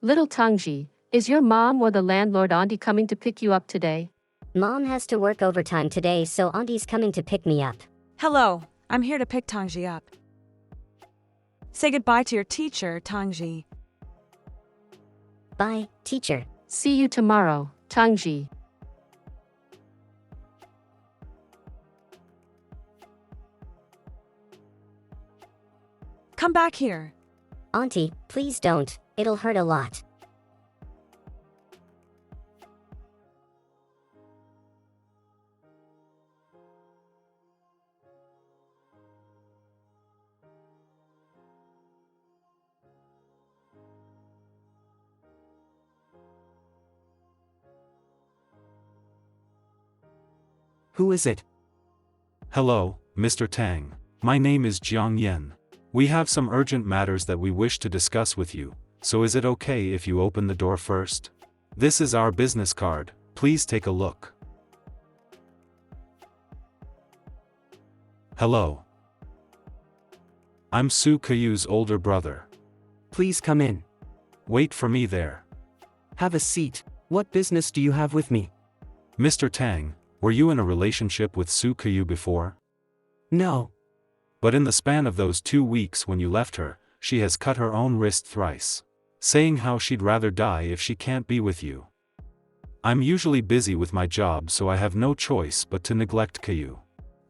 Little Tangi, is your mom or the landlord auntie coming to pick you up today? Mom has to work overtime today, so Auntie's coming to pick me up. Hello, I'm here to pick Tangi up. Say goodbye to your teacher, Tangi. Bye, teacher. See you tomorrow, Tangi. Come back here. Auntie, please don't. It'll hurt a lot. Who is it? Hello, Mr. Tang. My name is Jiang Yen. We have some urgent matters that we wish to discuss with you, so is it okay if you open the door first? This is our business card, please take a look. Hello. I'm Su Kayu's older brother. Please come in. Wait for me there. Have a seat. What business do you have with me? Mr. Tang, were you in a relationship with Su Kayu before? No. But in the span of those 2 weeks when you left her, she has cut her own wrist thrice, saying how she'd rather die if she can't be with you. I'm usually busy with my job, so I have no choice but to neglect Kayu.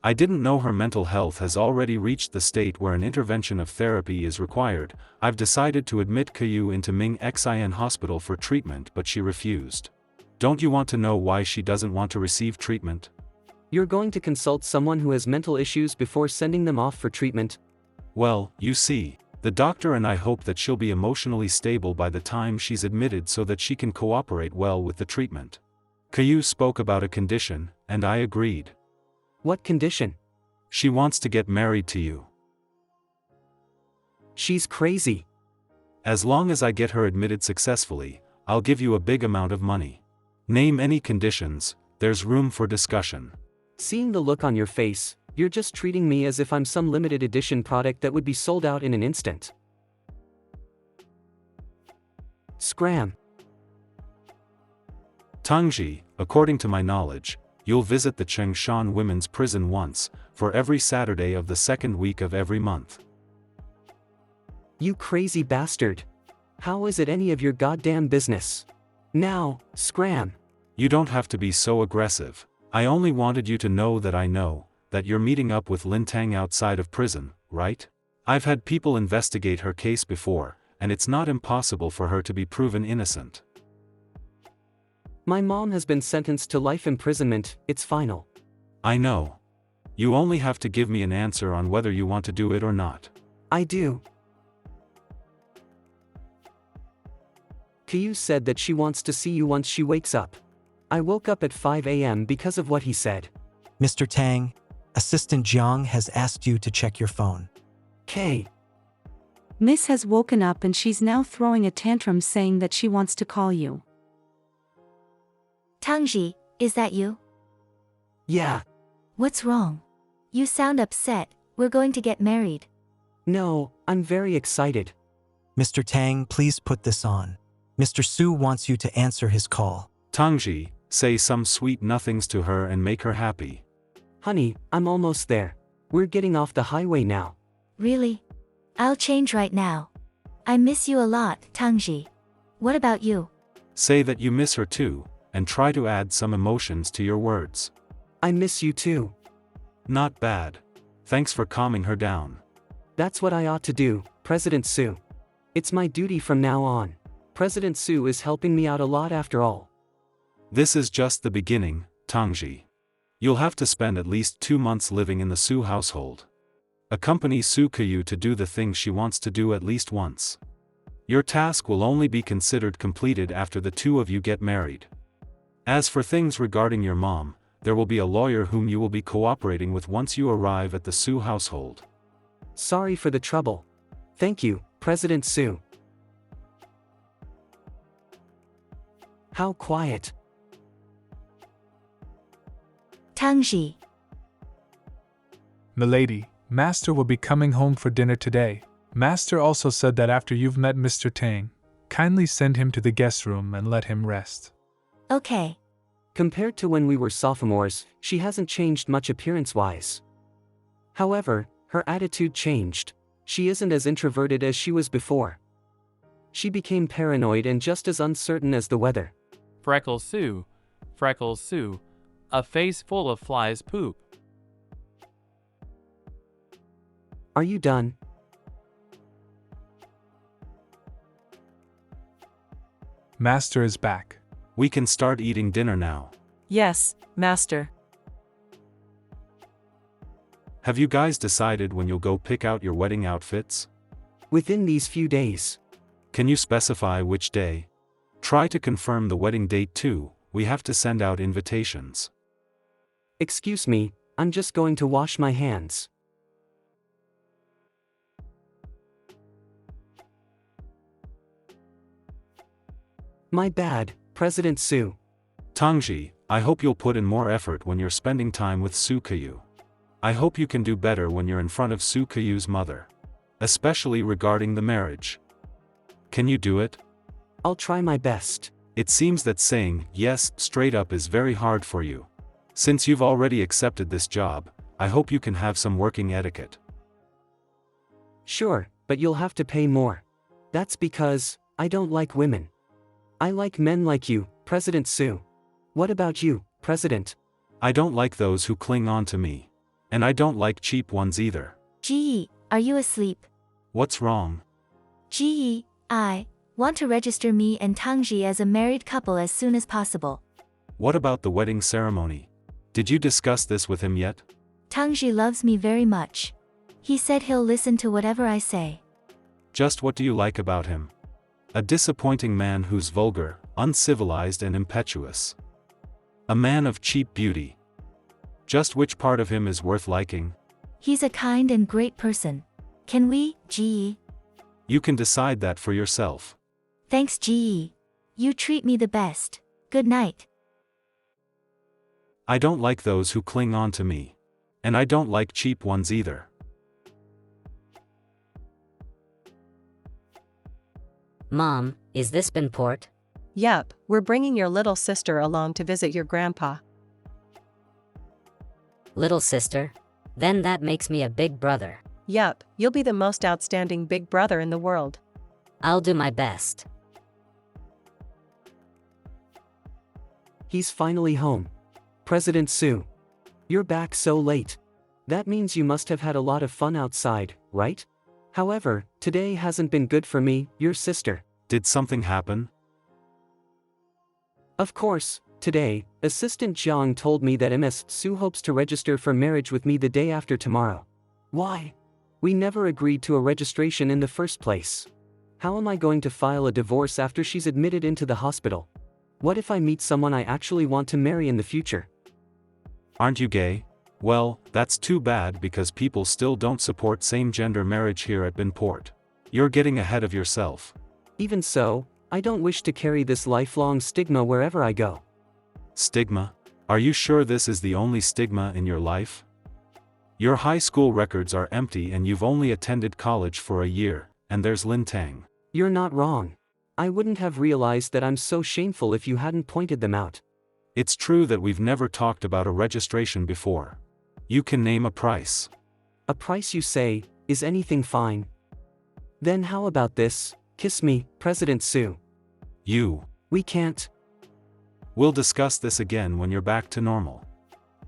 I didn't know her mental health has already reached the state where an intervention of therapy is required. I've decided to admit Kayu into Ming Xin Hospital for treatment, but she refused. Don't you want to know why she doesn't want to receive treatment? You're going to consult someone who has mental issues before sending them off for treatment? Well, you see, the doctor and I hope that she'll be emotionally stable by the time she's admitted so that she can cooperate well with the treatment. Kayu spoke about a condition, and I agreed. What condition? She wants to get married to you. She's crazy. As long as I get her admitted successfully, I'll give you a big amount of money. Name any conditions, there's room for discussion. Seeing the look on your face, you're just treating me as if I'm some limited edition product that would be sold out in an instant. Scram. Tangi, according to my knowledge, you'll visit the Chengshan Women's Prison once, for every Saturday of the second week of every month. You crazy bastard. How is it any of your goddamn business? Now, scram. You don't have to be so aggressive. I only wanted you to know that you're meeting up with Lin Tang outside of prison, right? I've had people investigate her case before, and it's not impossible for her to be proven innocent. My mom has been sentenced to life imprisonment, it's final. I know. You only have to give me an answer on whether you want to do it or not. I do. Kayu said that she wants to see you once she wakes up. I woke up at 5 a.m. because of what he said. Mr. Tang, Assistant Jiang has asked you to check your phone. K. Miss has woken up and she's now throwing a tantrum saying that she wants to call you. Tangi, is that you? Yeah. What's wrong? You sound upset. We're going to get married. No, I'm very excited. Mr. Tang, please put this on. Mr. Su wants you to answer his call. Tangi, say some sweet nothings to her and make her happy. Honey, I'm almost there. We're getting off the highway now. Really? I'll change right now. I miss you a lot, Tangi. What about you? Say that you miss her too, and try to add some emotions to your words. I miss you too. Not bad. Thanks for calming her down. That's what I ought to do, President Su. It's my duty from now on. President Su is helping me out a lot after all. This is just the beginning, Tangi. You'll have to spend at least 2 months living in the Su household. Accompany Su Kayu to do the things she wants to do at least once. Your task will only be considered completed after the two of you get married. As for things regarding your mom, there will be a lawyer whom you will be cooperating with once you arrive at the Su household. Sorry for the trouble. Thank you, President Su. How quiet. Tangi. Milady, Master will be coming home for dinner today. Master also said that after you've met Mr. Tang, Kindly send him to the guest room and let him rest. Okay. Compared to when we were sophomores, she hasn't changed much appearance-wise. However, her attitude changed. She isn't as introverted as she was before. She became paranoid and just as uncertain as the weather. Freckles Sue. Freckles Sue. A face full of flies poop. Are you done? Master is back. We can start eating dinner now. Yes, Master. Have you guys decided when you'll go pick out your wedding outfits? Within these few days. Can you specify which day? Try to confirm the wedding date too. We have to send out invitations. Excuse me, I'm just going to wash my hands. My bad, President Sue. Tangi, I hope you'll put in more effort when you're spending time with Sukayu. I hope you can do better when you're in front of Sukayu's mother. Especially regarding the marriage. Can you do it? I'll try my best. It seems that saying yes straight up is very hard for you. Since you've already accepted this job, I hope you can have some working etiquette. Sure, but you'll have to pay more. That's because I don't like women. I like men like you, President Sue. What about you, President? I don't like those who cling on to me. And I don't like cheap ones either. Gee, are you asleep? What's wrong? Gee, I want to register me and Tangi as a married couple as soon as possible. What about the wedding ceremony? Did you discuss this with him yet? Tangi loves me very much. He said he'll listen to whatever I say. Just what do you like about him? A disappointing man who's vulgar, uncivilized and impetuous. A man of cheap beauty. Just which part of him is worth liking? He's a kind and great person. Can we, Gee? You can decide that for yourself. Thanks, Gee. You treat me the best. Good night. I don't like those who cling on to me. And I don't like cheap ones either. Mom, is this Binport? Yep, we're bringing your little sister along to visit your grandpa. Little sister? Then that makes me a big brother. Yep, you'll be the most outstanding big brother in the world. I'll do my best. He's finally home. President Sue. You're back so late. That means you must have had a lot of fun outside, right? However, today hasn't been good for me, your sister. Did something happen? Of course, today, Assistant Jiang told me that Ms. Sue hopes to register for marriage with me the day after tomorrow. Why? We never agreed to a registration in the first place. How am I going to file a divorce after she's admitted into the hospital? What if I meet someone I actually want to marry in the future? Aren't you gay? Well, that's too bad because people still don't support same-gender marriage here at Binport. You're getting ahead of yourself. Even so, I don't wish to carry this lifelong stigma wherever I go. Stigma? Are you sure this is the only stigma in your life? Your high school records are empty and you've only attended college for a year, and there's Lin Tang. You're not wrong. I wouldn't have realized that I'm so shameful if you hadn't pointed them out. It's true that we've never talked about a registration before. You can name a price. A price you say, is anything fine? Then how about this, kiss me, President Sue. You. We can't. We'll discuss this again when you're back to normal.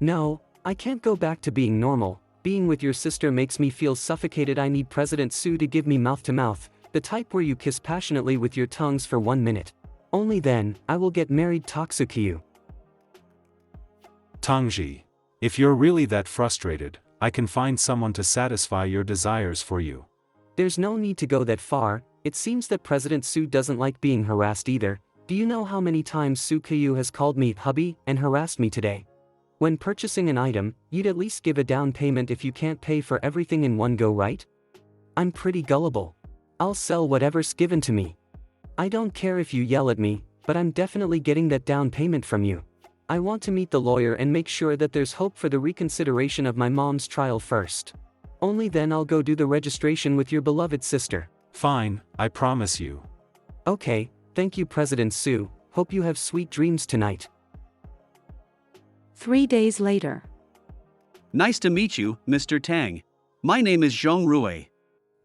No, I can't go back to being normal. Being with your sister makes me feel suffocated. I need President Sue to give me mouth-to-mouth, the type where you kiss passionately with your tongues for 1 minute. Only then, I will get married Toksukiyu. Tangi. If you're really that frustrated, I can find someone to satisfy your desires for you. There's no need to go that far. It seems that President Sue doesn't like being harassed either. Do you know how many times Sukayu has called me hubby and harassed me today? When purchasing an item, you'd at least give a down payment if you can't pay for everything in one go, right? I'm pretty gullible. I'll sell whatever's given to me. I don't care if you yell at me, but I'm definitely getting that down payment from you. I want to meet the lawyer and make sure that there's hope for the reconsideration of my mom's trial first. Only then I'll go do the registration with your beloved sister. Fine, I promise you. Okay, thank you President Su, hope you have sweet dreams tonight. 3 days later. Nice to meet you, Mr. Tang. My name is Zhong Rui.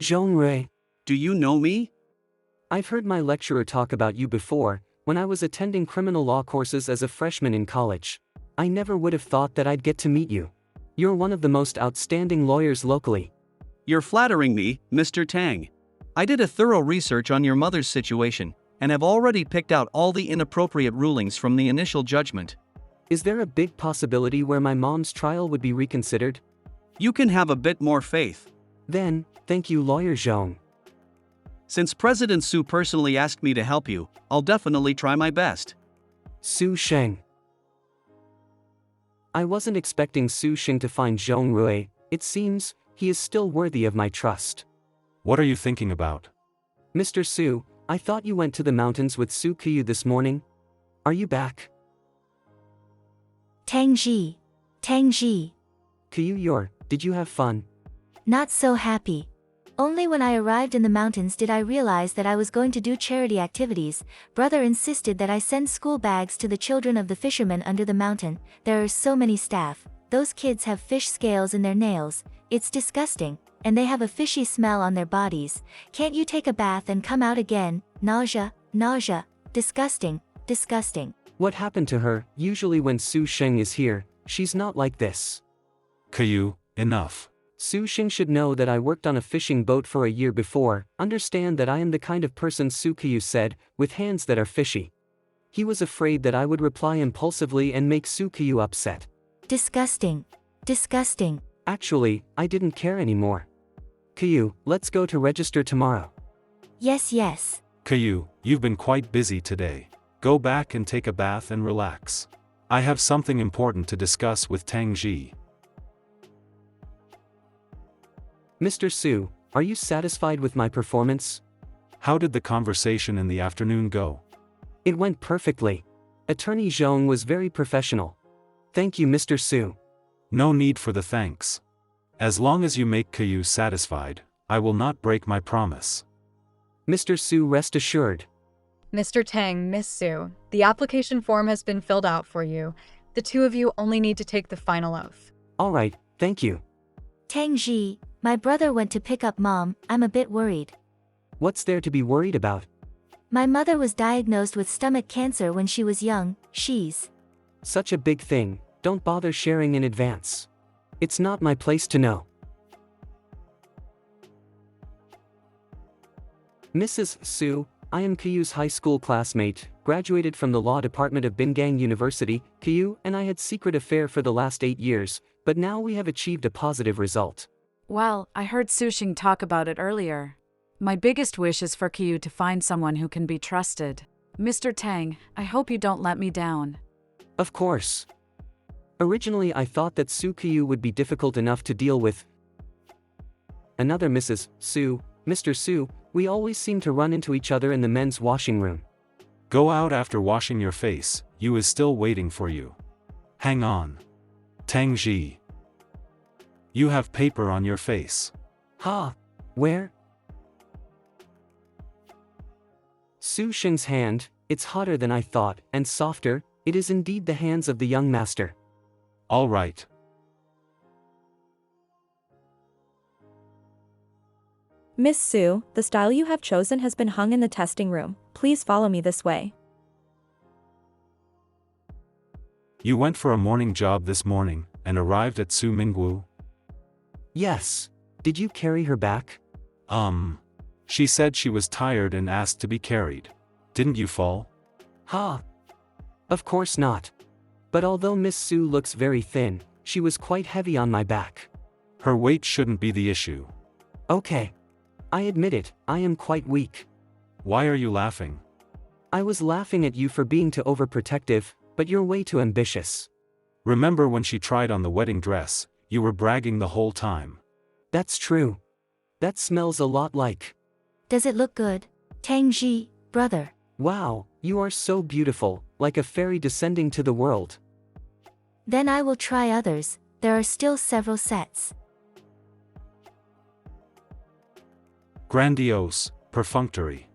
Zhong Rui. Do you know me? I've heard my lecturer talk about you before, when I was attending criminal law courses as a freshman in college. I never would have thought that I'd get to meet you. You're one of the most outstanding lawyers locally. You're flattering me, Mr. Tang. I did a thorough research on your mother's situation, and have already picked out all the inappropriate rulings from the initial judgment. Is there a big possibility where my mom's trial would be reconsidered? You can have a bit more faith. Then, thank you Lawyer Zhong. Since President Su personally asked me to help you, I'll definitely try my best. Su Sheng. I wasn't expecting Su Sheng to find Zhong Rui. It seems, he is still worthy of my trust. What are you thinking about? Mr. Su, I thought you went to the mountains with Su Qiyu this morning. Are you back? Tangi. Tangi. Qiyu, did you have fun? Not so happy. Only when I arrived in the mountains did I realize that I was going to do charity activities. Brother insisted that I send school bags to the children of the fishermen under the mountain. There are so many staff. Those kids have fish scales in their nails. It's disgusting. And they have a fishy smell on their bodies. Can't you take a bath and come out again? Nausea, nausea. Disgusting, disgusting. What happened to her? Usually when Su Sheng is here, she's not like this. Qiyu, enough. Su Sheng should know that I worked on a fishing boat for a year before, understand that I am the kind of person Su Qiyu said, with hands that are fishy. He was afraid that I would reply impulsively and make Su Qiyu upset. Disgusting. Disgusting. Actually, I didn't care anymore. Qiyu, let's go to register tomorrow. Yes, yes. Qiyu, you've been quite busy today. Go back and take a bath and relax. I have something important to discuss with Tangi. Mr. Su, are you satisfied with my performance? How did the conversation in the afternoon go? It went perfectly. Attorney Zhong was very professional. Thank you, Mr. Su. No need for the thanks. As long as you make Qiyu satisfied, I will not break my promise. Mr. Su, rest assured. Mr. Tang, Miss Su, the application form has been filled out for you. The two of you only need to take the final oath. All right, thank you. Tangi, my brother went to pick up Mom. I'm a bit worried. What's there to be worried about? My mother was diagnosed with stomach cancer when she was young. She's such a big thing, don't bother sharing in advance. It's not my place to know. Mrs. Su, I am Qiyu's high school classmate, graduated from the law department of Bingang University. Qiyu and I had secret affair for the last 8 years, but now we have achieved a positive result. Well, I heard Su Sheng talk about it earlier. My biggest wish is for Qiyu to find someone who can be trusted. Mr. Tang, I hope you don't let me down. Of course. Originally I thought that Su Qiyu would be difficult enough to deal with. Another Mrs. Su, Mr. Su, we always seem to run into each other in the men's washing room. Go out after washing your face, Yu is still waiting for you. Hang on. Tangi. You have paper on your face. Ha! Where? Su Sheng's hand, it's hotter than I thought, and softer, it is indeed the hands of the young master. All right. Miss Su, the style you have chosen has been hung in the testing room. Please follow me this way. You went for a morning job this morning, and arrived at Su Mingwu? Yes. Did you carry her back? She said she was tired and asked to be carried. Didn't you fall? Ha! Of course not. But although Miss Su looks very thin, she was quite heavy on my back. Her weight shouldn't be the issue. Okay. I admit it, I am quite weak. Why are you laughing? I was laughing at you for being too overprotective, but you're way too ambitious. Remember when she tried on the wedding dress, you were bragging the whole time. That's true. That smells a lot like. Does it look good? Tangi, brother. Wow, you are so beautiful, like a fairy descending to the world. Then I will try others, there are still several sets. Grandiose, perfunctory.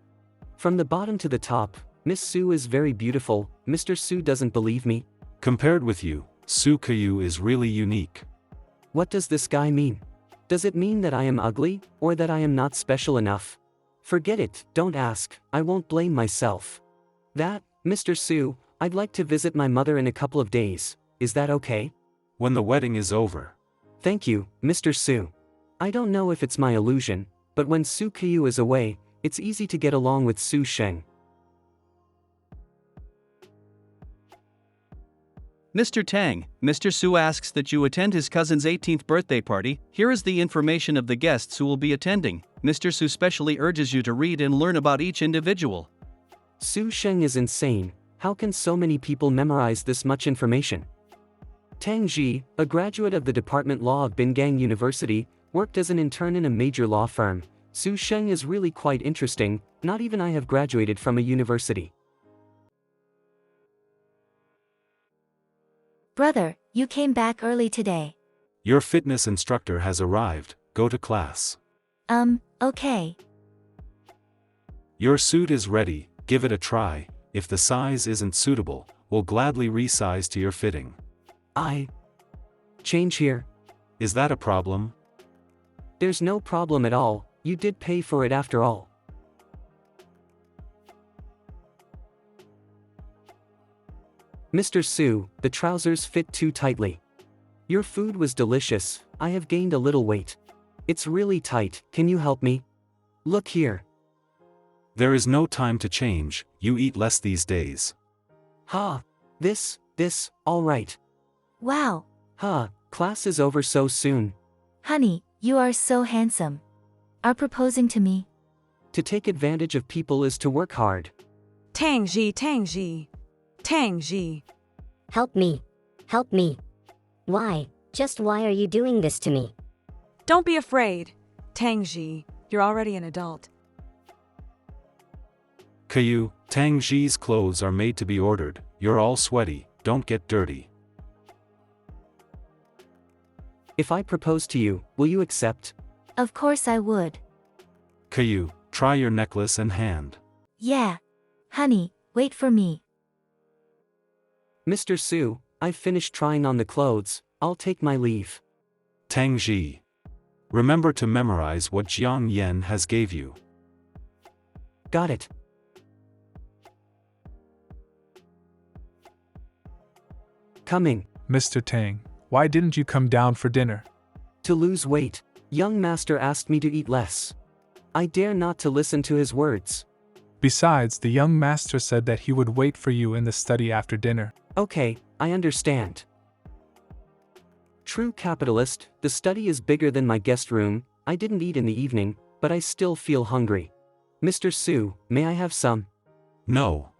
From the bottom to the top, Miss Sue is very beautiful. Mr. Sue doesn't believe me. Compared with you, Sue Caillou is really unique. What does this guy mean? Does it mean that I am ugly, or that I am not special enough? Forget it, don't ask, I won't blame myself. That, Mr. Sue, I'd like to visit my mother in a couple of days, is that okay? When the wedding is over. Thank you, Mr. Sue. I don't know if it's my illusion, but when Sue Caillou is away, it's easy to get along with Sue Sheng. Mr. Tang, Mr. Sue asks that you attend his cousin's 18th birthday party. Here is the information of the guests who will be attending. Mr. Sue specially urges you to read and learn about each individual. Sue Sheng is insane. How can so many people memorize this much information? Tangi, a graduate of the Department Law of Bingang University, worked as an intern in a major law firm. Sue Sheng is really quite interesting, not even I have graduated from a university. Brother, you came back early today. Your fitness instructor has arrived, go to class. Okay. Your suit is ready, give it a try. If the size isn't suitable, we'll gladly resize to your fitting. Change here. Is that a problem? There's no problem at all, you did pay for it after all. Mr. Sue, the trousers fit too tightly. Your food was delicious, I have gained a little weight. It's really tight, can you help me? Look here. There is no time to change, you eat less these days. This, all right. Wow. Class is over so soon. Honey, you are so handsome. Are proposing to me? To take advantage of people is to work hard. Tangi. Help me. Help me. Why? Just why are you doing this to me? Don't be afraid. Tangi, you're already an adult. Caillou, Tangi's clothes are made to be ordered. You're all sweaty, don't get dirty. If I propose to you, will you accept? Of course I would. Caillou, try your necklace and hand. Yeah. Honey, wait for me. Mr. Sue, I've finished trying on the clothes, I'll take my leave. Tangi. Remember to memorize what Jiang Yen has gave you. Got it. Coming. Mr. Tang, why didn't you come down for dinner? To lose weight. Young master asked me to eat less. I dare not to listen to his words. Besides, the young master said that he would wait for you in the study after dinner. Okay, I understand. True capitalist, the study is bigger than my guest room. I didn't eat in the evening, but I still feel hungry. Mr. Sue, may I have some? No.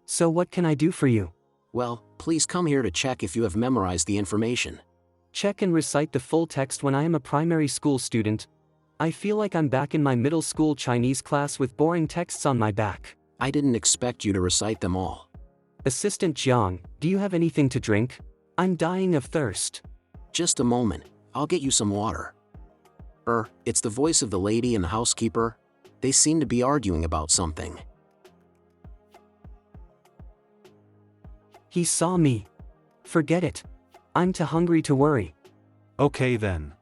So what can I do for you? Well, please come here to check if you have memorized the information. Check and recite the full text when I am a primary school student. I feel like I'm back in my middle school Chinese class with boring texts on my back. I didn't expect you to recite them all. Assistant Jiang, do you have anything to drink? I'm dying of thirst. Just a moment, I'll get you some water. It's the voice of the lady and the housekeeper. They seem to be arguing about something. He saw me. Forget it. I'm too hungry to worry. Okay then.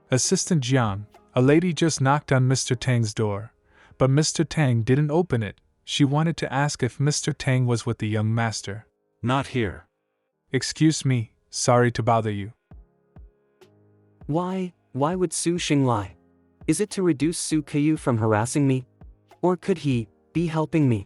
Assistant Jiang, a lady just knocked on Mr. Tang's door, but Mr. Tang didn't open it. She wanted to ask if Mr. Tang was with the young master. Not here. Excuse me, sorry to bother you. Why would Su Xing lie? Is it to reduce Su Caillou from harassing me? Or could he be helping me?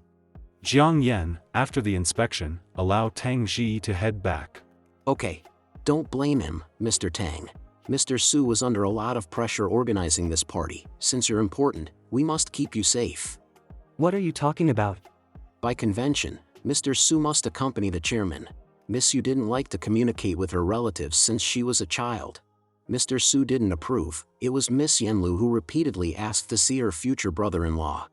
Jiang Yen, after the inspection, allow Tang Ji to head back. Okay. Don't blame him, Mr. Tang. Mr. Su was under a lot of pressure organizing this party. Since you're important, we must keep you safe. What are you talking about? By convention, Mr. Su must accompany the chairman. Miss Yu didn't like to communicate with her relatives since she was a child. Mr. Su didn't approve. It was Miss Yenlu who repeatedly asked to see her future brother-in-law.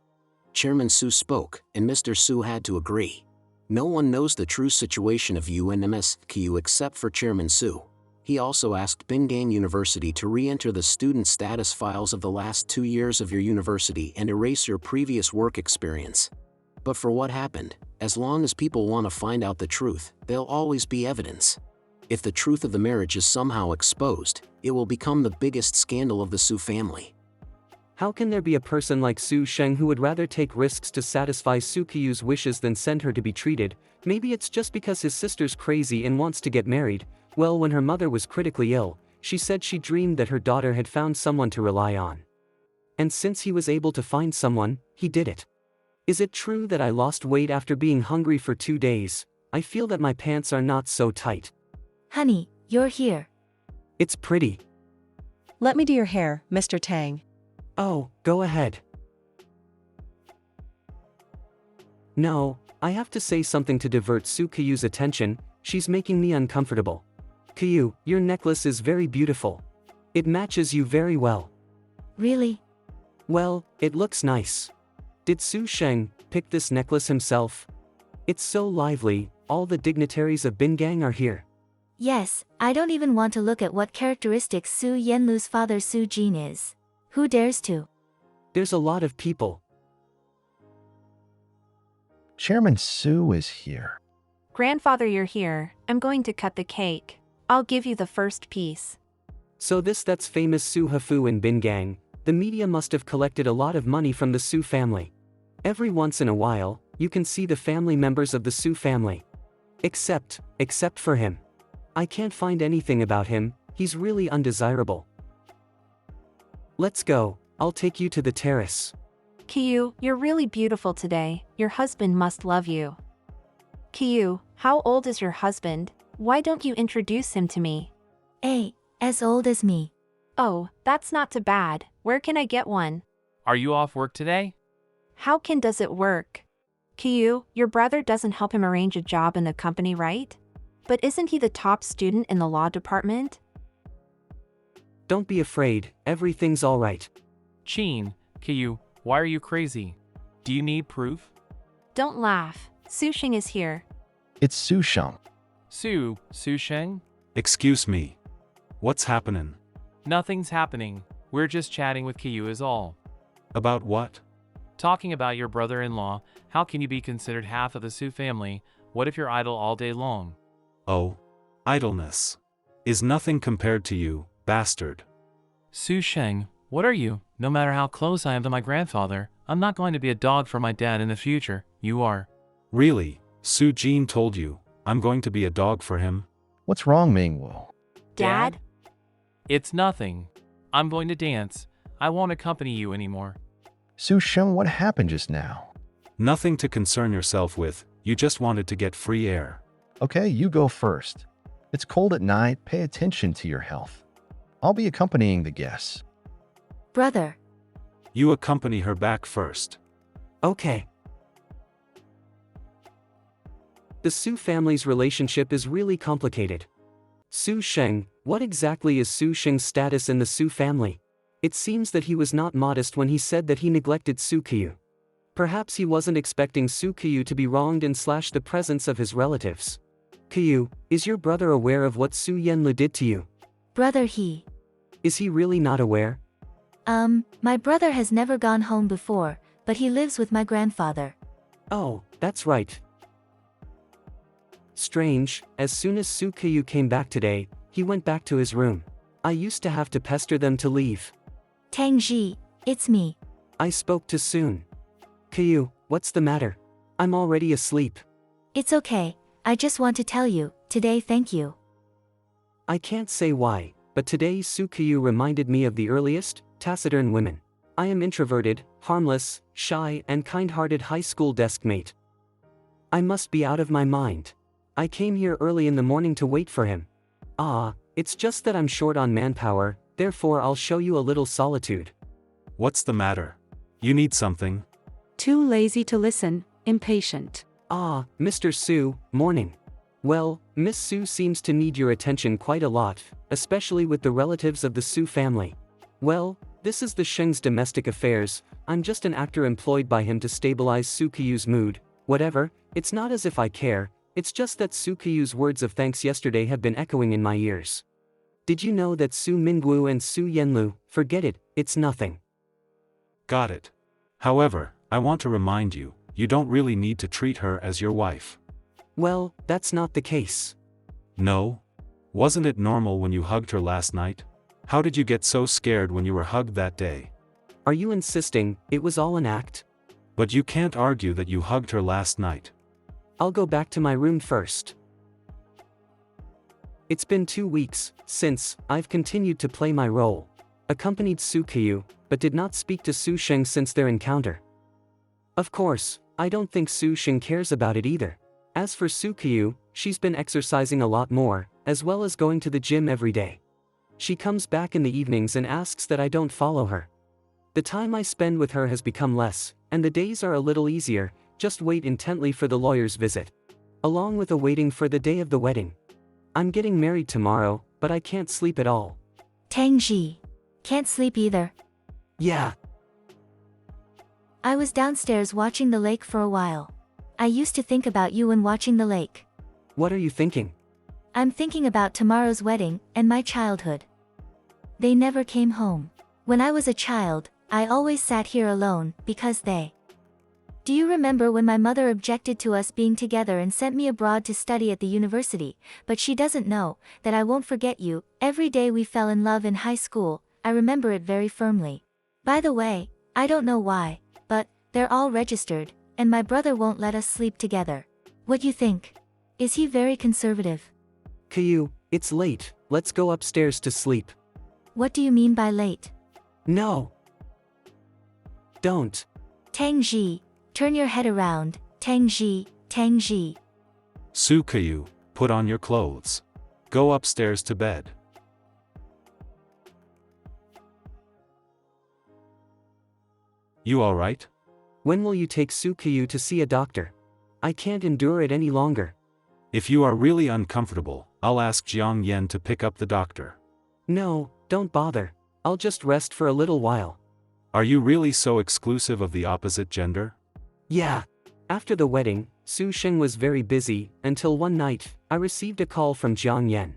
Chairman Su spoke, and Mr. Su had to agree. No one knows the true situation of you and Ms. Qiu except for Chairman Su. He also asked Bingang University to re-enter the student status files of the last 2 years of your university and erase your previous work experience. But for what happened, as long as people want to find out the truth, there'll always be evidence. If the truth of the marriage is somehow exposed, it will become the biggest scandal of the Su family. How can there be a person like Su Sheng who would rather take risks to satisfy Su Qiu's wishes than send her to be treated? Maybe it's just because his sister's crazy and wants to get married. Well, when her mother was critically ill, she said she dreamed that her daughter had found someone to rely on. And since he was able to find someone, he did it. Is it true that I lost weight after being hungry for 2 days? I feel that my pants are not so tight. Honey, you're here. It's pretty. Let me do your hair, Mr. Tang. Oh, go ahead. No, I have to say something to divert Su Qiu's attention. She's making me uncomfortable. Qiu, your necklace is very beautiful. It matches you very well. Really? Well, it looks nice. Did Su Sheng pick this necklace himself? It's so lively, all the dignitaries of Bingang are here. Yes, I don't even want to look at what characteristics Su Yanlu's father Su Jin is. Who dares to? There's a lot of people. Chairman Su is here. Grandfather, you're here. I'm going to cut the cake. I'll give you the first piece. So that's famous Su Hafu in Bingang. The media must have collected a lot of money from the Su family. Every once in a while, you can see the family members of the Su family. Except for him. I can't find anything about him, he's really undesirable. Let's go, I'll take you to the terrace. Qiu, you're really beautiful today. Your husband must love you. Qiu, how old is your husband? Why don't you introduce him to me? As old as me. Oh, that's not too bad. Where can I get one? Are you off work today? How does it work? Qiu, your brother doesn't help him arrange a job in the company, right? But isn't he the top student in the law department? Don't be afraid, everything's alright. Qin, Qiu, why are you crazy? Do you need proof? Don't laugh. Su Sheng is here. It's Su Sheng. Su Sheng? Excuse me. What's happening? Nothing's happening. We're just chatting with Qiu is all. About what? Talking about your brother-in-law. How can you be considered half of the Su family? What if you're idle all day long? Oh. Idleness. Is nothing compared to you, bastard. Su Sheng, what are you? No matter how close I am to my grandfather, I'm not going to be a dog for my dad in the future. You are. Really? Su Jin told you, I'm going to be a dog for him? What's wrong, Mingwu? Dad? It's nothing. I'm going to dance. I won't accompany you anymore. Su Sheng, what happened just now? Nothing to concern yourself with, you just wanted to get free air. Okay, you go first. It's cold at night, pay attention to your health. I'll be accompanying the guests. Brother. You accompany her back first. Okay. The Su family's relationship is really complicated. Su Sheng, what exactly is Su Sheng's status in the Su family? It seems that he was not modest when he said that he neglected Su Qiu. Perhaps he wasn't expecting Su Qiu to be wronged in the presence of his relatives. Qiu, is your brother aware of what Su Yanlu did to you? Brother Is he really not aware? My brother has never gone home before, but he lives with my grandfather. Oh, that's right. Strange, as soon as Su Qiu came back today, he went back to his room. I used to have to pester them to leave. Tangi, it's me. I spoke too soon. Qiu, what's the matter? I'm already asleep. It's okay, I just want to tell you, today thank you. I can't say why, but today Su Qiu reminded me of the earliest, taciturn women. I am introverted, harmless, shy and kind-hearted high school deskmate. I must be out of my mind. I came here early in the morning to wait for him. It's just that I'm short on manpower, therefore I'll show you a little solitude. What's the matter? You need something? Too lazy to listen, impatient. Mr. Su, morning. Well, Miss Su seems to need your attention quite a lot, especially with the relatives of the Su family. Well, this is the Sheng's domestic affairs, I'm just an actor employed by him to stabilize Su Qiu's mood. Whatever, it's not as if I care, it's just that Su Qiu's words of thanks yesterday have been echoing in my ears. Did you know that Su Mingwu and Su Yenlu? Forget it, it's nothing. Got it. However, I want to remind you, you don't really need to treat her as your wife. Well, that's not the case. No? Wasn't it normal when you hugged her last night? How did you get so scared when you were hugged that day? Are you insisting it was all an act? But you can't argue that you hugged her last night. I'll go back to my room first. It's been 2 weeks since I've continued to play my role. Accompanied Su Kyu, but did not speak to Su Sheng since their encounter. Of course, I don't think Su Sheng cares about it either. As for Su Kyu, she's been exercising a lot more, as well as going to the gym every day. She comes back in the evenings and asks that I don't follow her. The time I spend with her has become less, and the days are a little easier, just wait intently for the lawyer's visit. Along with awaiting for the day of the wedding. I'm getting married tomorrow, but I can't sleep at all. Tangi. Can't sleep either. Yeah. I was downstairs watching the lake for a while. I used to think about you when watching the lake. What are you thinking? I'm thinking about tomorrow's wedding, and my childhood. They never came home. When I was a child, I always sat here alone, because they... Do you remember when my mother objected to us being together and sent me abroad to study at the university? But she doesn't know that I won't forget you. Every day we fell in love in high school, I remember it very firmly. By the way, I don't know why, but they're all registered, and my brother won't let us sleep together. What you think? Is he very conservative? Kyu, it's late, let's go upstairs to sleep. What do you mean by late? No. Don't. Tangi, turn your head around. Tangi, Tangi. Su Kyu, put on your clothes. Go upstairs to bed. You alright? When will you take Su Kyu to see a doctor? I can't endure it any longer. If you are really uncomfortable, I'll ask Jiang Yen to pick up the doctor. No, don't bother. I'll just rest for a little while. Are you really so exclusive of the opposite gender? Yeah. After the wedding, Su Sheng was very busy, until one night, I received a call from Jiang Yen.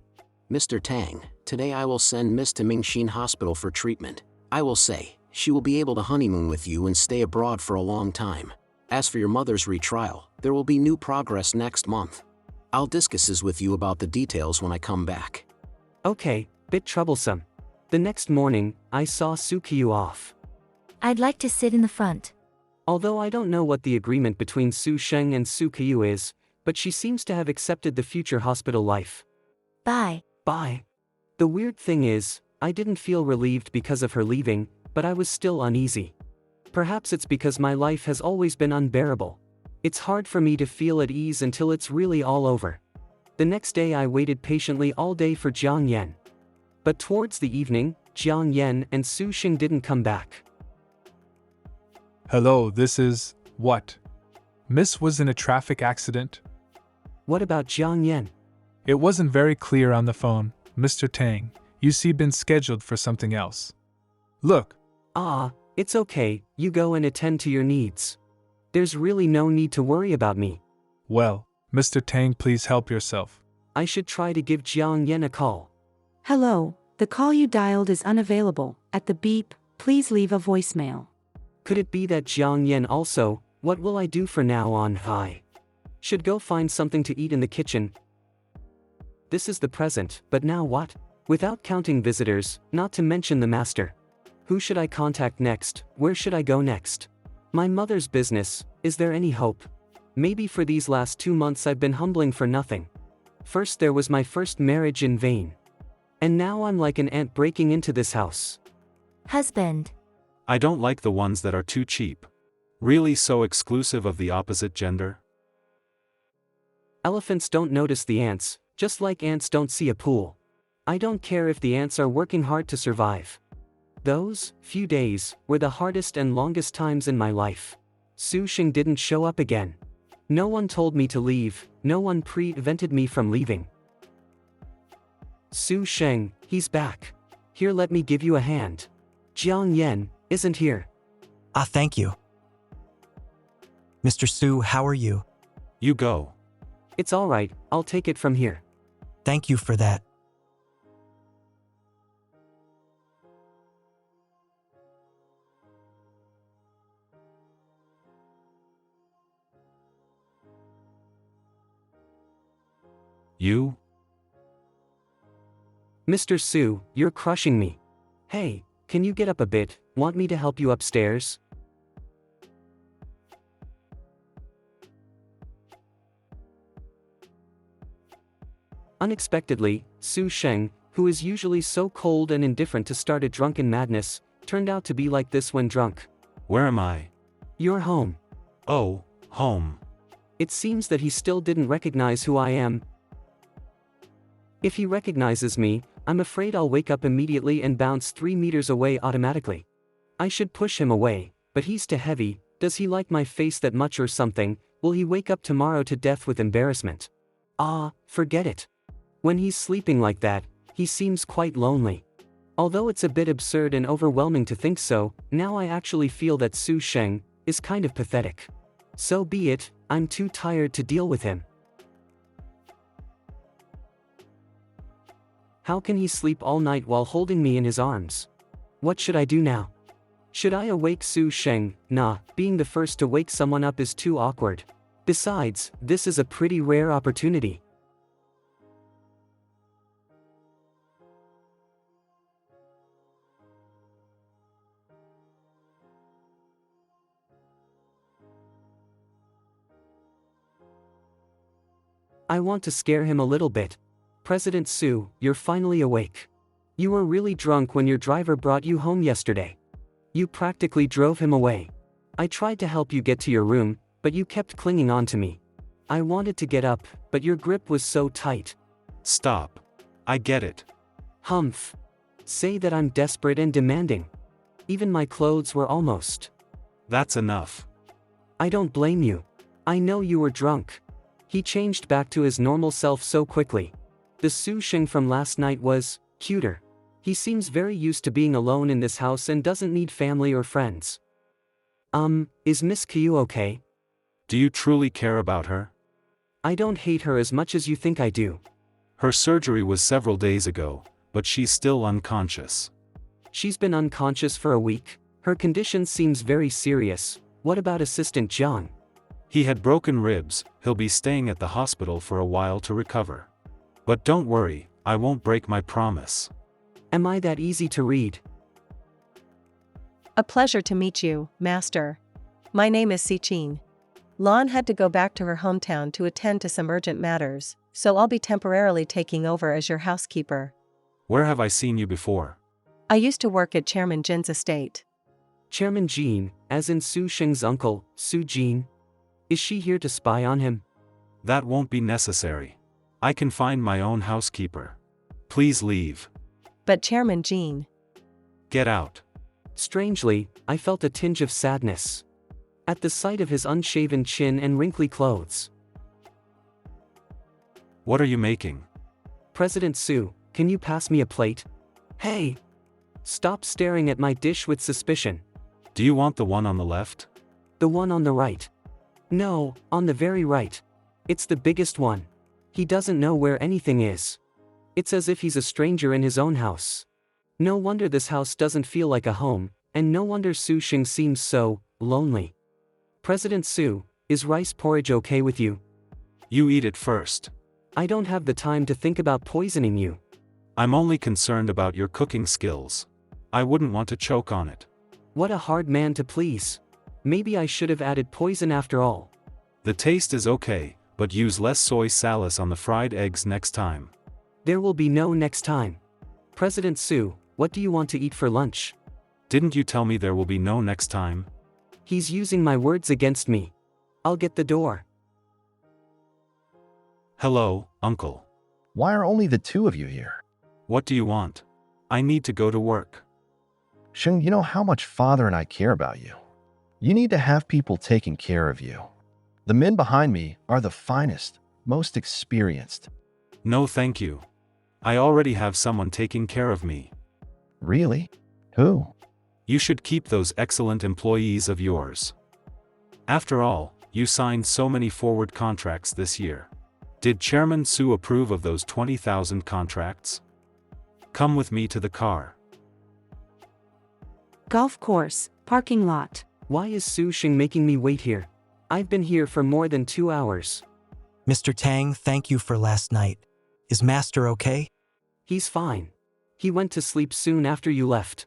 Mr. Tang, today I will send Miss to Mingxin Hospital for treatment. I will say, she will be able to honeymoon with you and stay abroad for a long time. As for your mother's retrial, there will be new progress next month. I'll discuss with you about the details when I come back. Okay, bit troublesome. The next morning, I saw Su Kyu off. I'd like to sit in the front. Although I don't know what the agreement between Su Sheng and Su Kyu is, but she seems to have accepted the future hospital life. Bye. Bye. The weird thing is, I didn't feel relieved because of her leaving, but I was still uneasy. Perhaps it's because my life has always been unbearable. It's hard for me to feel at ease until it's really all over. The next day I waited patiently all day for Jiang Yen. But towards the evening, Jiang Yen and Su Sheng didn't come back. Hello, this is... what? Miss was in a traffic accident? What about Jiang Yen? It wasn't very clear on the phone, Mr. Tang. You see been scheduled for something else. Look. Ah, it's okay, you go and attend to your needs. There's really no need to worry about me. Well, Mr. Tang, please help yourself. I should try to give Jiang Yen a call. Hello, the call you dialed is unavailable. At the beep, please leave a voicemail. Could it be that Jiang Yen also, what will I do for now on? I should go find something to eat in the kitchen. This is the present, but now what? Without counting visitors, not to mention the master. Who should I contact next? Where should I go next? My mother's business, is there any hope? Maybe for these last 2 months I've been humbling for nothing. First there was my first marriage in vain. And now I'm like an ant breaking into this house. Husband. I don't like the ones that are too cheap. Really so exclusive of the opposite gender? Elephants don't notice the ants, just like ants don't see a pool. I don't care if the ants are working hard to survive. Those few days were the hardest and longest times in my life. Su Sheng didn't show up again. No one told me to leave, no one prevented me from leaving. Su Sheng, he's back. Here, let me give you a hand. Jiang Yen isn't here. Ah, thank you. Mr. Su, how are you? You go. It's alright, I'll take it from here. Thank you for that. You? Mr. Su, you're crushing me. Hey, can you get up a bit? Want me to help you upstairs? Unexpectedly, Su Sheng, who is usually so cold and indifferent to start a drunken madness, turned out to be like this when drunk. Where am I? You're home. Oh, home. It seems that he still didn't recognize who I am. If he recognizes me, I'm afraid I'll wake up immediately and bounce 3 meters away automatically. I should push him away, but he's too heavy. Does he like my face that much or something? Will he wake up tomorrow to death with embarrassment? Ah, forget it. When he's sleeping like that, he seems quite lonely. Although it's a bit absurd and overwhelming to think so, now I actually feel that Su Sheng is kind of pathetic. So be it, I'm too tired to deal with him. How can he sleep all night while holding me in his arms? What should I do now? Should I awake Su Sheng? Nah, being the first to wake someone up is too awkward. Besides, this is a pretty rare opportunity. I want to scare him a little bit. President Su, you're finally awake. You were really drunk when your driver brought you home yesterday. You practically drove him away. I tried to help you get to your room, but you kept clinging on to me. I wanted to get up, but your grip was so tight. Stop. I get it. Humph. Say that I'm desperate and demanding. Even my clothes were almost. That's enough. I don't blame you. I know you were drunk. He changed back to his normal self so quickly. The Su Sheng from last night was cuter. He seems very used to being alone in this house and doesn't need family or friends. Is Miss Kyu okay? Do you truly care about her? I don't hate her as much as you think I do. Her surgery was several days ago, but she's still unconscious. She's been unconscious for a week. Her condition seems very serious. What about Assistant Jiang? He had broken ribs. He'll be staying at the hospital for a while to recover. But don't worry, I won't break my promise. Am I that easy to read? A pleasure to meet you, Master. My name is Sichin. Lan had to go back to her hometown to attend to some urgent matters, so I'll be temporarily taking over as your housekeeper. Where have I seen you before? I used to work at Chairman Jin's estate. Chairman Jin, as in Su Sheng's uncle, Su Jin? Is she here to spy on him? That won't be necessary. I can find my own housekeeper. Please leave. But Chairman Jin. Get out. Strangely, I felt a tinge of sadness at the sight of his unshaven chin and wrinkly clothes. What are you making? President Su, can you pass me a plate? Hey! Stop staring at my dish with suspicion. Do you want the one on the left? The one on the right. No, on the very right. It's the biggest one. He doesn't know where anything is. It's as if he's a stranger in his own house. No wonder this house doesn't feel like a home, and no wonder Su Sheng seems so lonely. President Su, is rice porridge okay with you? You eat it first. I don't have the time to think about poisoning you. I'm only concerned about your cooking skills. I wouldn't want to choke on it. What a hard man to please. Maybe I should have added poison after all. The taste is okay, but use less soy solace on the fried eggs next time. There will be no next time. President Su, what do you want to eat for lunch? Didn't you tell me there will be no next time? He's using my words against me. I'll get the door. Hello, Uncle. Why are only the two of you here? What do you want? I need to go to work. Sheng, you know how much Father and I care about you. You need to have people taking care of you. The men behind me are the finest, most experienced. No thank you. I already have someone taking care of me. Really? Who? You should keep those excellent employees of yours. After all, you signed so many forward contracts this year. Did Chairman Su approve of those 20,000 contracts? Come with me to the car. Golf course, parking lot. Why is Su Sheng making me wait here? I've been here for more than 2 hours. Mr. Tang, thank you for last night. Is Master okay? He's fine. He went to sleep soon after you left.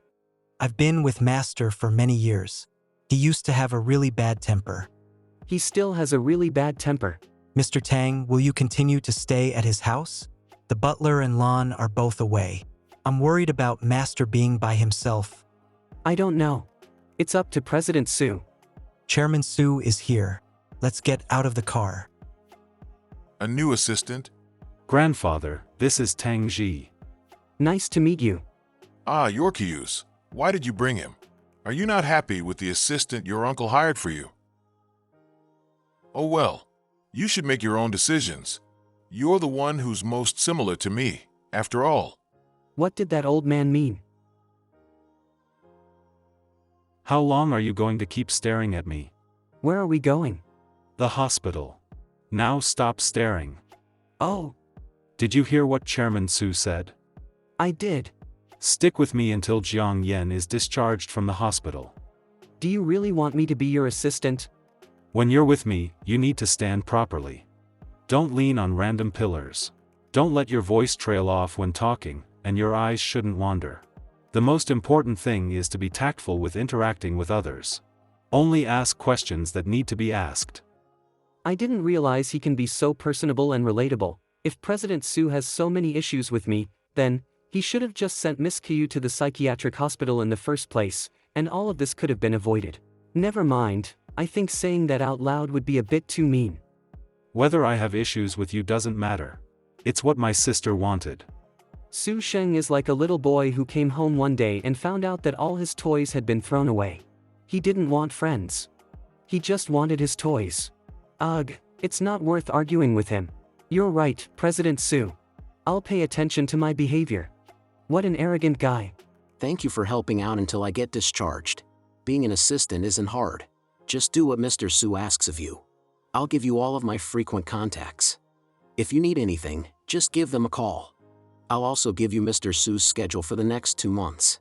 I've been with Master for many years. He used to have a really bad temper. He still has a really bad temper. Mr. Tang, will you continue to stay at his house? The butler and Lon are both away. I'm worried about Master being by himself. I don't know. It's up to President Su. Chairman Su is here. Let's get out of the car. A new assistant? Grandfather, this is Tangi. Nice to meet you. Ah, Yorkius. Why did you bring him? Are you not happy with the assistant your uncle hired for you? Oh well, you should make your own decisions. You're the one who's most similar to me, after all. What did that old man mean? How long are you going to keep staring at me? Where are we going? The hospital. Now stop staring. Oh. Did you hear what Chairman Su said? I did. Stick with me until Jiang Yen is discharged from the hospital. Do you really want me to be your assistant? When you're with me, you need to stand properly. Don't lean on random pillars. Don't let your voice trail off when talking, and your eyes shouldn't wander. The most important thing is to be tactful with interacting with others. Only ask questions that need to be asked. I didn't realize he can be so personable and relatable. If President Su has so many issues with me, then he should have just sent Miss Kyu to the psychiatric hospital in the first place, and all of this could have been avoided. Never mind, I think saying that out loud would be a bit too mean. Whether I have issues with you doesn't matter. It's what my sister wanted. Su Sheng is like a little boy who came home one day and found out that all his toys had been thrown away. He didn't want friends. He just wanted his toys. Ugh, it's not worth arguing with him. You're right, President Su. I'll pay attention to my behavior. What an arrogant guy. Thank you for helping out until I get discharged. Being an assistant isn't hard. Just do what Mr. Su asks of you. I'll give you all of my frequent contacts. If you need anything, just give them a call. I'll also give you Mr. Su's schedule for the next 2 months.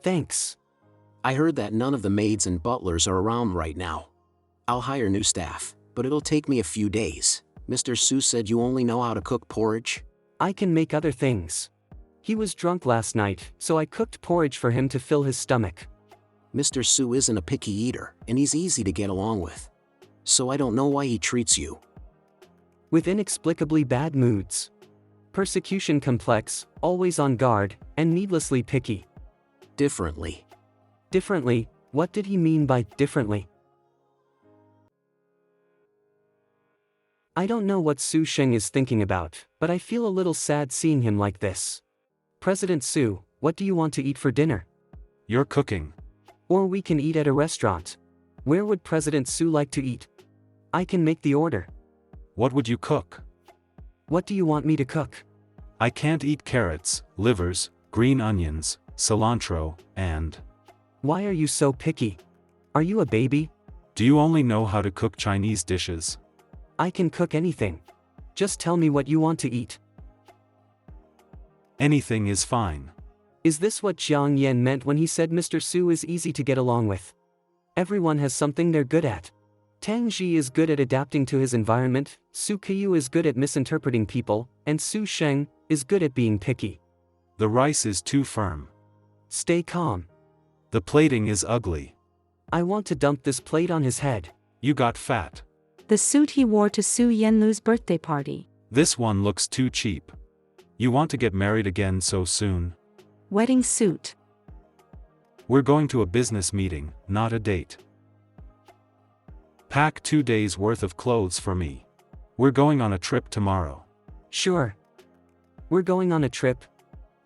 Thanks. I heard that none of the maids and butlers are around right now. I'll hire new staff, but it'll take me a few days. Mr. Su said you only know how to cook porridge? I can make other things. He was drunk last night, so I cooked porridge for him to fill his stomach. Mr. Su isn't a picky eater, and he's easy to get along with. So I don't know why he treats you with inexplicably bad moods. Persecution complex, always on guard, and needlessly picky. Differently. Differently? What did he mean by differently? I don't know what Su Sheng is thinking about, but I feel a little sad seeing him like this. President Su, what do you want to eat for dinner? You're cooking. Or we can eat at a restaurant. Where would President Su like to eat? I can make the order. What would you cook? What do you want me to cook? I can't eat carrots, livers, green onions, cilantro, and... Why are you so picky? Are you a baby? Do you only know how to cook Chinese dishes? I can cook anything. Just tell me what you want to eat. Anything is fine. Is this what Jiang Yen meant when he said Mr. Su is easy to get along with? Everyone has something they're good at. Tangi is good at adapting to his environment, Su Kyu is good at misinterpreting people, and Su Sheng is good at being picky. The rice is too firm. Stay calm. The plating is ugly. I want to dump this plate on his head. You got fat. The suit he wore to Su Yenlu's birthday party. This one looks too cheap. You want to get married again so soon? Wedding suit. We're going to a business meeting, not a date. Pack 2 days worth of clothes for me. We're going on a trip tomorrow. Sure. We're going on a trip.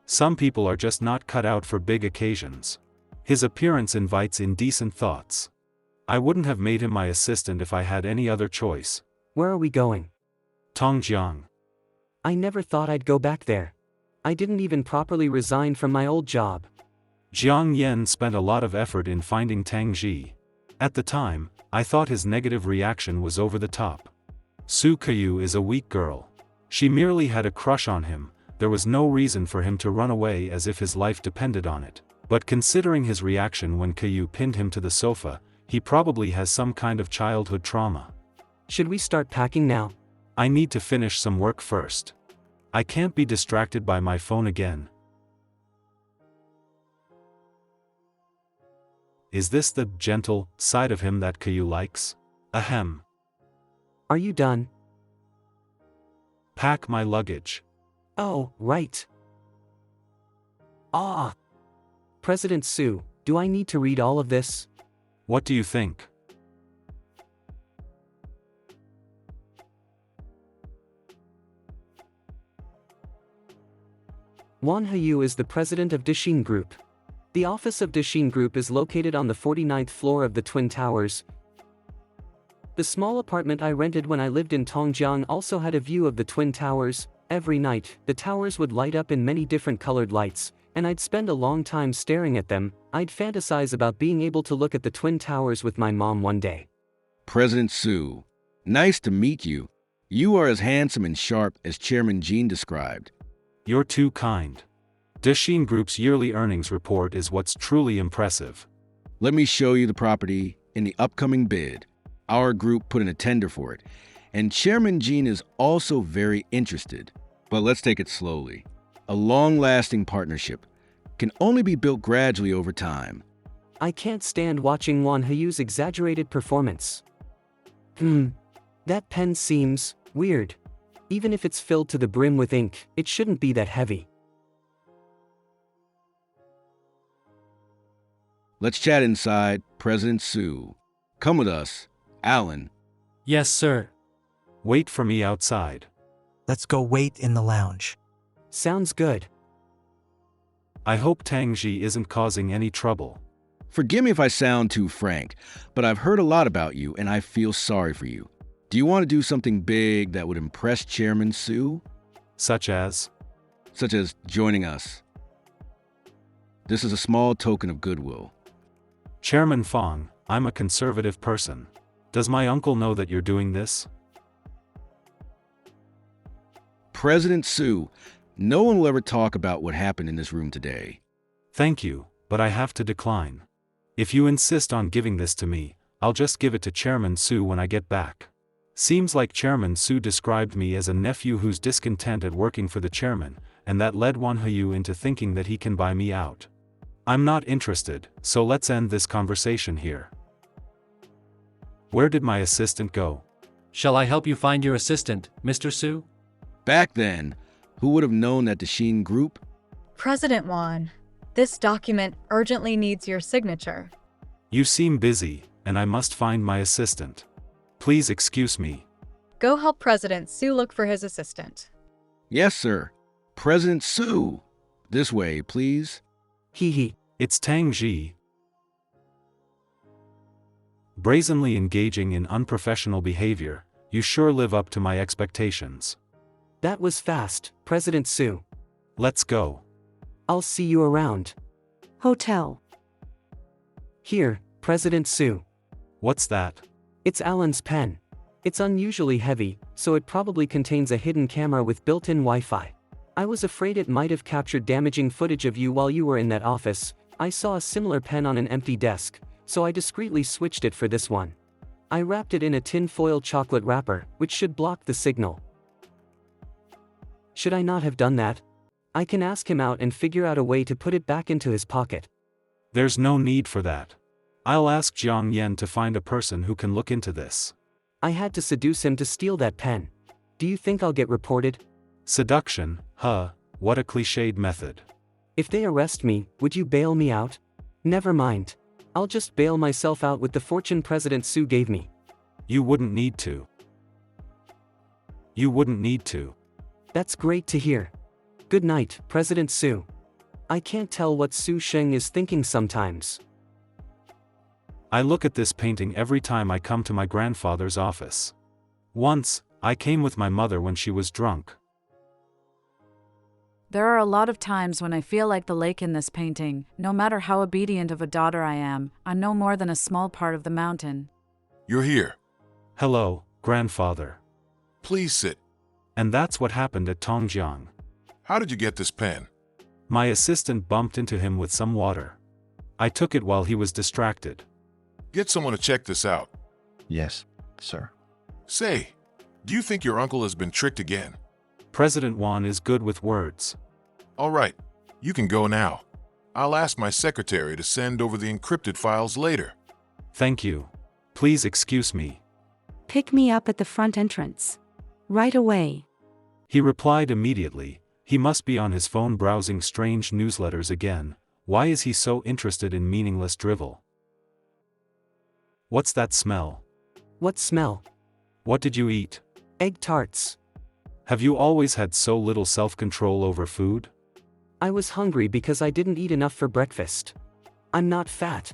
Some people are just not cut out for big occasions. His appearance invites indecent thoughts. I wouldn't have made him my assistant if I had any other choice. Where are we going? Tongjiang. I never thought I'd go back there. I didn't even properly resign from my old job. Jiang Yen spent a lot of effort in finding Tangi. At the time, I thought his negative reaction was over the top. Su Kyu is a weak girl. She merely had a crush on him. There was no reason for him to run away as if his life depended on it. But considering his reaction when Kyu pinned him to the sofa, he probably has some kind of childhood trauma. Should we start packing now? I need to finish some work first. I can't be distracted by my phone again. Is this the gentle side of him that Caillou likes? Ahem. Are you done? Pack my luggage. Oh, right. Ah. President Sue, do I need to read all of this? What do you think? Won Hayu is the president of Dashin Group. The office of Dashin Group is located on the 49th floor of the Twin Towers. The small apartment I rented when I lived in Tongjiang also had a view of the Twin Towers. Every night, the towers would light up in many different colored lights, and I'd spend a long time staring at them. I'd fantasize about being able to look at the Twin Towers with my mom one day. President Sue, nice to meet you. You are as handsome and sharp as Chairman Jean described. You're too kind. Dashin Group's yearly earnings report is what's truly impressive. Let me show you the property in the upcoming bid. Our group put in a tender for it, and Chairman Jean is also very interested. But let's take it slowly. A long-lasting partnership can only be built gradually over time. I can't stand watching Won Hayu's exaggerated performance. That pen seems weird. Even if it's filled to the brim with ink, it shouldn't be that heavy. Let's chat inside, President Sue. Come with us, Alan. Yes, sir. Wait for me outside. Let's go wait in the lounge. Sounds good. I hope Tangi isn't causing any trouble. Forgive me if I sound too frank, but I've heard a lot about you and I feel sorry for you. Do you want to do something big that would impress Chairman Sue? Such as? Such as joining us. This is a small token of goodwill. Chairman Fong, I'm a conservative person. Does my uncle know that you're doing this? President Sue, no one will ever talk about what happened in this room today. Thank you, but I have to decline. If you insist on giving this to me, I'll just give it to Chairman Sue when I get back. Seems like Chairman Sue described me as a nephew who's discontent at working for the chairman, and that led Won Hayu into thinking that he can buy me out. I'm not interested, so let's end this conversation here. Where did my assistant go? Shall I help you find your assistant, Mr. Sue? Back then, who would have known that the Sheen Group? President Won, this document urgently needs your signature. You seem busy, and I must find my assistant. Please excuse me. Go help President Sue look for his assistant. Yes, sir. President Sue. This way, please. Hee. It's Tangi. Brazenly engaging in unprofessional behavior, you sure live up to my expectations. That was fast, President Sue. Let's go. I'll see you around. Hotel. Here, President Sue. What's that? It's Alan's pen. It's unusually heavy, so it probably contains a hidden camera with built-in Wi-Fi. I was afraid it might have captured damaging footage of you while you were in that office. I saw a similar pen on an empty desk, so I discreetly switched it for this one. I wrapped it in a tin-foil chocolate wrapper, which should block the signal. Should I not have done that? I can ask him out and figure out a way to put it back into his pocket. There's no need for that. I'll ask Jiang Yen to find a person who can look into this. I had to seduce him to steal that pen. Do you think I'll get reported? Seduction, huh, what a cliched method. If they arrest me, would you bail me out? Never mind. I'll just bail myself out with the fortune President Sue gave me. You wouldn't need to. You wouldn't need to. That's great to hear. Good night, President Sue. I can't tell what Su Sheng is thinking sometimes. I look at this painting every time I come to my grandfather's office. Once, I came with my mother when she was drunk. There are a lot of times when I feel like the lake in this painting. No matter how obedient of a daughter I am, I'm no more than a small part of the mountain. You're here. Hello, grandfather. Please sit. And that's what happened at Tongjiang. How did you get this pen? My assistant bumped into him with some water. I took it while he was distracted. Get someone to check this out. Yes, sir. Say, do you think your uncle has been tricked again? President Wan is good with words. All right, you can go now. I'll ask my secretary to send over the encrypted files later. Thank you. Please excuse me. Pick me up at the front entrance. Right away. He replied immediately. He must be on his phone browsing strange newsletters again. Why is he so interested in meaningless drivel? What's that smell? What smell? What did you eat? Egg tarts. Have you always had so little self-control over food? I was hungry because I didn't eat enough for breakfast. I'm not fat.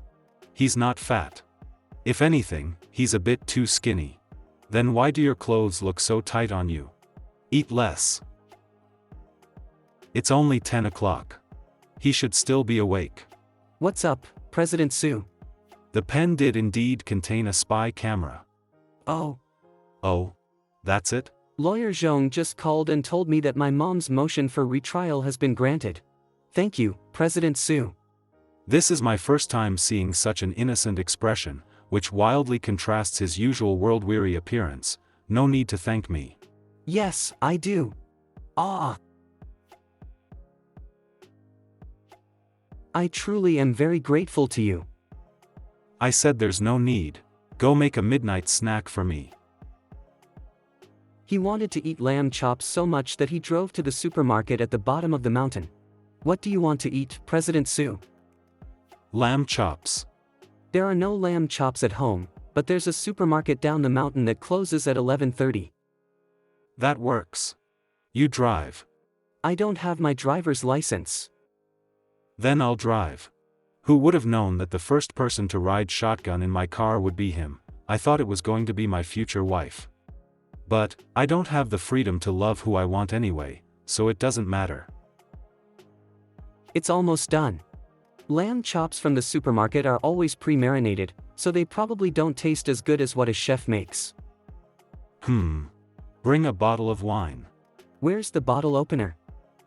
He's not fat. If anything, he's a bit too skinny. Then why do your clothes look so tight on you? Eat less. It's only 10 o'clock. He should still be awake. What's up, President Su? The pen did indeed contain a spy camera. Oh. Oh? That's it? Lawyer Zhong just called and told me that my mom's motion for retrial has been granted. Thank you, President Su. This is my first time seeing such an innocent expression, which wildly contrasts his usual world-weary appearance. No need to thank me. Yes, I do. Ah. I truly am very grateful to you. I said there's no need. Go make a midnight snack for me. He wanted to eat lamb chops so much that he drove to the supermarket at the bottom of the mountain. What do you want to eat, President Su? Lamb chops. There are no lamb chops at home, but there's a supermarket down the mountain that closes at 11:30. That works. You drive. I don't have my driver's license. Then I'll drive. Who would have known that the first person to ride shotgun in my car would be him? I thought it was going to be my future wife. But, I don't have the freedom to love who I want anyway, so it doesn't matter. It's almost done. Lamb chops from the supermarket are always pre-marinated, so they probably don't taste as good as what a chef makes. Bring a bottle of wine. Where's the bottle opener?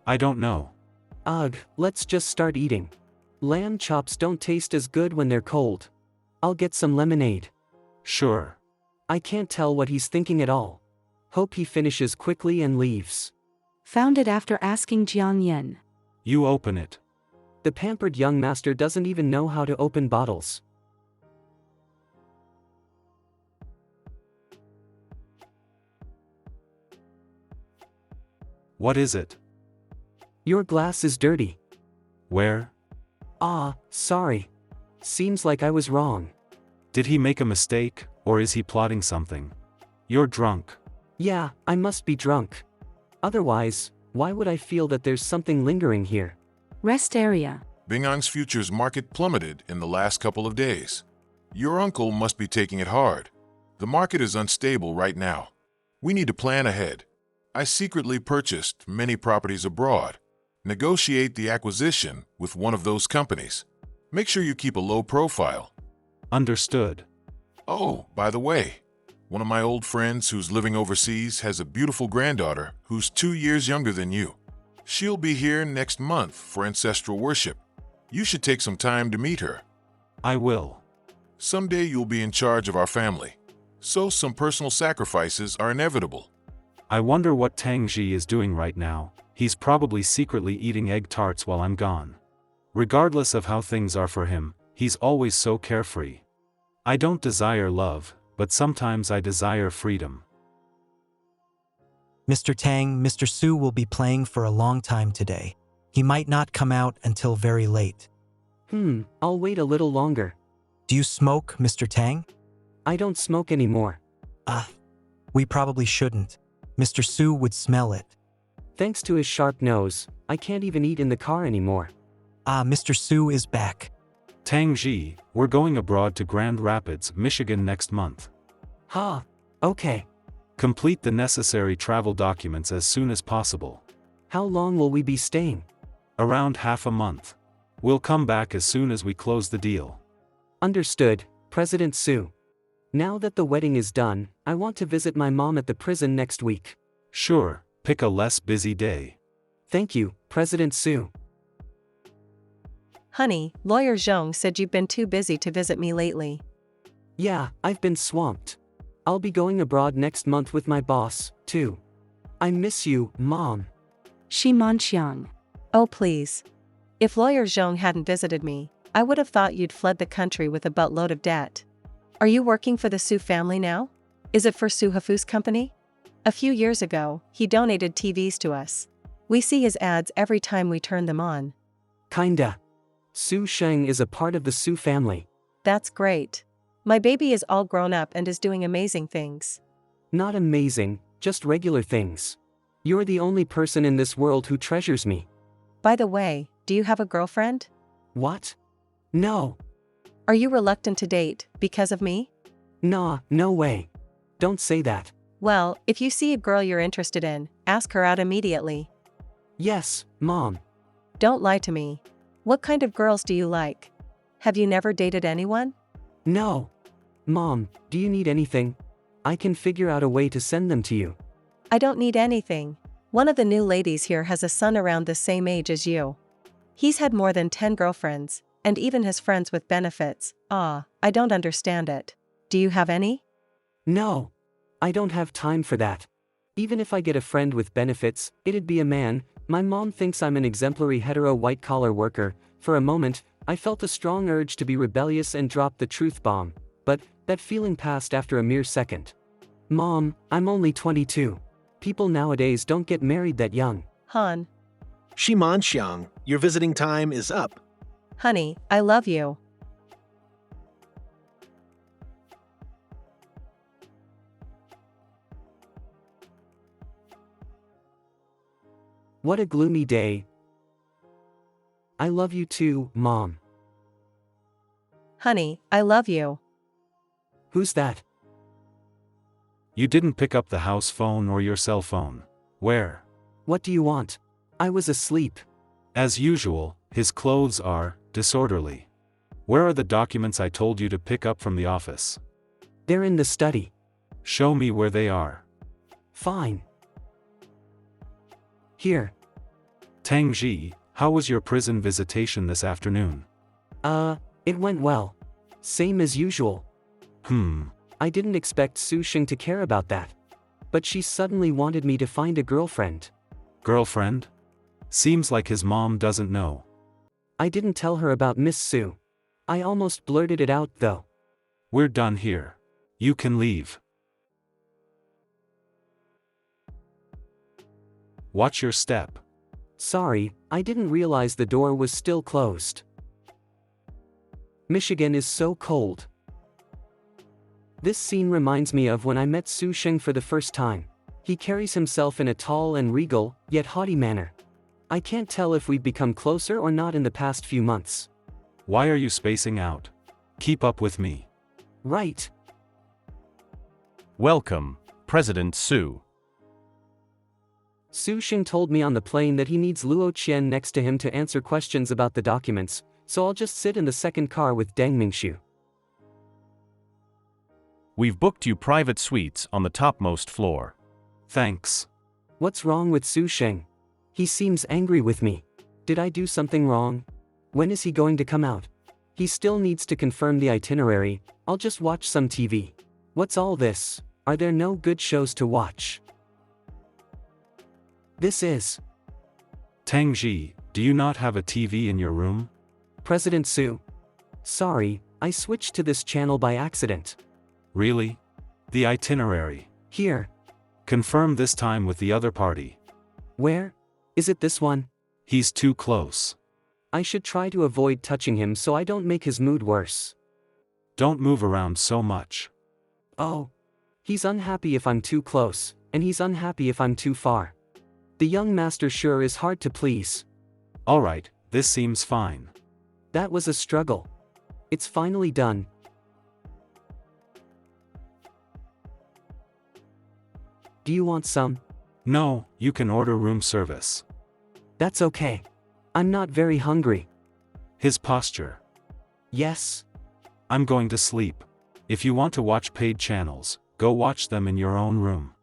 I don't know. Ugh, let's just start eating. Lamb chops don't taste as good when they're cold. I'll get some lemonade. Sure. I can't tell what he's thinking at all. Hope he finishes quickly and leaves. Found it after asking Jiang Yen. You open it. The pampered young master doesn't even know how to open bottles. What is it? Your glass is dirty. Where? Ah, sorry. Seems like I was wrong. Did he make a mistake, or is he plotting something? You're drunk. Yeah, I must be drunk. Otherwise, why would I feel that there's something lingering here? Rest area. Bingang's futures market plummeted in the last couple of days. Your uncle must be taking it hard. The market is unstable right now. We need to plan ahead. I secretly purchased many properties abroad. Negotiate the acquisition with one of those companies. Make sure you keep a low profile. Understood. Oh, by the way, one of my old friends who's living overseas has a beautiful granddaughter who's 2 years younger than you. She'll be here next month for ancestral worship. You should take some time to meet her. I will. Someday you'll be in charge of our family, so some personal sacrifices are inevitable. I wonder what Tangi is doing right now. He's probably secretly eating egg tarts while I'm gone. Regardless of how things are for him, he's always so carefree. I don't desire love, but sometimes I desire freedom. Mr. Tang, Mr. Su will be playing for a long time today. He might not come out until very late. I'll wait a little longer. Do you smoke, Mr. Tang? I don't smoke anymore. We probably shouldn't. Mr. Su would smell it. Thanks to his sharp nose, I can't even eat in the car anymore. Mr. Su is back. Tangi, we're going abroad to Grand Rapids, Michigan next month. Okay. Complete the necessary travel documents as soon as possible. How long will we be staying? Around half a month. We'll come back as soon as we close the deal. Understood, President Su. Now that the wedding is done, I want to visit my mom at the prison next week. Sure, pick a less busy day. Thank you, President Su. Honey, Lawyer Zhong said you've been too busy to visit me lately. Yeah, I've been swamped. I'll be going abroad next month with my boss, too. I miss you, Mom. Shi Manxiang. Oh please. If lawyer Zhong hadn't visited me, I would have thought you'd fled the country with a buttload of debt. Are you working for the Su family now? Is it for Su Hafu's company? A few years ago, he donated TVs to us. We see his ads every time we turn them on. Kinda. Su Sheng is a part of the Su family. That's great. My baby is all grown up and is doing amazing things. Not amazing, just regular things. You're the only person in this world who treasures me. By the way, do you have a girlfriend? What? No. Are you reluctant to date, because of me? Nah, no way. Don't say that. Well, if you see a girl you're interested in, ask her out immediately. Yes, Mom. Don't lie to me. What kind of girls do you like? Have you never dated anyone? No. Mom, do you need anything? I can figure out a way to send them to you. I don't need anything. One of the new ladies here has a son around the same age as you. He's had more than 10 girlfriends, and even has friends with benefits. I don't understand it. Do you have any? No. I don't have time for that. Even if I get a friend with benefits, it'd be a man. My mom thinks I'm an exemplary hetero white-collar worker. For a moment, I felt a strong urge to be rebellious and drop the truth bomb, but that feeling passed after a mere second. Mom, I'm only 22. People nowadays don't get married that young. Han. Shi Manxiang, your visiting time is up. Honey, I love you. What a gloomy day. I love you too, Mom. Honey, I love you. Who's that? You didn't pick up the house phone or your cell phone. Where? What do you want? I was asleep. As usual, his clothes are disorderly. Where are the documents I told you to pick up from the office? They're in the study. Show me where they are. Fine. Here. Tangi, how was your prison visitation this afternoon? It went well. Same as usual. I didn't expect Su Sheng to care about that. But she suddenly wanted me to find a girlfriend. Girlfriend? Seems like his mom doesn't know. I didn't tell her about Miss Su. I almost blurted it out though. We're done here. You can leave. Watch your step. Sorry, I didn't realize the door was still closed. Michigan is so cold. This scene reminds me of when I met Su Sheng for the first time. He carries himself in a tall and regal, yet haughty manner. I can't tell if we've become closer or not in the past few months. Why are you spacing out? Keep up with me. Right. Welcome, President Su. Su Sheng told me on the plane that he needs Luo Qian next to him to answer questions about the documents, so I'll just sit in the second car with Deng Mingxu. We've booked you private suites on the topmost floor. Thanks. What's wrong with Su Sheng? He seems angry with me. Did I do something wrong? When is he going to come out? He still needs to confirm the itinerary. I'll just watch some TV. What's all this? Are there no good shows to watch? This is... Tangi, do you not have a TV in your room? President Su. Sorry, I switched to this channel by accident. Really? The itinerary. Here. Confirm this time with the other party. Where? Is it this one? He's too close. I should try to avoid touching him so I don't make his mood worse. Don't move around so much. Oh. He's unhappy if I'm too close, and he's unhappy if I'm too far. The young master sure is hard to please. Alright, this seems fine. That was a struggle. It's finally done. Do you want some? No, you can order room service. That's okay. I'm not very hungry. His posture. Yes. I'm going to sleep. If you want to watch paid channels, go watch them in your own room.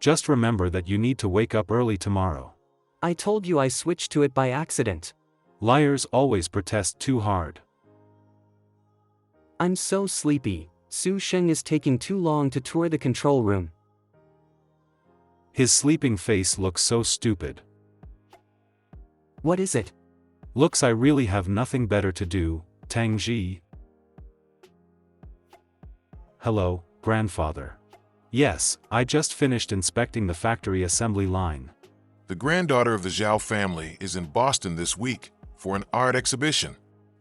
Just remember that you need to wake up early tomorrow. I told you I switched to it by accident. Liars always protest too hard. I'm so sleepy. Su Sheng is taking too long to tour the control room. His sleeping face looks so stupid. What is it? Looks I really have nothing better to do, Tangi. Hello, grandfather. Yes, I just finished inspecting the factory assembly line. The granddaughter of the Zhao family is in Boston this week for an art exhibition.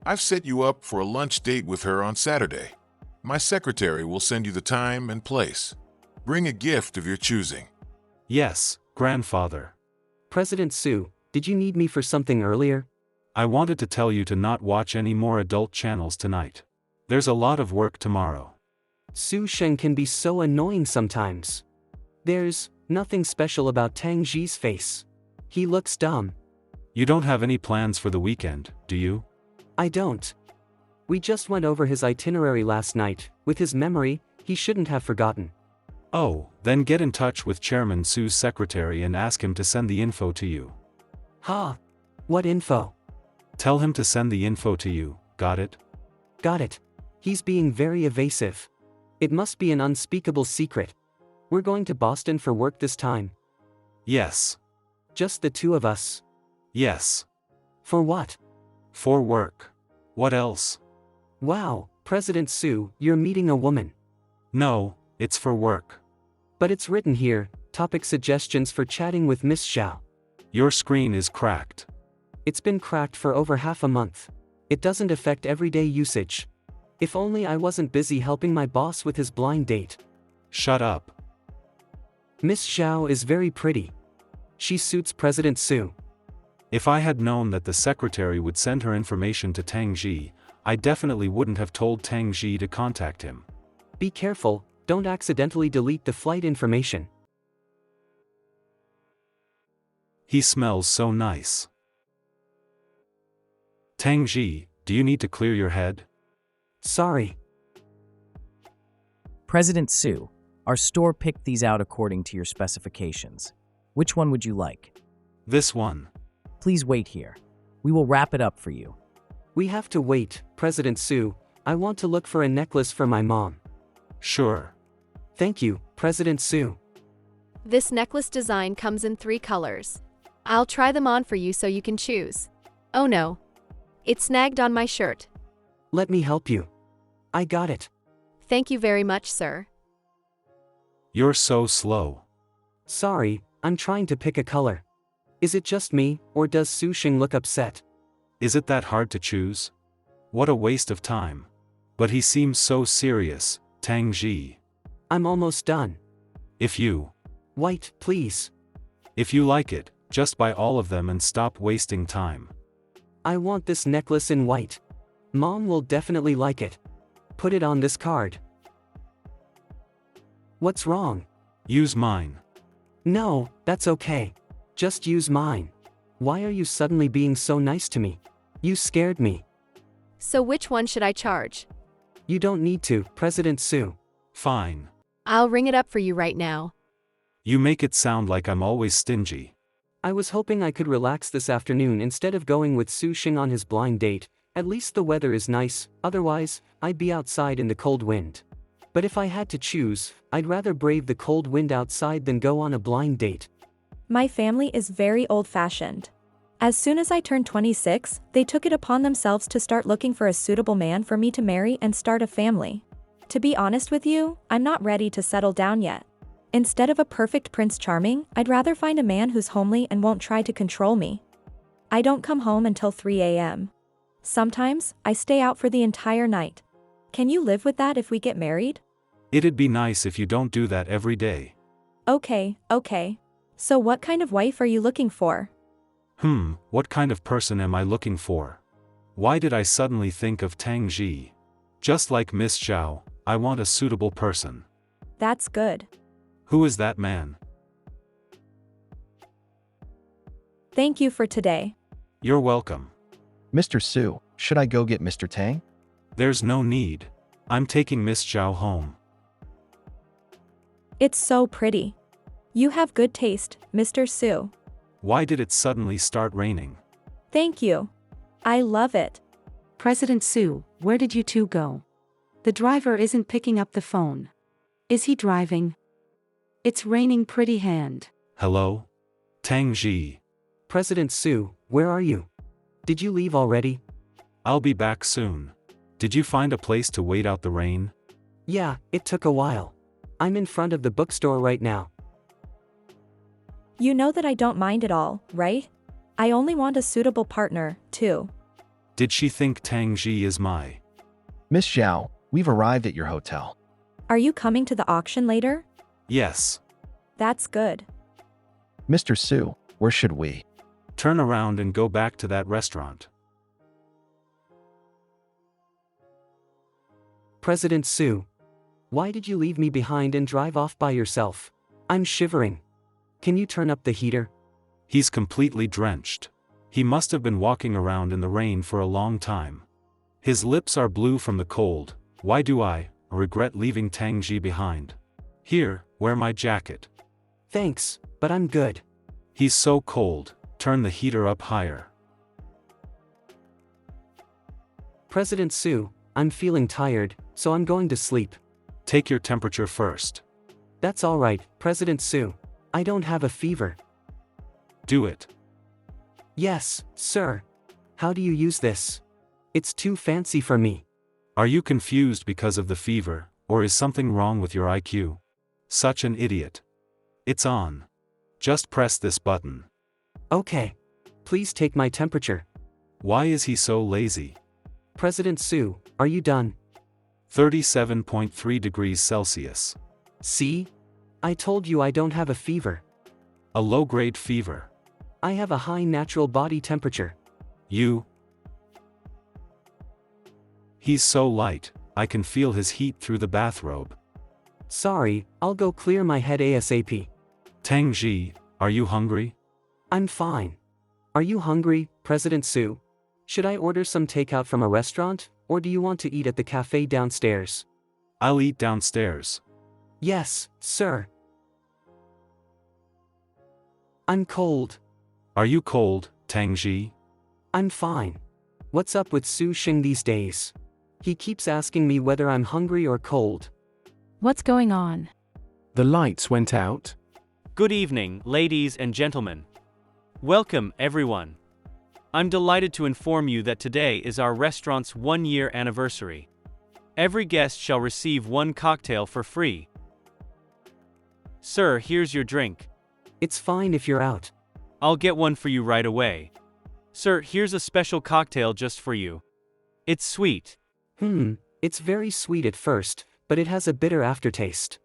I've set you up for a lunch date with her on Saturday. My secretary will send you the time and place. Bring a gift of your choosing. Yes, grandfather. President Su, did you need me for something earlier? I wanted to tell you to not watch any more adult channels tonight. There's a lot of work tomorrow. Su Sheng can be so annoying sometimes. There's nothing special about Tang Ji's face. He looks dumb. You don't have any plans for the weekend, do you? I don't. We just went over his itinerary last night. With his memory, he shouldn't have forgotten. Oh, then get in touch with Chairman Su's secretary and ask him to send the info to you. Ha! What info? Tell him to send the info to you, got it? Got it. He's being very evasive. It must be an unspeakable secret. We're going to Boston for work this time. Yes. Just the two of us. Yes. For what? For work. What else? Wow, President Su, you're meeting a woman. No, it's for work. But it's written here, topic suggestions for chatting with Miss Xiao. Your screen is cracked. It's been cracked for over half a month. It doesn't affect everyday usage. If only I wasn't busy helping my boss with his blind date. Shut up. Miss Xiao is very pretty. She suits President Su. If I had known that the secretary would send her information to Tangi, I definitely wouldn't have told Tangi to contact him. Be careful, don't accidentally delete the flight information. He smells so nice. Tangi, do you need to clear your head? Sorry. President Su, our store picked these out according to your specifications. Which one would you like? This one. Please wait here. We will wrap it up for you. We have to wait, President Su. I want to look for a necklace for my mom. Sure. Thank you, President Su. This necklace design comes in 3 colors. I'll try them on for you so you can choose. Oh no. It snagged on my shirt. Let me help you. I got it. Thank you very much, sir. You're so slow. Sorry, I'm trying to pick a color. Is it just me, or does Su Sheng look upset? Is it that hard to choose? What a waste of time. But he seems so serious, Tangi. I'm almost done. If you... White, please. If you like it, just buy all of them and stop wasting time. I want this necklace in white. Mom will definitely like it. Put it on this card. What's wrong? Use mine. No, that's okay. Just use mine. Why are you suddenly being so nice to me? You scared me. So which one should I charge? You don't need to, President Su. Fine. I'll ring it up for you right now. You make it sound like I'm always stingy. I was hoping I could relax this afternoon instead of going with Su Sheng on his blind date. At least the weather is nice, otherwise, I'd be outside in the cold wind. But if I had to choose, I'd rather brave the cold wind outside than go on a blind date. My family is very old-fashioned. As soon as I turned 26, they took it upon themselves to start looking for a suitable man for me to marry and start a family. To be honest with you, I'm not ready to settle down yet. Instead of a perfect Prince Charming, I'd rather find a man who's homely and won't try to control me. I don't come home until 3 a.m. Sometimes, I stay out for the entire night. Can you live with that if we get married? It'd be nice if you don't do that every day. Okay. So what kind of wife are you looking for? What kind of person am I looking for? Why did I suddenly think of Tangi? Just like Miss Zhao, I want a suitable person. That's good. Who is that man? Thank you for today. You're welcome. Mr. Su, should I go get Mr. Tang? There's no need. I'm taking Miss Zhao home. It's so pretty. You have good taste, Mr. Su. Why did it suddenly start raining? Thank you. I love it. President Su, where did you two go? The driver isn't picking up the phone. Is he driving? It's raining pretty hand. Hello? Tangi. President Su, where are you? Did you leave already? I'll be back soon. Did you find a place to wait out the rain? Yeah, it took a while. I'm in front of the bookstore right now. You know that I don't mind at all, right? I only want a suitable partner, too. Did she think Tangi is my? Miss Zhao, we've arrived at your hotel. Are you coming to the auction later? Yes. That's good. Mr. Su, where should we? Turn around and go back to that restaurant. President Su, why did you leave me behind and drive off by yourself? I'm shivering. Can you turn up the heater? He's completely drenched. He must have been walking around in the rain for a long time. His lips are blue from the cold. Why do I regret leaving Tangi behind? Here, wear my jacket. Thanks, but I'm good. He's so cold. Turn the heater up higher. President Su, I'm feeling tired, so I'm going to sleep. Take your temperature first. That's all right, President Su. I don't have a fever. Do it. Yes, sir. How do you use this? It's too fancy for me. Are you confused because of the fever, or is something wrong with your IQ? Such an idiot. It's on. Just press this button. Okay. Please take my temperature. Why is he so lazy? President Su, are you done? 37.3 degrees Celsius. See? I told you I don't have a fever. A low-grade fever. I have a high natural body temperature. You? He's so light, I can feel his heat through the bathrobe. Sorry, I'll go clear my head ASAP. Tangi, are you hungry? I'm fine. Are you hungry, President Su? Should I order some takeout from a restaurant, or do you want to eat at the cafe downstairs? I'll eat downstairs. Yes, sir. I'm cold. Are you cold, Tangi? I'm fine. What's up with Su Xing these days? He keeps asking me whether I'm hungry or cold. What's going on? The lights went out. Good evening, ladies and gentlemen. Welcome, everyone. I'm delighted to inform you that today is our restaurant's 1-year anniversary. Every guest shall receive 1 cocktail for free. Sir, here's your drink. It's fine if you're out. I'll get one for you right away. Sir, here's a special cocktail just for you. It's sweet. It's very sweet at first, but it has a bitter aftertaste.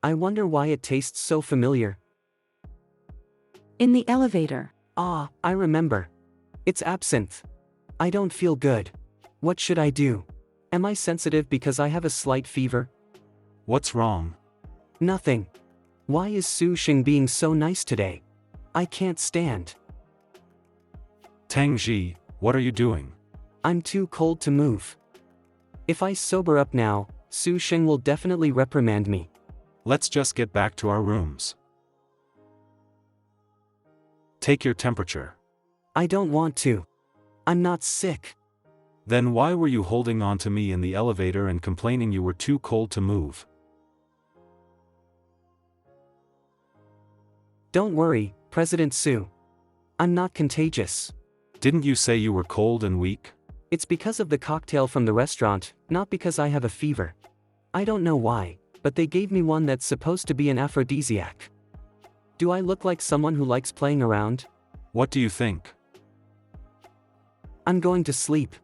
I wonder why it tastes so familiar. In the elevator. Ah, I remember. It's absinthe. I don't feel good. What should I do? Am I sensitive because I have a slight fever? What's wrong? Nothing. Why is Su Xing being so nice today? I can't stand. Tangi, what are you doing? I'm too cold to move. If I sober up now, Su Xing will definitely reprimand me. Let's just get back to our rooms. Take your temperature. I don't want to. I'm not sick. Then why were you holding on to me in the elevator and complaining you were too cold to move? Don't worry, President Su. I'm not contagious. Didn't you say you were cold and weak? It's because of the cocktail from the restaurant, not because I have a fever. I don't know why, but they gave me one that's supposed to be an aphrodisiac. Do I look like someone who likes playing around? What do you think? I'm going to sleep.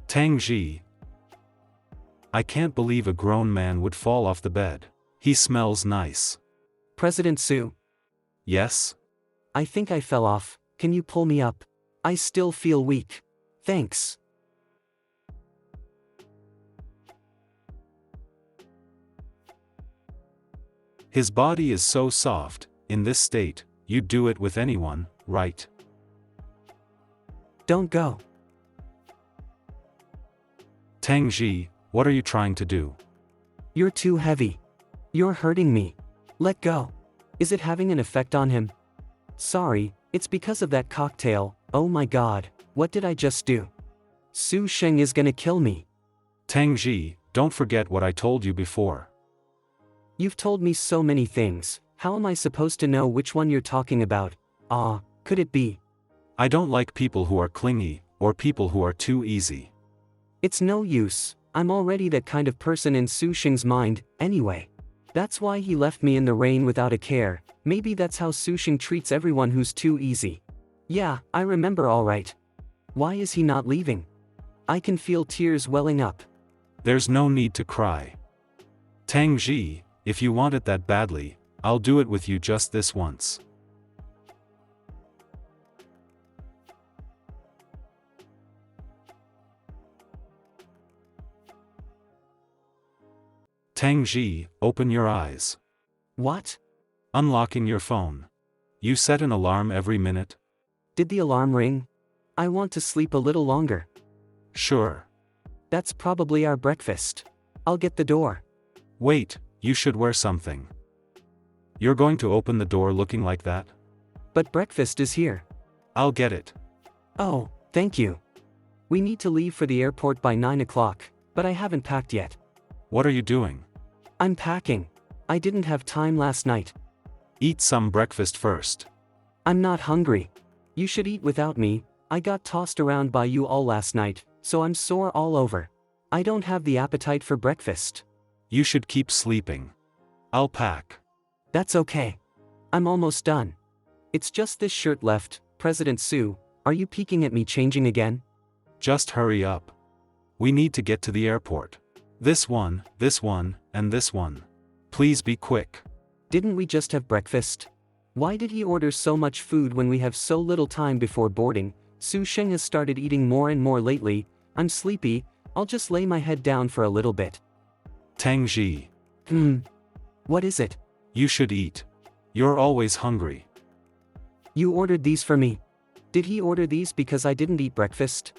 Tangi. I can't believe a grown man would fall off the bed. He smells nice. President Su. Yes? I think I fell off. Can you pull me up? I still feel weak. Thanks. His body is so soft. In this state, you'd do it with anyone, right? Don't go. Tangi, what are you trying to do? You're too heavy. You're hurting me. Let go. Is it having an effect on him? Sorry, it's because of that cocktail. Oh my god, what did I just do? Su Xing is gonna kill me. Tangi, don't forget what I told you before. You've told me so many things, how am I supposed to know which one you're talking about? Could it be? I don't like people who are clingy, or people who are too easy. It's no use, I'm already that kind of person in Su Xing's mind, anyway. That's why he left me in the rain without a care. Maybe that's how Su Xing treats everyone who's too easy. Yeah, I remember all right. Why is he not leaving? I can feel tears welling up. There's no need to cry. Tangi, if you want it that badly, I'll do it with you just this once. Tangi, open your eyes. What? Unlocking your phone. You set an alarm every minute? Did the alarm ring? I want to sleep a little longer. Sure. That's probably our breakfast. I'll get the door. Wait, you should wear something. You're going to open the door looking like that? But breakfast is here. I'll get it. Oh, thank you. We need to leave for the airport by 9 o'clock, but I haven't packed yet. What are you doing? I'm packing. I didn't have time last night. Eat some breakfast first. I'm not hungry. You should eat without me. I got tossed around by you all last night, so I'm sore all over. I don't have the appetite for breakfast. You should keep sleeping. I'll pack. That's okay. I'm almost done. It's just this shirt left. President Su, are you peeking at me changing again? Just hurry up. We need to get to the airport. This one, and this one. Please be quick. Didn't we just have breakfast? Why did he order so much food when we have so little time before boarding? Su Xing has started eating more and more lately. I'm sleepy, I'll just lay my head down for a little bit. Tangi. What is it? You should eat. You're always hungry. You ordered these for me. Did he order these because I didn't eat breakfast?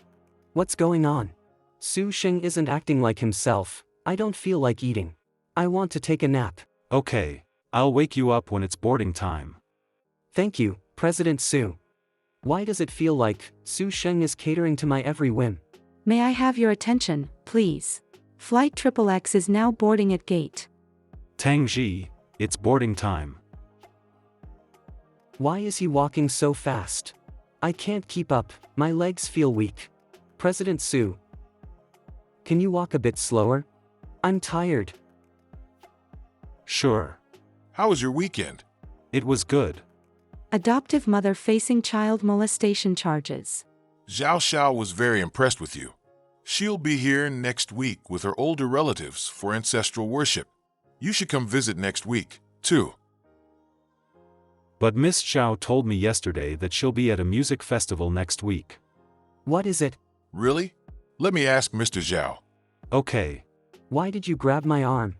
What's going on? Su Xing isn't acting like himself. I don't feel like eating. I want to take a nap. Okay, I'll wake you up when it's boarding time. Thank you, President Su. Why does it feel like Su Xing is catering to my every whim? May I have your attention, please? Flight XXX is now boarding at gate. Tangi, it's boarding time. Why is he walking so fast? I can't keep up, my legs feel weak. President Su, can you walk a bit slower? I'm tired. Sure. How was your weekend? It was good. Adoptive mother facing child molestation charges. Zhao Xiao was very impressed with you. She'll be here next week with her older relatives for ancestral worship. You should come visit next week, too. But Miss Xiao told me yesterday that she'll be at a music festival next week. What is it? Really? Let me ask Mr. Zhao. Okay. Why did you grab my arm?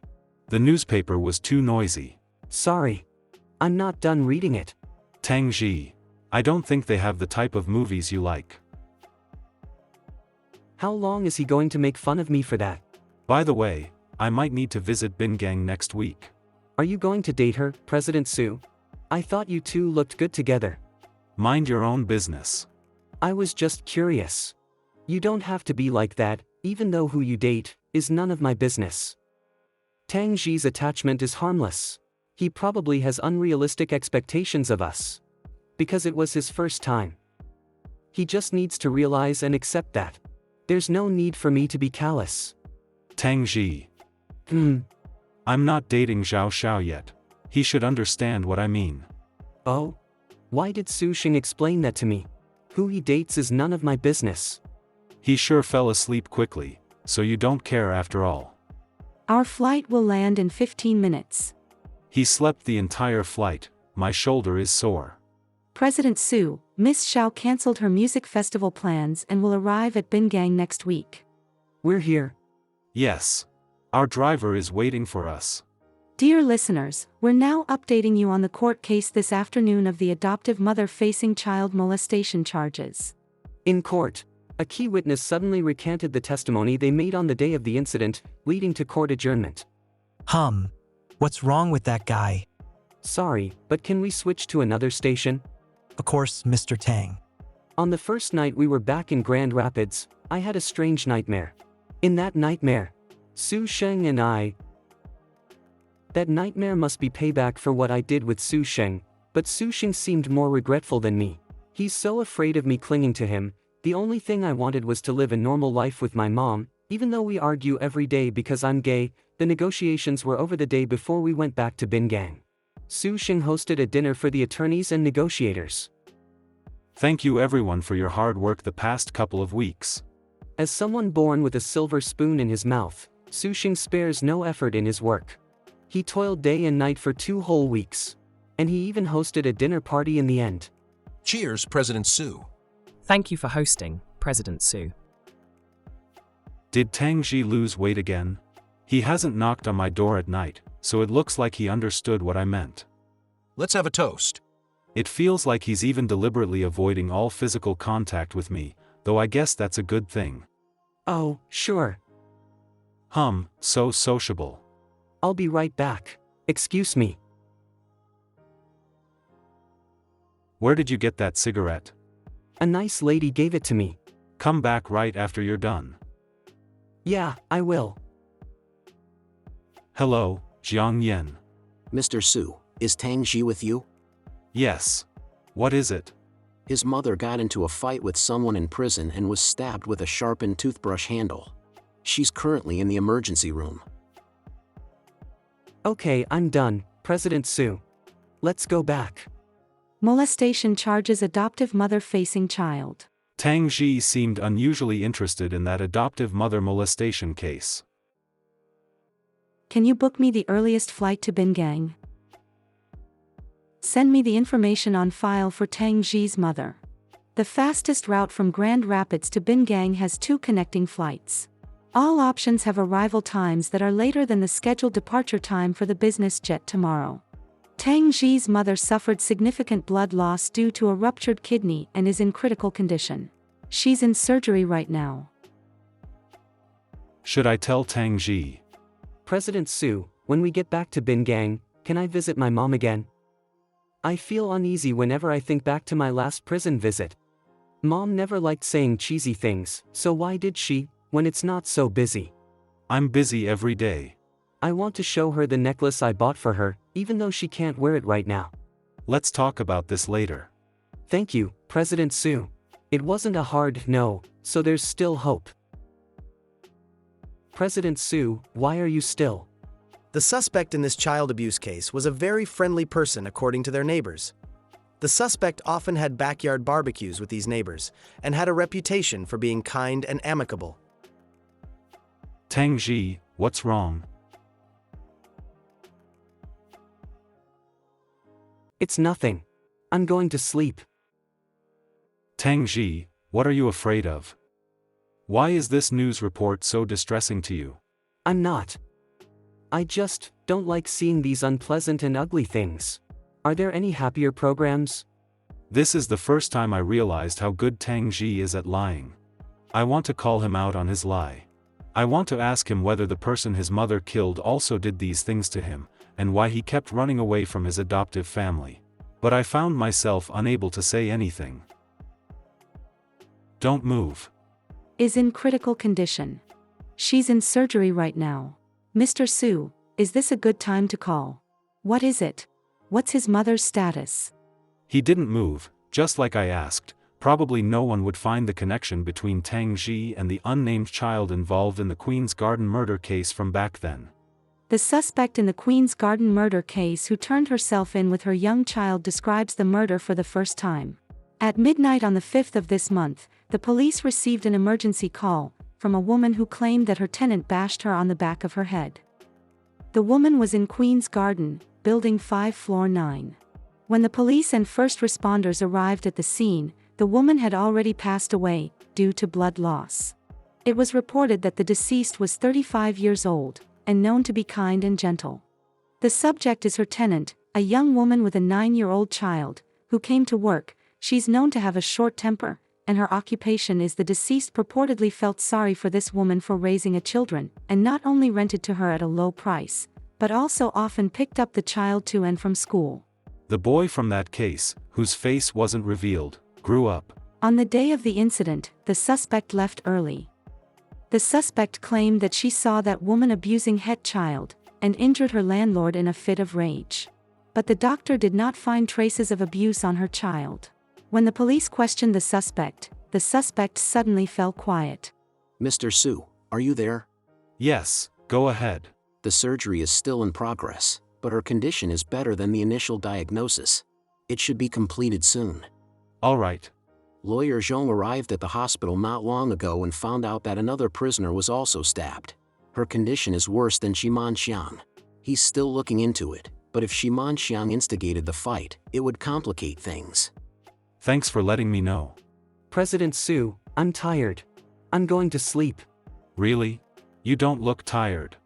The newspaper was too noisy. Sorry. I'm not done reading it. Tangi, I don't think they have the type of movies you like. How long is he going to make fun of me for that? By the way, I might need to visit Bingang next week. Are you going to date her, President Su? I thought you two looked good together. Mind your own business. I was just curious. You don't have to be like that, even though who you date is none of my business. Tangi's attachment is harmless. He probably has unrealistic expectations of us. Because it was his first time. He just needs to realize and accept that. There's no need for me to be callous. Tangi. I'm not dating Zhao Xiao yet. He should understand what I mean. Oh? Why did Su Xing explain that to me? Who he dates is none of my business. He sure fell asleep quickly, so you don't care after all. Our flight will land in 15 minutes. He slept the entire flight. My shoulder is sore. President Su, Miss Xiao cancelled her music festival plans and will arrive at Bingang next week. We're here. Yes. Our driver is waiting for us. Dear listeners, we're now updating you on the court case this afternoon of the adoptive mother facing child molestation charges. In court, a key witness suddenly recanted the testimony they made on the day of the incident, leading to court adjournment. What's wrong with that guy? Sorry, but can we switch to another station? Of course, Mr. Tang. On the first night we were back in Grand Rapids, I had a strange nightmare. In that nightmare, Su Sheng and I. That nightmare must be payback for what I did with Su Sheng, but Su Sheng seemed more regretful than me. He's so afraid of me clinging to him. The only thing I wanted was to live a normal life with my mom, even though we argue every day because I'm gay. The negotiations were over the day before we went back to Bingang. Su Sheng hosted a dinner for the attorneys and negotiators. Thank you everyone for your hard work the past couple of weeks. As someone born with a silver spoon in his mouth, Su Sheng spares no effort in his work. He toiled day and night for 2 whole weeks. And he even hosted a dinner party in the end. Cheers, President Su. Thank you for hosting, President Su. Did Tangi lose weight again? He hasn't knocked on my door at night, so it looks like he understood what I meant. Let's have a toast. It feels like he's even deliberately avoiding all physical contact with me, though I guess that's a good thing. Oh, sure. So sociable. I'll be right back. Excuse me. Where did you get that cigarette? A nice lady gave it to me. Come back right after you're done. Yeah, I will. Hello, Jiang Yen. Mr. Su, is Tangi with you? Yes. What is it? His mother got into a fight with someone in prison and was stabbed with a sharpened toothbrush handle. She's currently in the emergency room. Okay, I'm done, President Su. Let's go back. Molestation charges adoptive mother facing child. Tangi seemed unusually interested in that adoptive mother molestation case. Can you book me the earliest flight to Bingang? Send me the information on file for Tangi's mother. The fastest route from Grand Rapids to Bingang has 2 connecting flights. All options have arrival times that are later than the scheduled departure time for the business jet tomorrow. Tangi's mother suffered significant blood loss due to a ruptured kidney and is in critical condition. She's in surgery right now. Should I tell Tangi? President Su, when we get back to Bingang, can I visit my mom again? I feel uneasy whenever I think back to my last prison visit. Mom never liked saying cheesy things, so why did she, when it's not so busy? I'm busy every day. I want to show her the necklace I bought for her, even though she can't wear it right now. Let's talk about this later. Thank you, President Su. It wasn't a hard no, so there's still hope. President Su, why are you still? The suspect in this child abuse case was a very friendly person according to their neighbors. The suspect often had backyard barbecues with these neighbors and had a reputation for being kind and amicable. Tangi, what's wrong? It's nothing. I'm going to sleep. Tangi, what are you afraid of? Why is this news report so distressing to you? I'm not. I just don't like seeing these unpleasant and ugly things. Are there any happier programs? This is the first time I realized how good Tangi is at lying. I want to call him out on his lie. I want to ask him whether the person his mother killed also did these things to him, and why he kept running away from his adoptive family. But I found myself unable to say anything. Don't move. Is in critical condition. She's in surgery right now. Mr. Su, is this a good time to call? What is it? What's his mother's status? He didn't move, just like I asked. Probably no one would find the connection between Tangi and the unnamed child involved in the Queen's Garden murder case from back then. The suspect in the Queen's Garden murder case who turned herself in with her young child describes the murder for the first time. At midnight on the 5th of this month, the police received an emergency call from a woman who claimed that her tenant bashed her on the back of her head. The woman was in Queen's Garden, Building 5, Floor 9. When the police and first responders arrived at the scene, the woman had already passed away, due to blood loss. It was reported that the deceased was 35 years old, and known to be kind and gentle. The subject is her tenant, a young woman with a 9-year-old child, who came to work. She's known to have a short temper, and her occupation is the deceased purportedly felt sorry for this woman for raising a children, and not only rented to her at a low price, but also often picked up the child to and from school. The boy from that case, whose face wasn't revealed, grew up. On the day of the incident, the suspect left early. The suspect claimed that she saw that woman abusing head child and injured her landlord in a fit of rage. But the doctor did not find traces of abuse on her child. When the police questioned the suspect suddenly fell quiet. Mr. Su, are you there? Yes, go ahead. The surgery is still in progress, but her condition is better than the initial diagnosis. It should be completed soon. All right. Lawyer Zhong arrived at the hospital not long ago and found out that another prisoner was also stabbed. Her condition is worse than Shiman Xiang. He's still looking into it, but if Shiman Xiang instigated the fight, it would complicate things. Thanks for letting me know. President Su, I'm tired. I'm going to sleep. Really? You don't look tired.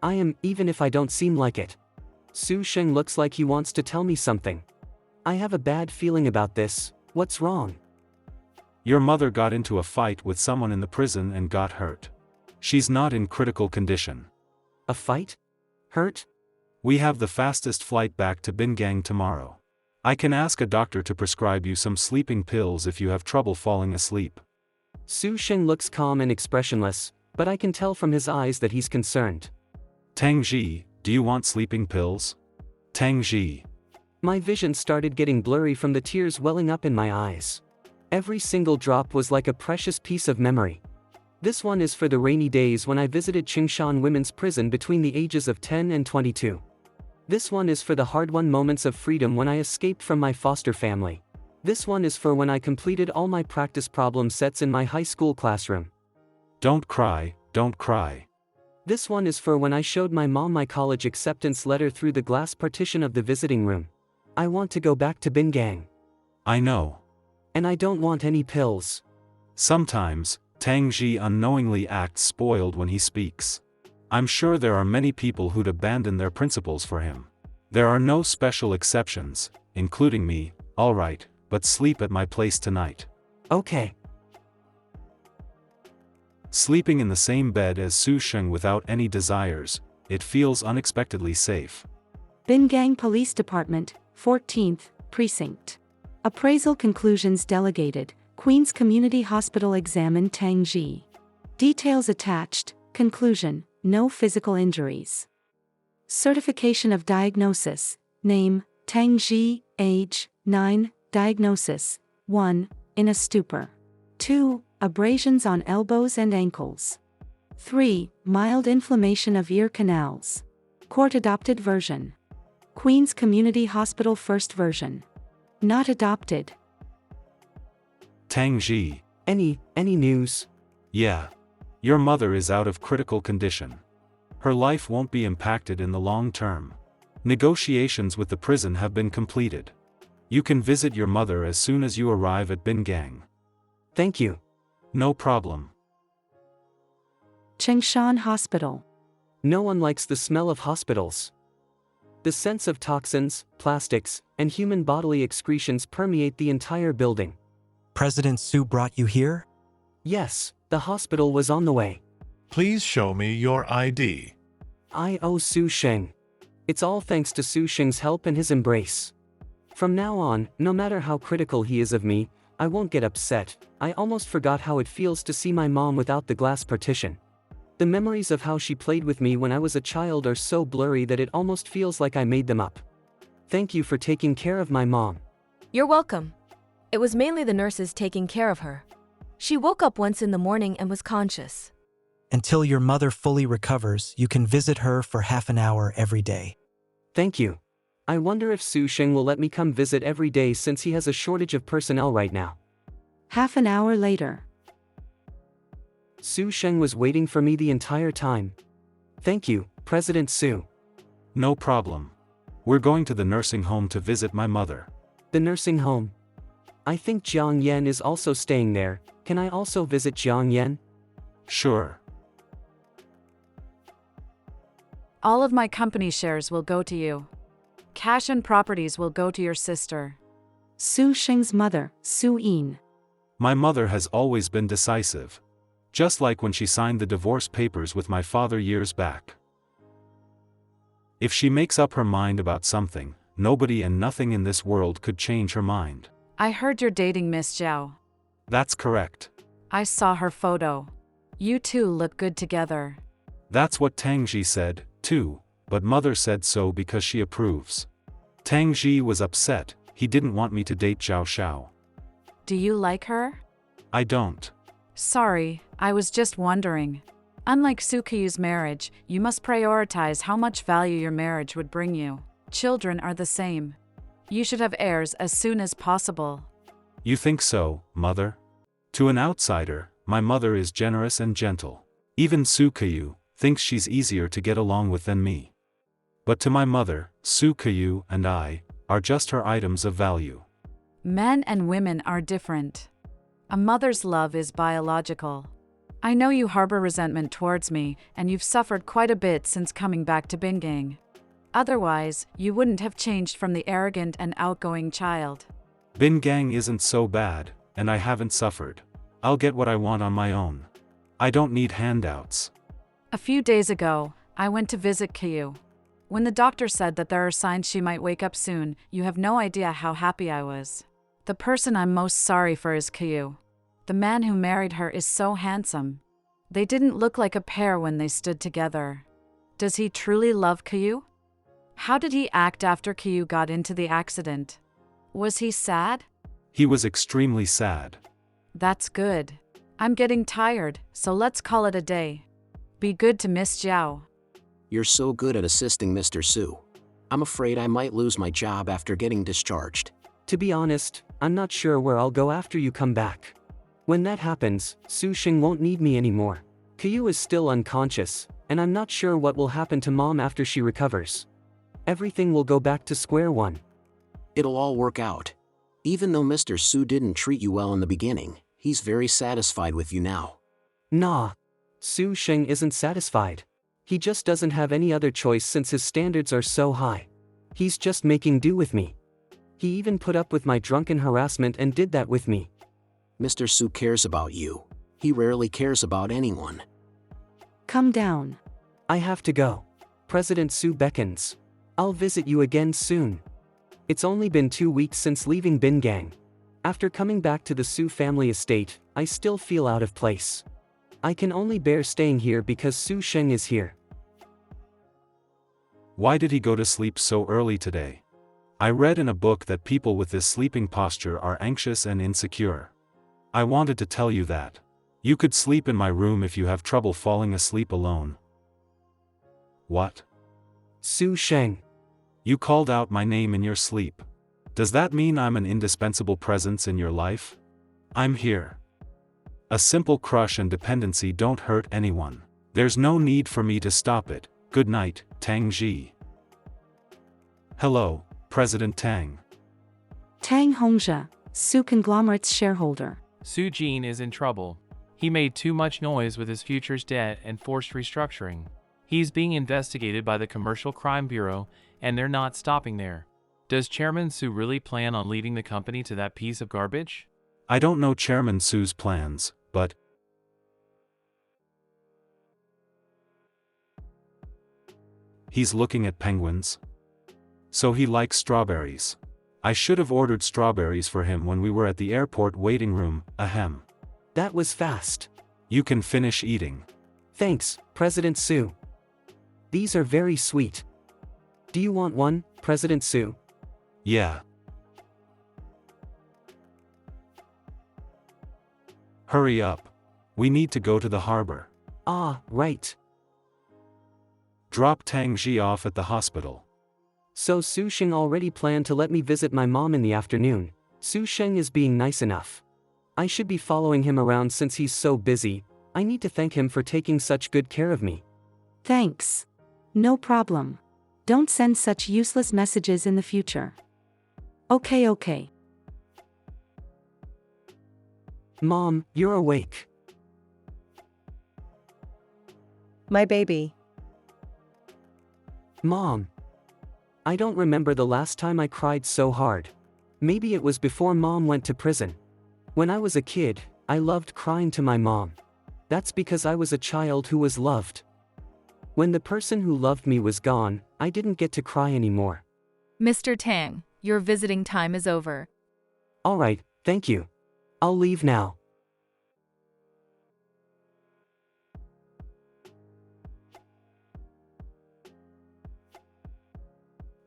I am, even if I don't seem like it. Su Sheng looks like he wants to tell me something. I have a bad feeling about this. What's wrong? Your mother got into a fight with someone in the prison and got hurt. She's not in critical condition. A fight? Hurt? We have the fastest flight back to Bingang tomorrow. I can ask a doctor to prescribe you some sleeping pills if you have trouble falling asleep. Su Sheng looks calm and expressionless, but I can tell from his eyes that he's concerned. Tangi, do you want sleeping pills? Tangi. My vision started getting blurry from the tears welling up in my eyes. Every single drop was like a precious piece of memory. This one is for the rainy days when I visited Qingshan Women's Prison between the ages of 10 and 22. This one is for the hard-won moments of freedom when I escaped from my foster family. This one is for when I completed all my practice problem sets in my high school classroom. Don't cry, don't cry. This one is for when I showed my mom my college acceptance letter through the glass partition of the visiting room. I want to go back to Bingang. I know. And I don't want any pills. Sometimes, Tangi unknowingly acts spoiled when he speaks. I'm sure there are many people who'd abandon their principles for him. There are no special exceptions, including me, alright, but sleep at my place tonight. Okay. Sleeping in the same bed as Su Sheng without any desires, it feels unexpectedly safe. Bingang Police Department, 14th Precinct. Appraisal conclusions delegated, Queen's Community Hospital examined Tangi. Details attached, conclusion, no physical injuries. Certification of diagnosis, name, Tangi, age, 9, diagnosis, 1, in a stupor. 2, abrasions on elbows and ankles. 3, mild inflammation of ear canals. Court adopted version. Queen's Community Hospital first version. Not adopted. Tangi. Any news? Yeah. Your mother is out of critical condition. Her life won't be impacted in the long term. Negotiations with the prison have been completed. You can visit your mother as soon as you arrive at Bingang. Thank you. No problem. Qingshan Hospital. No one likes the smell of hospitals. The sense of toxins, plastics, and human bodily excretions permeate the entire building. President Su brought you here? Yes, the hospital was on the way. Please show me your ID. I owe Su Sheng. It's all thanks to Su Sheng's help and his embrace. From now on, no matter how critical he is of me, I won't get upset. I almost forgot how it feels to see my mom without the glass partition. The memories of how she played with me when I was a child are so blurry that it almost feels like I made them up. Thank you for taking care of my mom. You're welcome. It was mainly the nurses taking care of her. She woke up once in the morning and was conscious. Until your mother fully recovers, you can visit her for half an hour every day. Thank you. I wonder if Su Sheng will let me come visit every day since he has a shortage of personnel right now. Half an hour later. Su Sheng was waiting for me the entire time. Thank you, President Su. No problem. We're going to the nursing home to visit my mother. The nursing home? I think Jiang Yan is also staying there. Can I also visit Jiang Yan? Sure. All of my company shares will go to you. Cash and properties will go to your sister. Su Sheng's mother, Su Yin. My mother has always been decisive. Just like when she signed the divorce papers with my father years back. If she makes up her mind about something, nobody and nothing in this world could change her mind. I heard you're dating Miss Zhao. That's correct. I saw her photo. You two look good together. That's what Tangi said, too, but mother said so because she approves. Tangi was upset, he didn't want me to date Zhao Xiao. Do you like her? I don't. Sorry, I was just wondering. Unlike Sukayu's marriage, you must prioritize how much value your marriage would bring you. Children are the same. You should have heirs as soon as possible. You think so, mother? To an outsider, my mother is generous and gentle. Even Sukayu thinks she's easier to get along with than me. But to my mother, Sukayu and I are just her items of value. Men and women are different. A mother's love is biological. I know you harbor resentment towards me, and you've suffered quite a bit since coming back to Bingang. Otherwise, you wouldn't have changed from the arrogant and outgoing child. Bingang isn't so bad, and I haven't suffered. I'll get what I want on my own. I don't need handouts. A few days ago, I went to visit Caillou. When the doctor said that there are signs she might wake up soon, you have no idea how happy I was. The person I'm most sorry for is Caillou. The man who married her is so handsome. They didn't look like a pair when they stood together. Does he truly love Caillou? How did he act after Caillou got into the accident? Was he sad? He was extremely sad. That's good. I'm getting tired, so let's call it a day. Be good to Miss Zhao. You're so good at assisting Mr. Su. I'm afraid I might lose my job after getting discharged. To be honest, I'm not sure where I'll go after you come back. When that happens, Su Xing won't need me anymore. Caillou is still unconscious, and I'm not sure what will happen to Mom after she recovers. Everything will go back to square one. It'll all work out. Even though Mr. Su didn't treat you well in the beginning, he's very satisfied with you now. Nah. Su Xing isn't satisfied. He just doesn't have any other choice since his standards are so high. He's just making do with me. He even put up with my drunken harassment and did that with me. Mr. Su cares about you. He rarely cares about anyone. Come down. I have to go. President Su beckons. I'll visit you again soon. It's only been 2 weeks since leaving Bingang. After coming back to the Su family estate, I still feel out of place. I can only bear staying here because Su Sheng is here. Why did he go to sleep so early today? I read in a book that people with this sleeping posture are anxious and insecure. I wanted to tell you that. You could sleep in my room if you have trouble falling asleep alone. What? Su Sheng. You called out my name in your sleep. Does that mean I'm an indispensable presence in your life? I'm here. A simple crush and dependency don't hurt anyone. There's no need for me to stop it. Good night, Tangi. Hello, President Tang. Tang Hongzhe, Su Conglomerate's shareholder. Su Jin is in trouble. He made too much noise with his future's debt and forced restructuring. He's being investigated by the Commercial Crime Bureau, and they're not stopping there. Does Chairman Su really plan on leaving the company to that piece of garbage? I don't know Chairman Su's plans, but he's looking at penguins. So he likes strawberries. I should have ordered strawberries for him when we were at the airport waiting room, ahem. That was fast. You can finish eating. Thanks, President Su. These are very sweet. Do you want one, President Su? Yeah. Hurry up. We need to go to the harbor. Ah, right. Drop Tangi off at the hospital. So Su Sheng already planned to let me visit my mom in the afternoon. Su Sheng is being nice enough. I should be following him around since he's so busy. I need to thank him for taking such good care of me. Thanks. No problem. Don't send such useless messages in the future. Okay. Mom, you're awake. My baby. Mom. I don't remember the last time I cried so hard. Maybe it was before Mom went to prison. When I was a kid, I loved crying to my mom. That's because I was a child who was loved. When the person who loved me was gone, I didn't get to cry anymore. Mr. Tang, your visiting time is over. Alright, thank you. I'll leave now.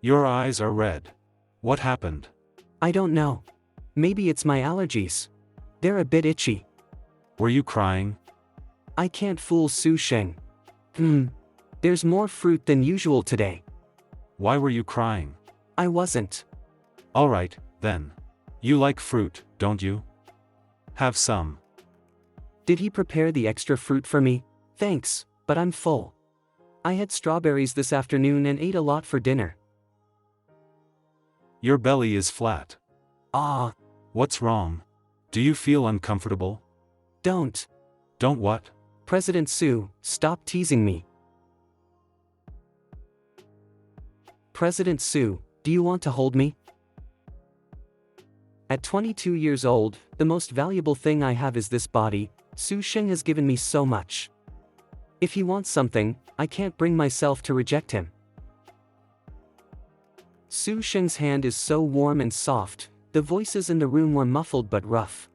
Your eyes are red. What happened? I don't know. Maybe it's my allergies. They're a bit itchy. Were you crying? I can't fool Su Sheng. There's more fruit than usual today. Why were you crying? I wasn't. Alright, then. You like fruit, don't you? Have some. Did he prepare the extra fruit for me? Thanks, but I'm full. I had strawberries this afternoon and ate a lot for dinner. Your belly is flat. Ah. What's wrong? Do you feel uncomfortable? Don't. Don't what? President Su, stop teasing me. President Su, do you want to hold me? At 22 years old, the most valuable thing I have is this body. Su Sheng has given me so much. If he wants something, I can't bring myself to reject him. Su Sheng's hand is so warm and soft, the voices in the room were muffled but rough.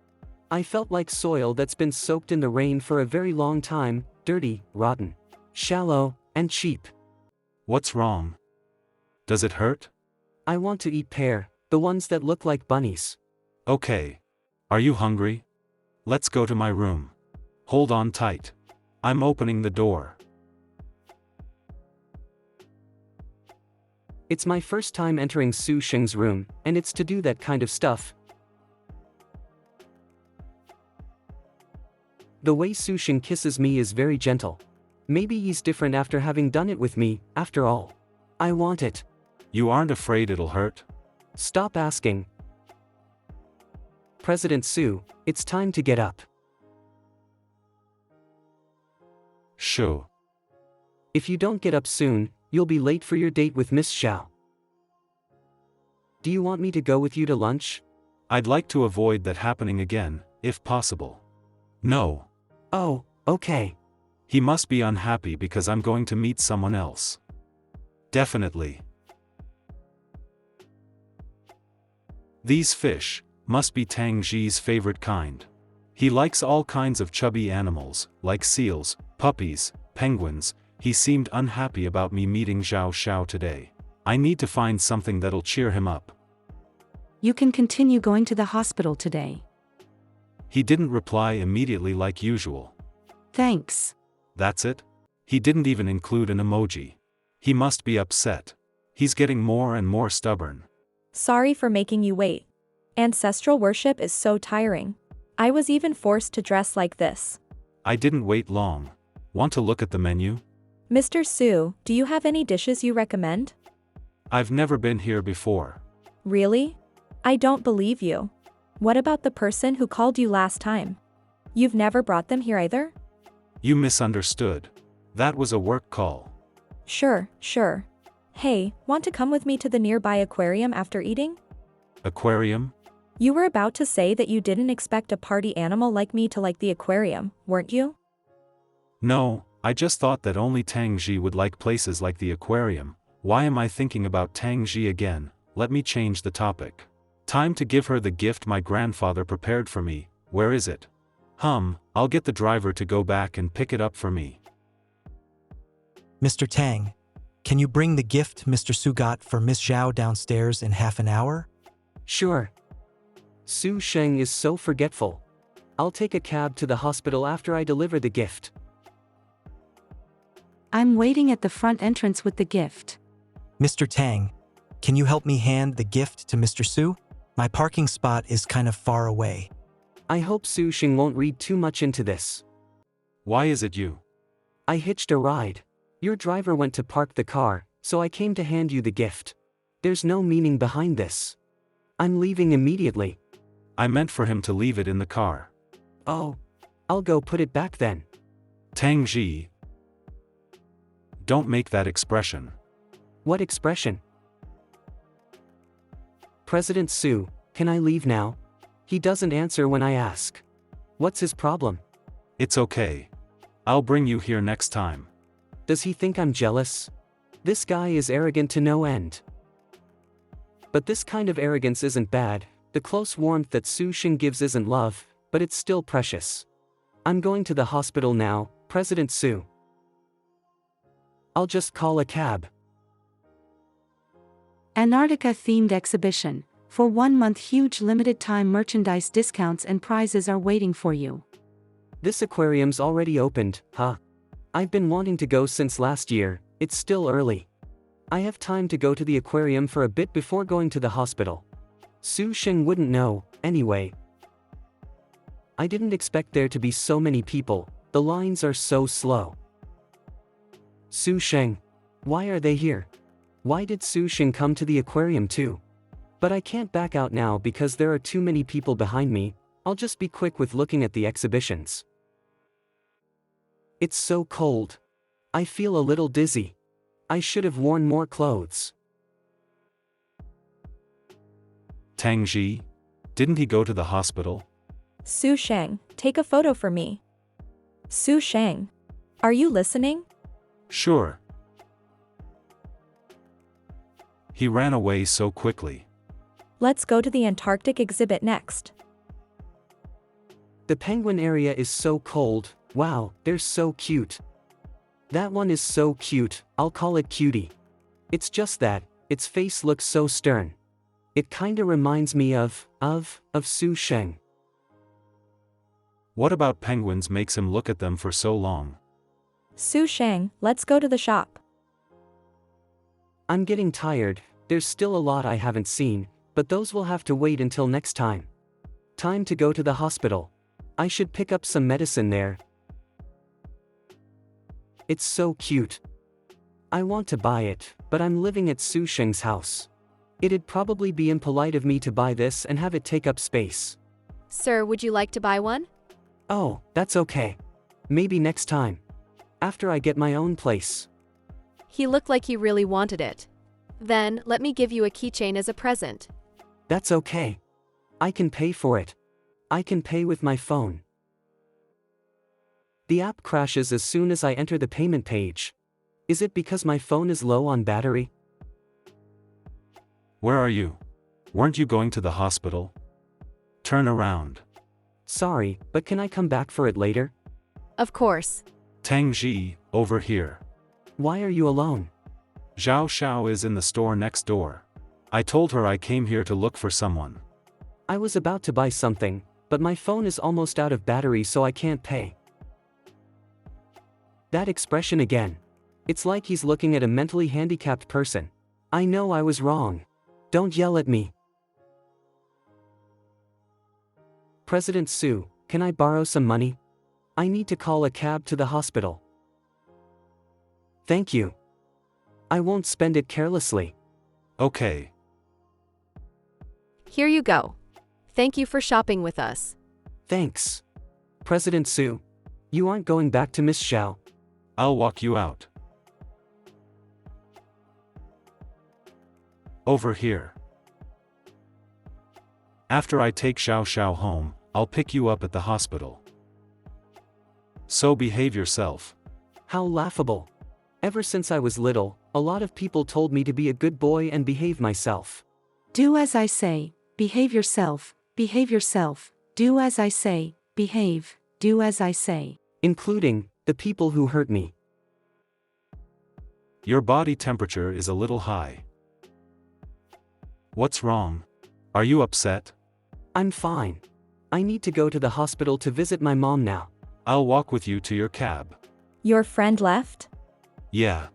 I felt like soil that's been soaked in the rain for a very long time, dirty, rotten, shallow, and cheap. What's wrong? Does it hurt? I want to eat pear, the ones that look like bunnies. Okay. Are you hungry? Let's go to my room. Hold on tight. I'm opening the door. It's my first time entering Su Sheng's room, and it's to do that kind of stuff. The way Su Sheng kisses me is very gentle. Maybe he's different after having done it with me, after all. I want it. You aren't afraid it'll hurt? Stop asking. President Su, it's time to get up. Sure. If you don't get up soon, you'll be late for your date with Miss Xiao. Do you want me to go with you to lunch? I'd like to avoid that happening again, if possible. No. Oh, okay. He must be unhappy because I'm going to meet someone else. Definitely. These fish must be Tangi's favorite kind. He likes all kinds of chubby animals, like seals, puppies, penguins. He seemed unhappy about me meeting Zhao Xiao today. I need to find something that'll cheer him up. You can continue going to the hospital today. He didn't reply immediately like usual. Thanks. That's it? He didn't even include an emoji. He must be upset. He's getting more and more stubborn. Sorry for making you wait. Ancestral worship is so tiring. I was even forced to dress like this. I didn't wait long. Want to look at the menu? Mr. Su, do you have any dishes you recommend? I've never been here before. Really? I don't believe you. What about the person who called you last time? You've never brought them here either? You misunderstood. That was a work call. Sure. Hey, want to come with me to the nearby aquarium after eating? Aquarium? You were about to say that you didn't expect a party animal like me to like the aquarium, weren't you? No, I just thought that only Tangi would like places like the aquarium. Why am I thinking about Tangi again? Let me change the topic. Time to give her the gift my grandfather prepared for me. Where is it? I'll get the driver to go back and pick it up for me. Mr. Tang, can you bring the gift Mr. Su got for Miss Zhao downstairs in half an hour? Sure. Su Sheng is so forgetful. I'll take a cab to the hospital after I deliver the gift. I'm waiting at the front entrance with the gift. Mr. Tang, can you help me hand the gift to Mr. Su? My parking spot is kind of far away. I hope Su Sheng won't read too much into this. Why is it you? I hitched a ride. Your driver went to park the car, so I came to hand you the gift. There's no meaning behind this. I'm leaving immediately. I meant for him to leave it in the car. Oh. I'll go put it back then. Tangi. Don't make that expression. What expression? President Su, can I leave now? He doesn't answer when I ask. What's his problem? It's okay. I'll bring you here next time. Does he think I'm jealous? This guy is arrogant to no end. But this kind of arrogance isn't bad. The close warmth that Su Sheng gives isn't love, but it's still precious. I'm going to the hospital now, President Su. I'll just call a cab. Antarctica-themed exhibition. For 1 month, huge limited-time merchandise discounts and prizes are waiting for you. This aquarium's already opened, huh? I've been wanting to go since last year. It's still early. I have time to go to the aquarium for a bit before going to the hospital. Su Sheng wouldn't know, anyway. I didn't expect there to be so many people. The lines are so slow. Su Sheng. Why are they here? Why did Su Sheng come to the aquarium too? But I can't back out now because there are too many people behind me. I'll just be quick with looking at the exhibitions. It's so cold. I feel a little dizzy. I should have worn more clothes. Tangi? Didn't he go to the hospital? Su Sheng, take a photo for me. Su Sheng. Are you listening? Sure. He ran away so quickly. Let's go to the Antarctic exhibit next. The penguin area is so cold. Wow, they're so cute. That one is so cute, I'll call it cutie. It's just that, its face looks so stern. It kinda reminds me of Su Sheng. What about penguins makes him look at them for so long? Su Sheng, let's go to the shop. I'm getting tired, there's still a lot I haven't seen, but those will have to wait until next time. Time to go to the hospital. I should pick up some medicine there. It's so cute. I want to buy it, but I'm living at Su Sheng's house. It'd probably be impolite of me to buy this and have it take up space. Sir, would you like to buy one? Oh, that's okay. Maybe next time. After I get my own place. He looked like he really wanted it. Then, let me give you a keychain as a present. That's okay. I can pay for it. I can pay with my phone. The app crashes as soon as I enter the payment page. Is it because my phone is low on battery? Where are you? Weren't you going to the hospital? Turn around. Sorry, but can I come back for it later? Of course. Tangi, over here. Why are you alone? Zhao Xiao is in the store next door. I told her I came here to look for someone. I was about to buy something, but my phone is almost out of battery so I can't pay. That expression again. It's like he's looking at a mentally handicapped person. I know I was wrong. Don't yell at me. President Su, can I borrow some money? I need to call a cab to the hospital. Thank you. I won't spend it carelessly. Okay. Here you go. Thank you for shopping with us. Thanks. President Su, you aren't going back to Miss Xiao. I'll walk you out. Over here. After I take Xiao Xiao home, I'll pick you up at the hospital. So behave yourself. How laughable. Ever since I was little, a lot of people told me to be a good boy and behave myself. Do as I say, behave yourself, behave yourself, do as I say, behave, do as I say. Including the people who hurt me. Your body temperature is a little high. What's wrong? Are you upset? I'm fine. I need to go to the hospital to visit my mom now. I'll walk with you to your cab. Your friend left? Yeah.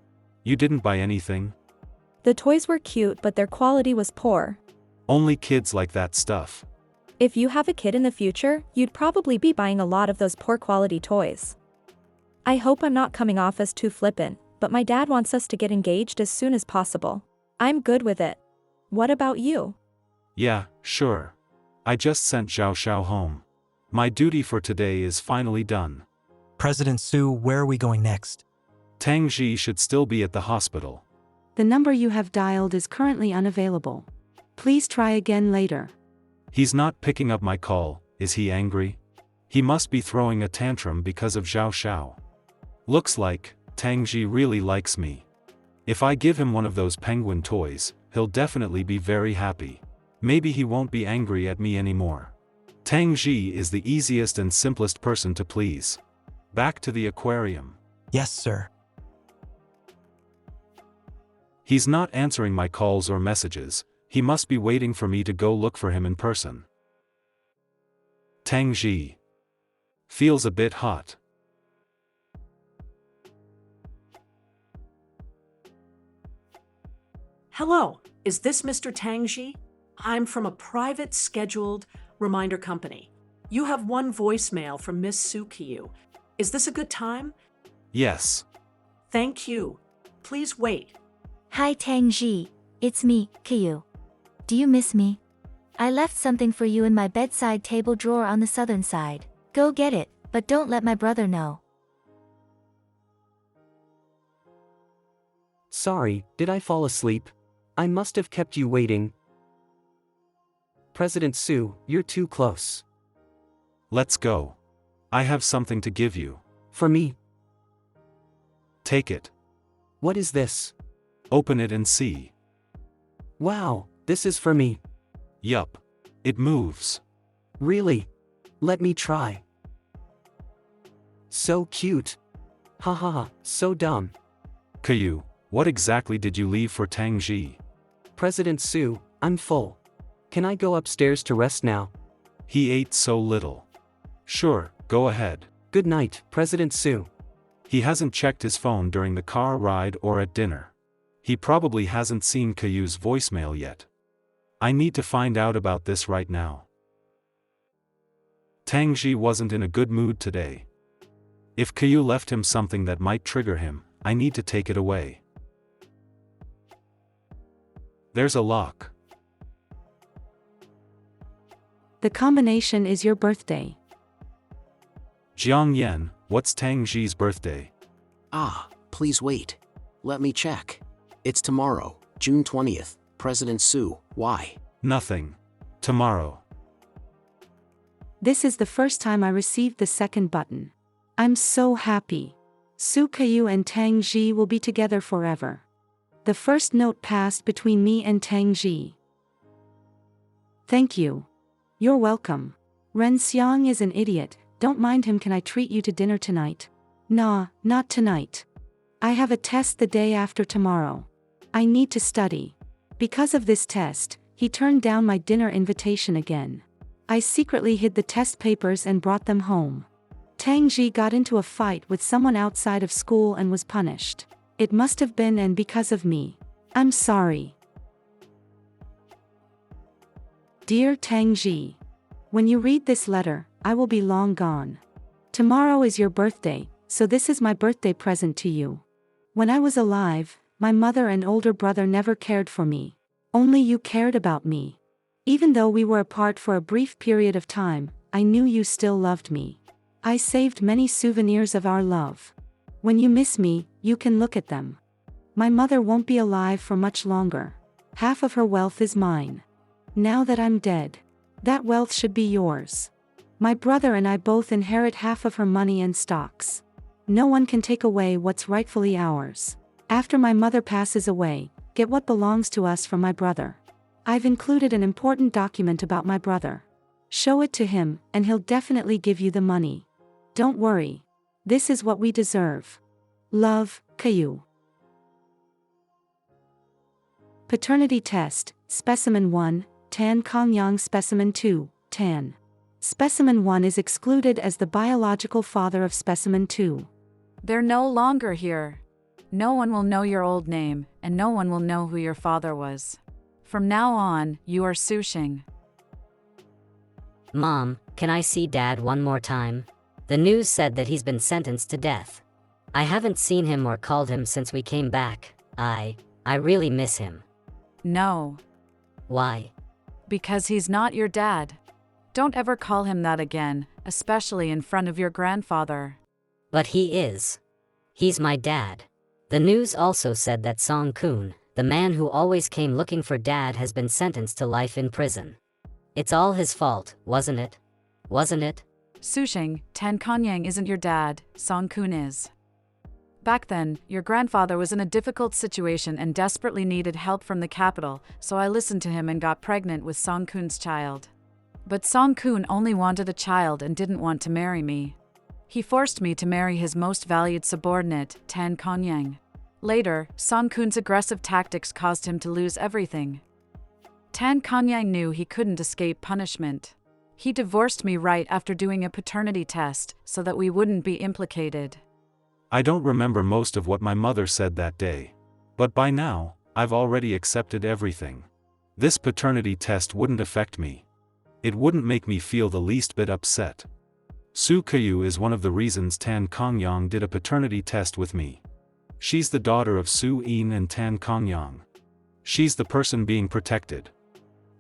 You didn't buy anything? The toys were cute, but their quality was poor. Only kids like that stuff. If you have a kid in the future, you'd probably be buying a lot of those poor quality toys. I hope I'm not coming off as too flippant, but my dad wants us to get engaged as soon as possible. I'm good with it. What about you? Yeah, sure. I just sent Xiao Xiao home. My duty for today is finally done. President Su, where are we going next? Tangi should still be at the hospital. The number you have dialed is currently unavailable. Please try again later. He's not picking up my call, is he angry? He must be throwing a tantrum because of Xiao Xiao. Looks like Tangi really likes me. If I give him one of those penguin toys, he'll definitely be very happy. Maybe he won't be angry at me anymore. Tangi is the easiest and simplest person to please. Back to the aquarium. Yes, sir. He's not answering my calls or messages, he must be waiting for me to go look for him in person. Tangi. Feels a bit hot. Hello, is this Mr. Tangi? I'm from a private scheduled reminder company. You have one voicemail from Miss Sue Kyu. Is this a good time? Yes. Thank you. Please wait. Hi Tangi, it's me, Kyu. Do you miss me? I left something for you in my bedside table drawer on the southern side. Go get it, but don't let my brother know. Sorry, did I fall asleep? I must have kept you waiting. President Sue, you're too close. Let's go. I have something to give you. For me? Take it. What is this? Open it and see. Wow, this is for me. Yup. It moves. Really? Let me try. So cute. Ha ha ha, so dumb. Kyu, what exactly did you leave for Tangi? President Sue, I'm full. Can I go upstairs to rest now? He ate so little. Sure, go ahead. Good night, President Sue. He hasn't checked his phone during the car ride or at dinner. He probably hasn't seen Kyu's voicemail yet. I need to find out about this right now. Tangi wasn't in a good mood today. If Kyu left him something that might trigger him, I need to take it away. There's a lock. The combination is your birthday. Jiang Yan, what's Tangi's birthday? Ah, please wait. Let me check. It's tomorrow, June 20th. President Sue, why? Nothing. Tomorrow. This is the first time I received the second button. I'm so happy. Su Kyu and Tangi will be together forever. The first note passed between me and Tangi. Thank you. You're welcome. Ren Xiang is an idiot, don't mind him. Can I treat you to dinner tonight? Nah, not tonight. I have a test the day after tomorrow. I need to study. Because of this test, he turned down my dinner invitation again. I secretly hid the test papers and brought them home. Tangi got into a fight with someone outside of school and was punished. It must have been and because of me. I'm sorry. Dear Tangi, when you read this letter, I will be long gone. Tomorrow is your birthday, so this is my birthday present to you. When I was alive, my mother and older brother never cared for me. Only you cared about me. Even though we were apart for a brief period of time, I knew you still loved me. I saved many souvenirs of our love. When you miss me, you can look at them. My mother won't be alive for much longer. Half of her wealth is mine. Now that I'm dead, that wealth should be yours. My brother and I both inherit half of her money and stocks. No one can take away what's rightfully ours. After my mother passes away, get what belongs to us from my brother. I've included an important document about my brother. Show it to him, and he'll definitely give you the money. Don't worry. This is what we deserve. Love, Kyu. Paternity Test, Specimen 1, Tan Kongyang Specimen 2, Tan. Specimen 1 is excluded as the biological father of Specimen 2. They're no longer here. No one will know your old name, and no one will know who your father was. From now on, you are Sushing. Mom, can I see Dad one more time? The news said that he's been sentenced to death. I haven't seen him or called him since we came back. I really miss him. No. Why? Because he's not your dad. Don't ever call him that again, especially in front of your grandfather. But he is. He's my dad. The news also said that Song Kun, the man who always came looking for Dad, has been sentenced to life in prison. It's all his fault, wasn't it? Wasn't it? Sushing, Tan Konyang isn't your dad, Song Kun is. Back then, your grandfather was in a difficult situation and desperately needed help from the capital, so I listened to him and got pregnant with Song Kun's child. But Song Kun only wanted a child and didn't want to marry me. He forced me to marry his most valued subordinate, Tan Konyang. Later, Song Kun's aggressive tactics caused him to lose everything. Tan Kongyang knew he couldn't escape punishment. He divorced me right after doing a paternity test so that we wouldn't be implicated. I don't remember most of what my mother said that day. But by now, I've already accepted everything. This paternity test wouldn't affect me. It wouldn't make me feel the least bit upset. Su Kyu is one of the reasons Tan Kongyang did a paternity test with me. She's the daughter of Su In and Tan Kongyang. She's the person being protected.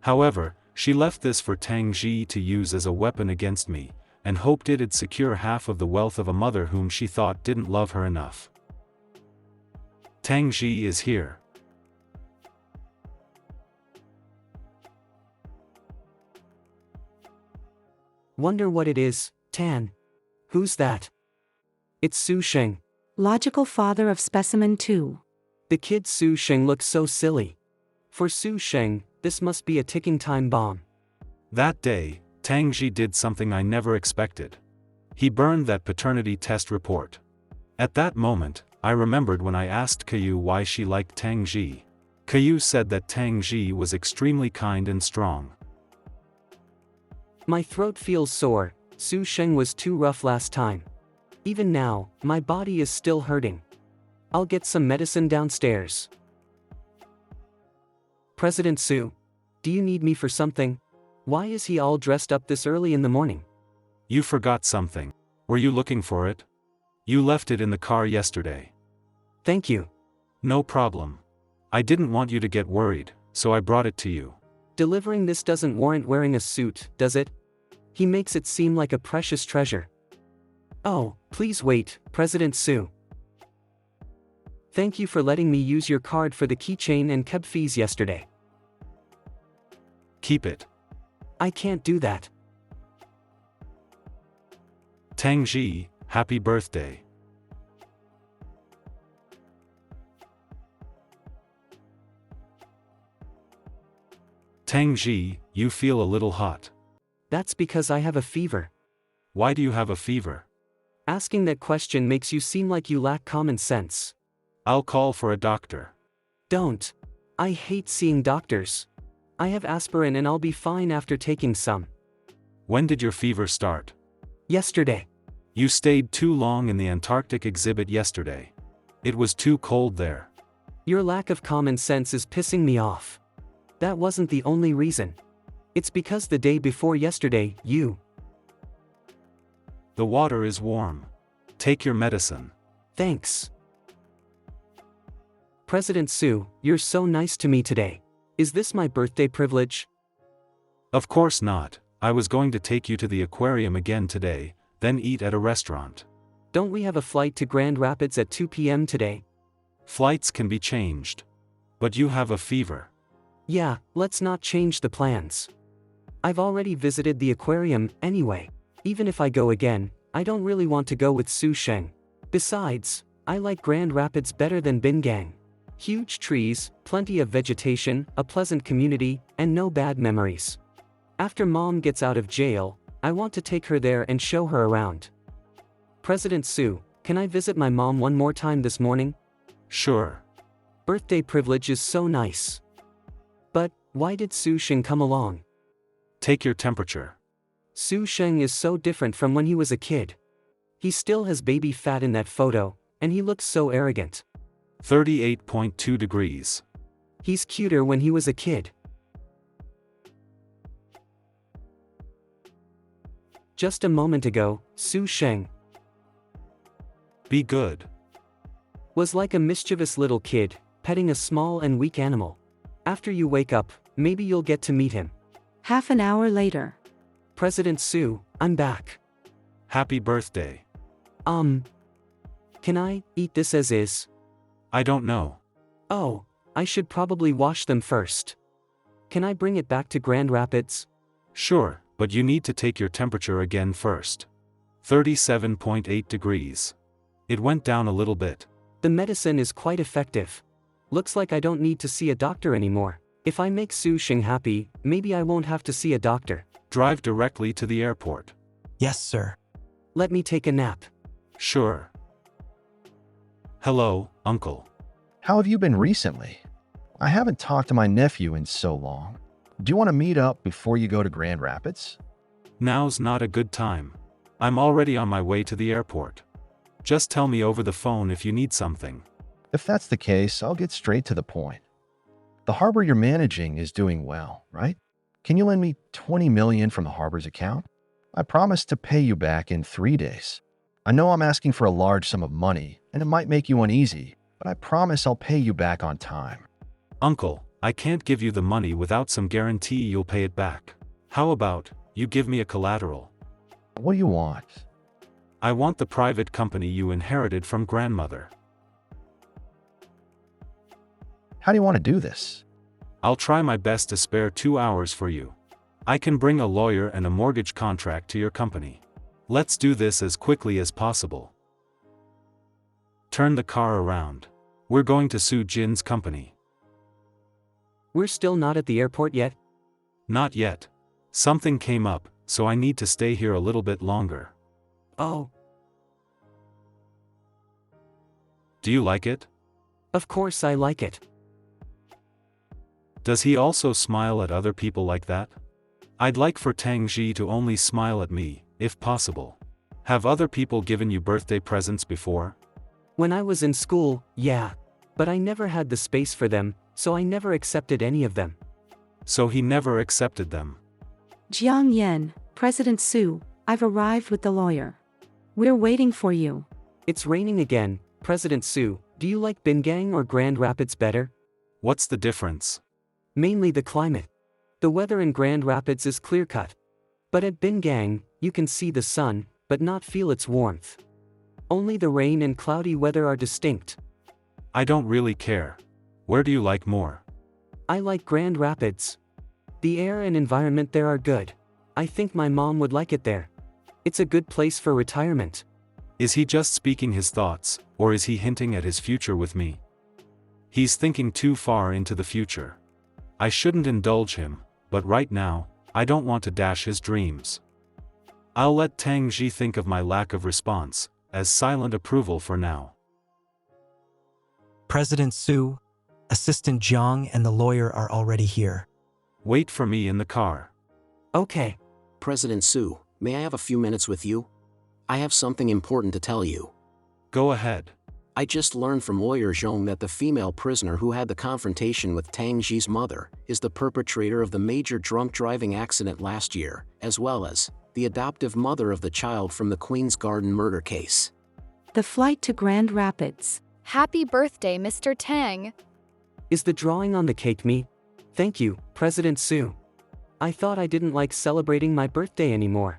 However, she left this for Tangi to use as a weapon against me, and hoped it'd secure half of the wealth of a mother whom she thought didn't love her enough. Tangi is here. Wonder what it is, Tan. Who's that? It's Su Sheng. Logical father of specimen 2. The kid Su Sheng looks so silly. For Su Sheng, this must be a ticking time bomb. That day, Tangi did something I never expected. He burned that paternity test report. At that moment, I remembered when I asked Kyu why she liked Tangi. Kyu said that Tangi was extremely kind and strong. My throat feels sore. Su Sheng was too rough last time. Even now, my body is still hurting. I'll get some medicine downstairs. President Su, do you need me for something? Why is he all dressed up this early in the morning? You forgot something. Were you looking for it? You left it in the car yesterday. Thank you. No problem. I didn't want you to get worried, so I brought it to you. Delivering this doesn't warrant wearing a suit, does it? He makes it seem like a precious treasure. Oh, please wait, President Su. Thank you for letting me use your card for the keychain and cab fees yesterday. Keep it. I can't do that. Tangi, happy birthday. Tangi, you feel a little hot. That's because I have a fever. Why do you have a fever? Asking that question makes you seem like you lack common sense. I'll call for a doctor. Don't. I hate seeing doctors. I have aspirin and I'll be fine after taking some. When did your fever start? Yesterday. You stayed too long in the Antarctic exhibit yesterday. It was too cold there. Your lack of common sense is pissing me off. That wasn't the only reason. It's because the day before yesterday, you... The water is warm. Take your medicine. Thanks. President Su, you're so nice to me today. Is this my birthday privilege? Of course not. I was going to take you to the aquarium again today, then eat at a restaurant. Don't we have a flight to Grand Rapids at 2 p.m. today? Flights can be changed. But you have a fever. Yeah, let's not change the plans. I've already visited the aquarium, anyway. Even if I go again, I don't really want to go with Su Sheng. Besides, I like Grand Rapids better than Bingang. Huge trees, plenty of vegetation, a pleasant community, and no bad memories. After Mom gets out of jail, I want to take her there and show her around. President Su, can I visit my mom one more time this morning? Sure. Birthday privilege is so nice. But, why did Su Sheng come along? Take your temperature. Su Sheng is so different from when he was a kid. He still has baby fat in that photo, and he looks so arrogant. 38.2 degrees. He's cuter when he was a kid. Just a moment ago, Su Sheng Be good. was like a mischievous little kid, petting a small and weak animal. After you wake up, maybe you'll get to meet him. Half an hour later. President Su, I'm back. Happy birthday. Can I eat this as is? I don't know. Oh, I should probably wash them first. Can I bring it back to Grand Rapids? Sure, but you need to take your temperature again first. 37.8 degrees. It went down a little bit. The medicine is quite effective. Looks like I don't need to see a doctor anymore. If I make Su Sheng happy, maybe I won't have to see a doctor. Drive directly to the airport. Yes, sir. Let me take a nap. Sure. Hello, Uncle. How have you been recently? I haven't talked to my nephew in so long. Do you want to meet up before you go to Grand Rapids? Now's not a good time. I'm already on my way to the airport. Just tell me over the phone if you need something. If that's the case, I'll get straight to the point. The harbor you're managing is doing well, right? Can you lend me $20 million from the harbor's account? I promise to pay you back in 3 days. I know I'm asking for a large sum of money, and it might make you uneasy, but I promise I'll pay you back on time. Uncle, I can't give you the money without some guarantee you'll pay it back. How about you give me a collateral? What do you want? I want the private company you inherited from grandmother. How do you want to do this? I'll try my best to spare 2 hours for you. I can bring a lawyer and a mortgage contract to your company. Let's do this as quickly as possible. Turn the car around. We're going to sue Jin's company. We're still not at the airport yet? Not yet. Something came up, so I need to stay here a little bit longer. Oh. Do you like it? Of course I like it. Does he also smile at other people like that? I'd like for Tangi to only smile at me, if possible. Have other people given you birthday presents before? When I was in school, yeah. But I never had the space for them, so I never accepted any of them. So he never accepted them. Jiang Yan, President Su, I've arrived with the lawyer. We're waiting for you. It's raining again. President Su, do you like Bingang or Grand Rapids better? What's the difference? Mainly the climate. The weather in Grand Rapids is clear-cut. But at Bingang, you can see the sun, but not feel its warmth. Only the rain and cloudy weather are distinct. I don't really care. Where do you like more? I like Grand Rapids. The air and environment there are good. I think my mom would like it there. It's a good place for retirement. Is he just speaking his thoughts, or is he hinting at his future with me? He's thinking too far into the future. I shouldn't indulge him, but right now, I don't want to dash his dreams. I'll let Tangi think of my lack of response as silent approval for now. President Su, Assistant Jiang and the lawyer are already here. Wait for me in the car. Okay. President Su, may I have a few minutes with you? I have something important to tell you. Go ahead. I just learned from lawyer Zhong that the female prisoner who had the confrontation with Tangi's mother is the perpetrator of the major drunk driving accident last year, as well as the adoptive mother of the child from the Queen's Garden murder case. The flight to Grand Rapids. Happy birthday, Mr. Tang. Is the drawing on the cake me? Thank you, President Su. I thought I didn't like celebrating my birthday anymore.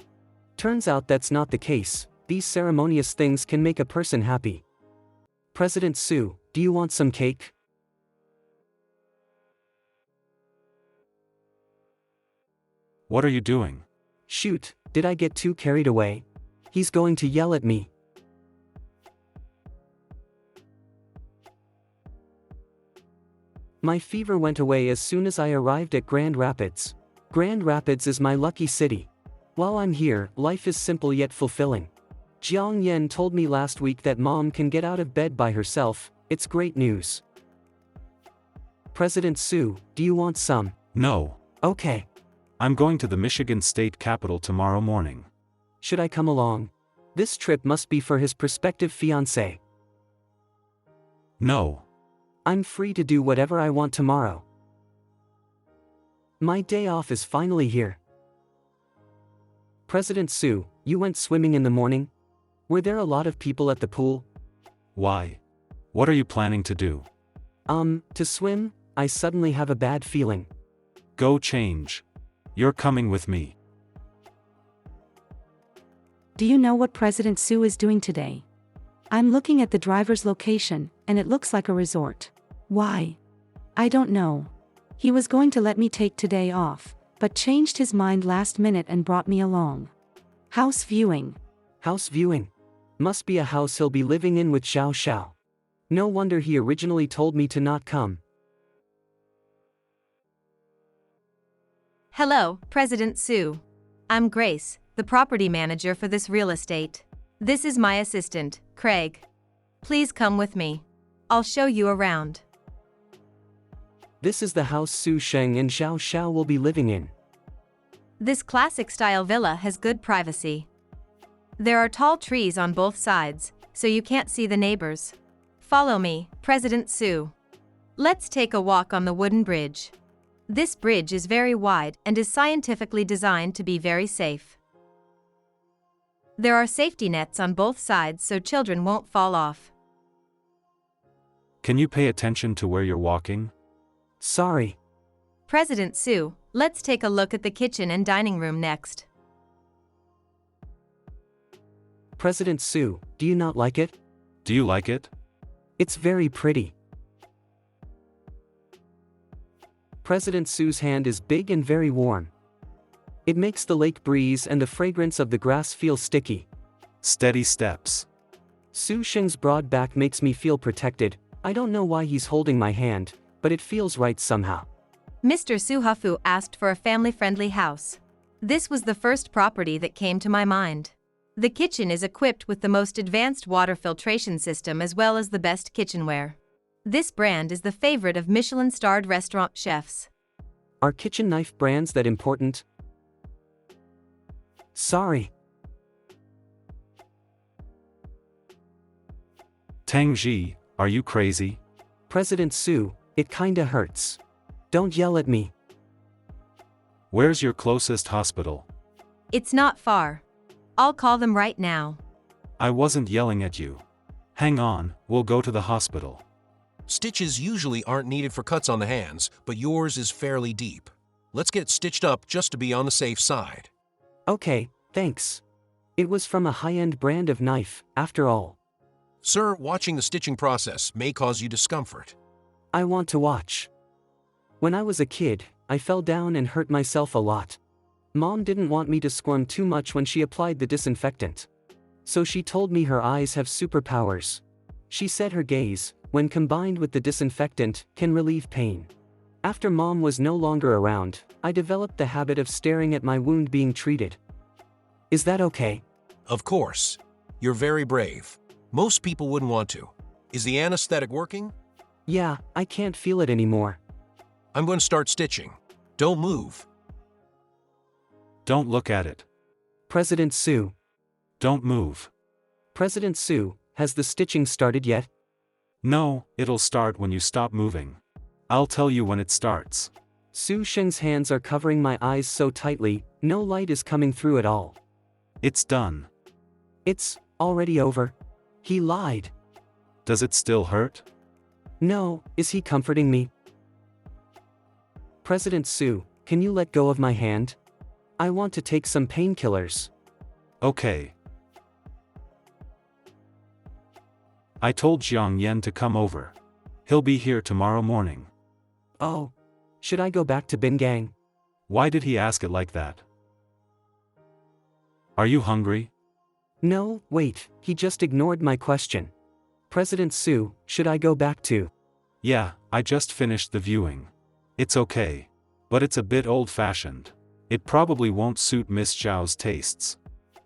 Turns out that's not the case. These ceremonious things can make a person happy. President Su, do you want some cake? What are you doing? Shoot, did I get too carried away? He's going to yell at me. My fever went away as soon as I arrived at Grand Rapids. Grand Rapids is my lucky city. While I'm here, life is simple yet fulfilling. Jiang Yan told me last week that mom can get out of bed by herself. It's great news. President Su, do you want some? No. Okay. I'm going to the Michigan State Capitol tomorrow morning. Should I come along? This trip must be for his prospective fiancée. No. I'm free to do whatever I want tomorrow. My day off is finally here. President Su, you went swimming in the morning? Were there a lot of people at the pool? Why? What are you planning to do? To swim? I suddenly have a bad feeling. Go change. You're coming with me. Do you know what President Su is doing today? I'm looking at the driver's location, and it looks like a resort. Why? I don't know. He was going to let me take today off, but changed his mind last minute and brought me along. House viewing. House viewing? Must be a house he'll be living in with Xiao Xiao. No wonder he originally told me to not come. Hello, President Su. I'm Grace, the property manager for this real estate. This is my assistant, Craig. Please come with me. I'll show you around. This is the house Su Sheng and Xiao Xiao will be living in. This classic-style villa has good privacy. There are tall trees on both sides, so you can't see the neighbors. Follow me, President Su. Let's take a walk on the wooden bridge. This bridge is very wide and is scientifically designed to be very safe. There are safety nets on both sides so children won't fall off. Can you pay attention to where you're walking? Sorry. President Su, let's take a look at the kitchen and dining room next. President Su, do you not like it? Do you like it? It's very pretty. President Su's hand is big and very warm. It makes the lake breeze and the fragrance of the grass feel sticky. Steady steps. Su Sheng's broad back makes me feel protected. I don't know why he's holding my hand, but it feels right somehow. Mr. Su Hafu asked for a family-friendly house. This was the first property that came to my mind. The kitchen is equipped with the most advanced water filtration system as well as the best kitchenware. This brand is the favorite of Michelin-starred restaurant chefs. Are kitchen knife brands that important? Sorry. Tangi, are you crazy? President Su, it kinda hurts. Don't yell at me. Where's your closest hospital? It's not far. I'll call them right now. I wasn't yelling at you. Hang on, we'll go to the hospital. Stitches usually aren't needed for cuts on the hands, but yours is fairly deep. Let's get it stitched up just to be on the safe side. Okay, thanks. It was from a high-end brand of knife, after all. Sir, watching the stitching process may cause you discomfort. I want to watch. When I was a kid, I fell down and hurt myself a lot. Mom didn't want me to squirm too much when she applied the disinfectant. So she told me her eyes have superpowers. She said her gaze, when combined with the disinfectant, can relieve pain. After Mom was no longer around, I developed the habit of staring at my wound being treated. Is that okay? Of course. You're very brave. Most people wouldn't want to. Is the anesthetic working? Yeah, I can't feel it anymore. I'm going to start stitching. Don't move. Don't look at it. President Su. Don't move. President Su, has the stitching started yet? No, it'll start when you stop moving. I'll tell you when it starts. Su Sheng's hands are covering my eyes so tightly, no light is coming through at all. It's done. It's already over. He lied. Does it still hurt? No, is he comforting me? President Su, can you let go of my hand? I want to take some painkillers. Okay. I told Jiang Yan to come over. He'll be here tomorrow morning. Oh. Should I go back to Bingang? Why did he ask it like that? Are you hungry? No, wait, he just ignored my question. President Su, should I go back to? Yeah, I just finished the viewing. It's okay. But it's a bit old-fashioned. It probably won't suit Miss Zhao's tastes.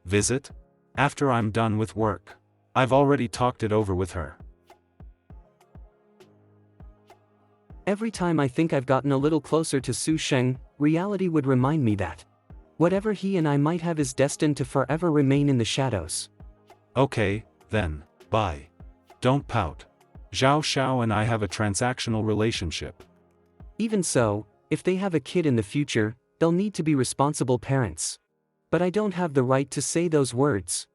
Visit? After I'm done with work. I've already talked it over with her. Every time I think I've gotten a little closer to Su Sheng, reality would remind me that whatever he and I might have is destined to forever remain in the shadows. Okay, then, bye. Don't pout. Zhao Xiao and I have a transactional relationship. Even so, if they have a kid in the future, they'll need to be responsible parents. But I don't have the right to say those words.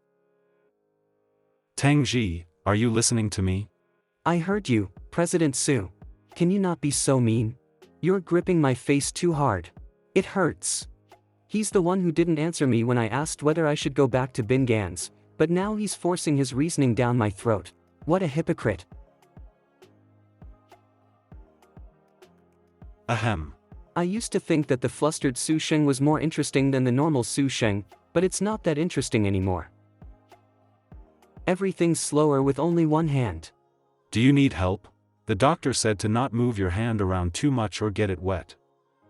Tangi, are you listening to me? I heard you, President Su. Can you not be so mean? You're gripping my face too hard. It hurts. He's the one who didn't answer me when I asked whether I should go back to Bingans, but now he's forcing his reasoning down my throat. What a hypocrite. Ahem. I used to think that the flustered Su Sheng was more interesting than the normal Su Sheng, but it's not that interesting anymore. Everything's slower with only one hand. Do you need help? The doctor said to not move your hand around too much or get it wet.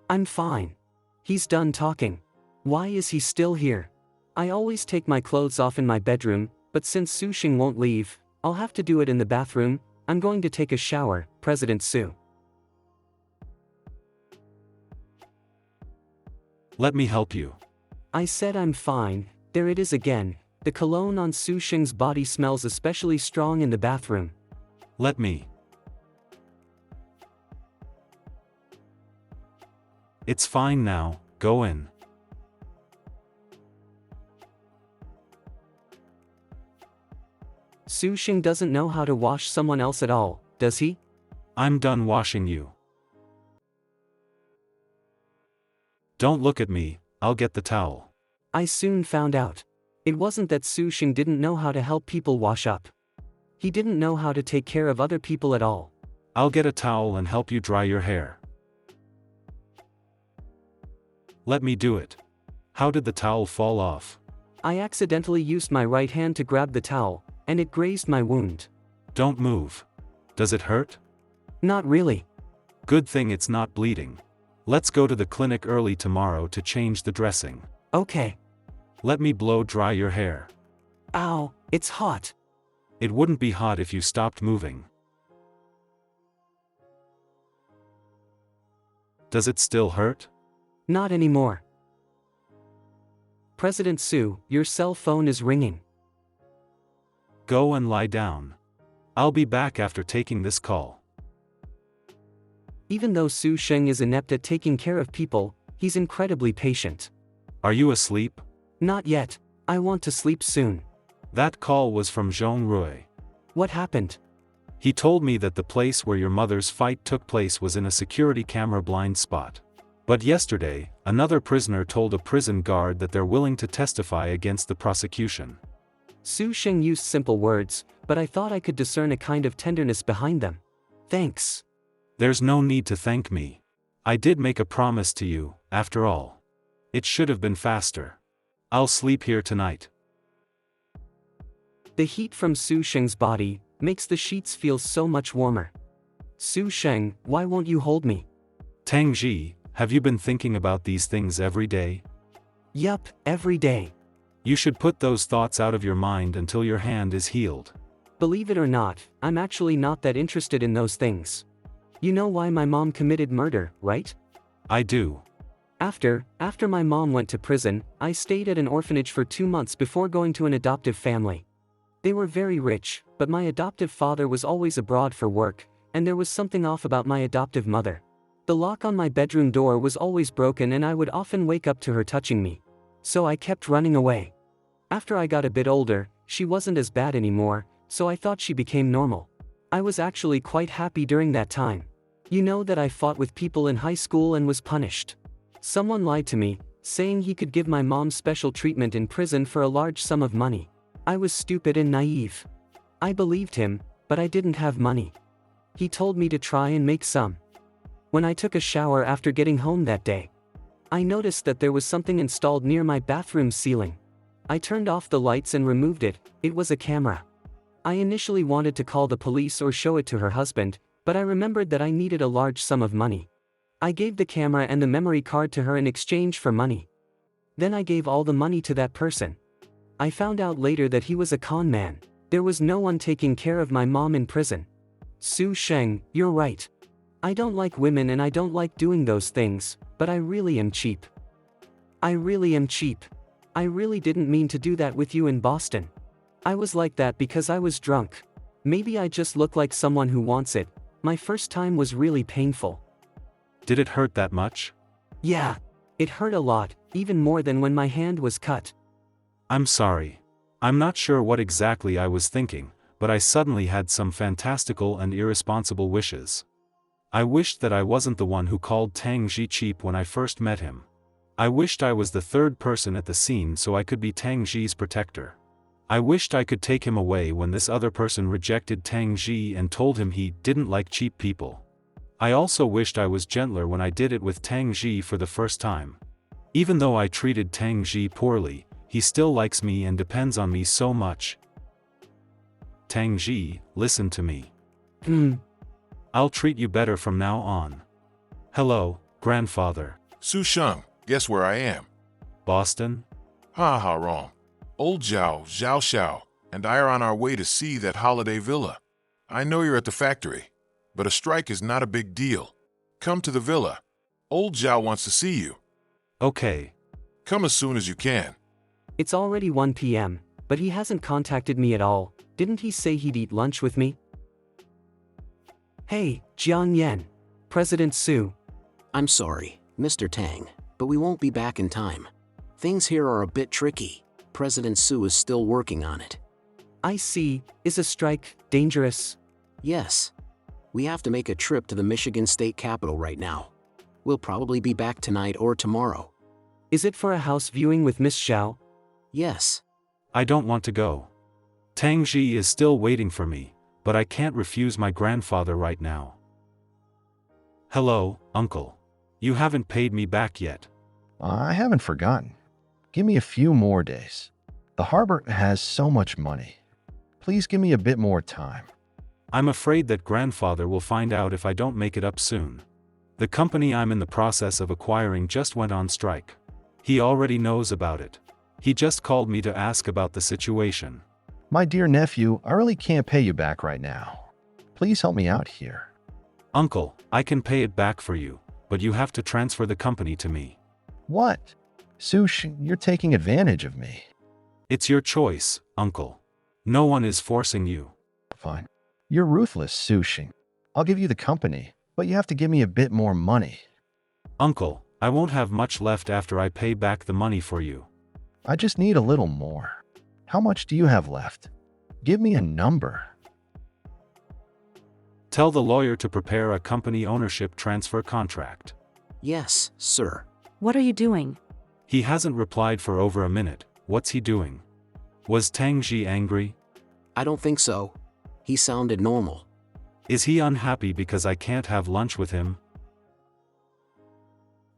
I'm fine. He's done talking. Why is he still here? I always take my clothes off in my bedroom, but since Su Sheng won't leave, I'll have to do it in the bathroom. I'm going to take a shower, President Su. Let me help you. I said I'm fine. There it is again. The cologne on Su Sheng's body smells especially strong in the bathroom. Let me. It's fine now, go in. Su Sheng doesn't know how to wash someone else at all, does he? I'm done washing you. Don't look at me, I'll get the towel. I soon found out. It wasn't that Su Sheng didn't know how to help people wash up. He didn't know how to take care of other people at all. I'll get a towel and help you dry your hair. Let me do it. How did the towel fall off? I accidentally used my right hand to grab the towel, and it grazed my wound. Don't move. Does it hurt? Not really. Good thing it's not bleeding. Let's go to the clinic early tomorrow to change the dressing. Okay. Let me blow dry your hair. Ow, it's hot. It wouldn't be hot if you stopped moving. Does it still hurt? Not anymore. President Su, your cell phone is ringing. Go and lie down. I'll be back after taking this call. Even though Su Sheng is inept at taking care of people, he's incredibly patient. Are you asleep? Not yet. I want to sleep soon. That call was from Zhong Rui. What happened? He told me that the place where your mother's fight took place was in a security camera blind spot. But yesterday, another prisoner told a prison guard that they're willing to testify against the prosecution. Su Sheng used simple words, but I thought I could discern a kind of tenderness behind them. Thanks. There's no need to thank me. I did make a promise to you, after all. It should have been faster. I'll sleep here tonight. The heat from Su Sheng's body makes the sheets feel so much warmer. Su Sheng, why won't you hold me? Tangi, have you been thinking about these things every day? Yup, every day. You should put those thoughts out of your mind until your hand is healed. Believe it or not, I'm actually not that interested in those things. You know why my mom committed murder, right? I do. After my mom went to prison, I stayed at an orphanage for 2 months before going to an adoptive family. They were very rich, but my adoptive father was always abroad for work, and there was something off about my adoptive mother. The lock on my bedroom door was always broken and I would often wake up to her touching me. So I kept running away. After I got a bit older, she wasn't as bad anymore, so I thought she became normal. I was actually quite happy during that time. You know that I fought with people in high school and was punished. Someone lied to me, saying he could give my mom special treatment in prison for a large sum of money. I was stupid and naive. I believed him, but I didn't have money. He told me to try and make some. When I took a shower after getting home that day, I noticed that there was something installed near my bathroom ceiling. I turned off the lights and removed it. It was a camera. I initially wanted to call the police or show it to her husband, but I remembered that I needed a large sum of money. I gave the camera and the memory card to her in exchange for money. Then I gave all the money to that person. I found out later that he was a con man. There was no one taking care of my mom in prison. Su Sheng, you're right. I don't like women and I don't like doing those things, but I really am cheap. I really am cheap. I really didn't mean to do that with you in Boston. I was like that because I was drunk. Maybe I just look like someone who wants it. My first time was really painful. Did it hurt that much? Yeah. It hurt a lot, even more than when my hand was cut. I'm sorry. I'm not sure what exactly I was thinking, but I suddenly had some fantastical and irresponsible wishes. I wished that I wasn't the one who called Tangi cheap when I first met him. I wished I was the third person at the scene so I could be Tangi's protector. I wished I could take him away when this other person rejected Tangi and told him he didn't like cheap people. I also wished I was gentler when I did it with Tangi for the first time. Even though I treated Tangi poorly, he still likes me and depends on me so much. Tangi, listen to me. I'll treat you better from now on. Hello, grandfather. Su Sheng, guess where I am? Boston? Ha, wrong. Old Zhao Xiao, and I are on our way to see that holiday villa. I know you're at the factory, but a strike is not a big deal. Come to the villa. Old Zhao wants to see you. Okay. Come as soon as you can. It's already 1 p.m., but he hasn't contacted me at all. Didn't he say he'd eat lunch with me? Hey, Jiang Yan. President Su. I'm sorry, Mr. Tang, but we won't be back in time. Things here are a bit tricky. President Su is still working on it. I see. Is a strike dangerous? Yes. We have to make a trip to the Michigan State Capitol right now. We'll probably be back tonight or tomorrow. Is it for a house viewing with Miss Zhao? Yes. I don't want to go. Tangi is still waiting for me, but I can't refuse my grandfather right now. Hello, Uncle. You haven't paid me back yet. I haven't forgotten. Give me a few more days. The harbor has so much money. Please give me a bit more time. I'm afraid that grandfather will find out if I don't make it up soon. The company I'm in the process of acquiring just went on strike. He already knows about it. He just called me to ask about the situation. My dear nephew, I really can't pay you back right now. Please help me out here. Uncle, I can pay it back for you, but you have to transfer the company to me. What? Sush, you're taking advantage of me. It's your choice, Uncle. No one is forcing you. Fine. You're ruthless, Sushi. I'll give you the company, but you have to give me a bit more money. Uncle, I won't have much left after I pay back the money for you. I just need a little more. How much do you have left? Give me a number. Tell the lawyer to prepare a company ownership transfer contract. Yes, sir. What are you doing? He hasn't replied for over a minute. What's he doing? Was Tangi angry? I don't think so. He sounded normal. Is he unhappy because I can't have lunch with him?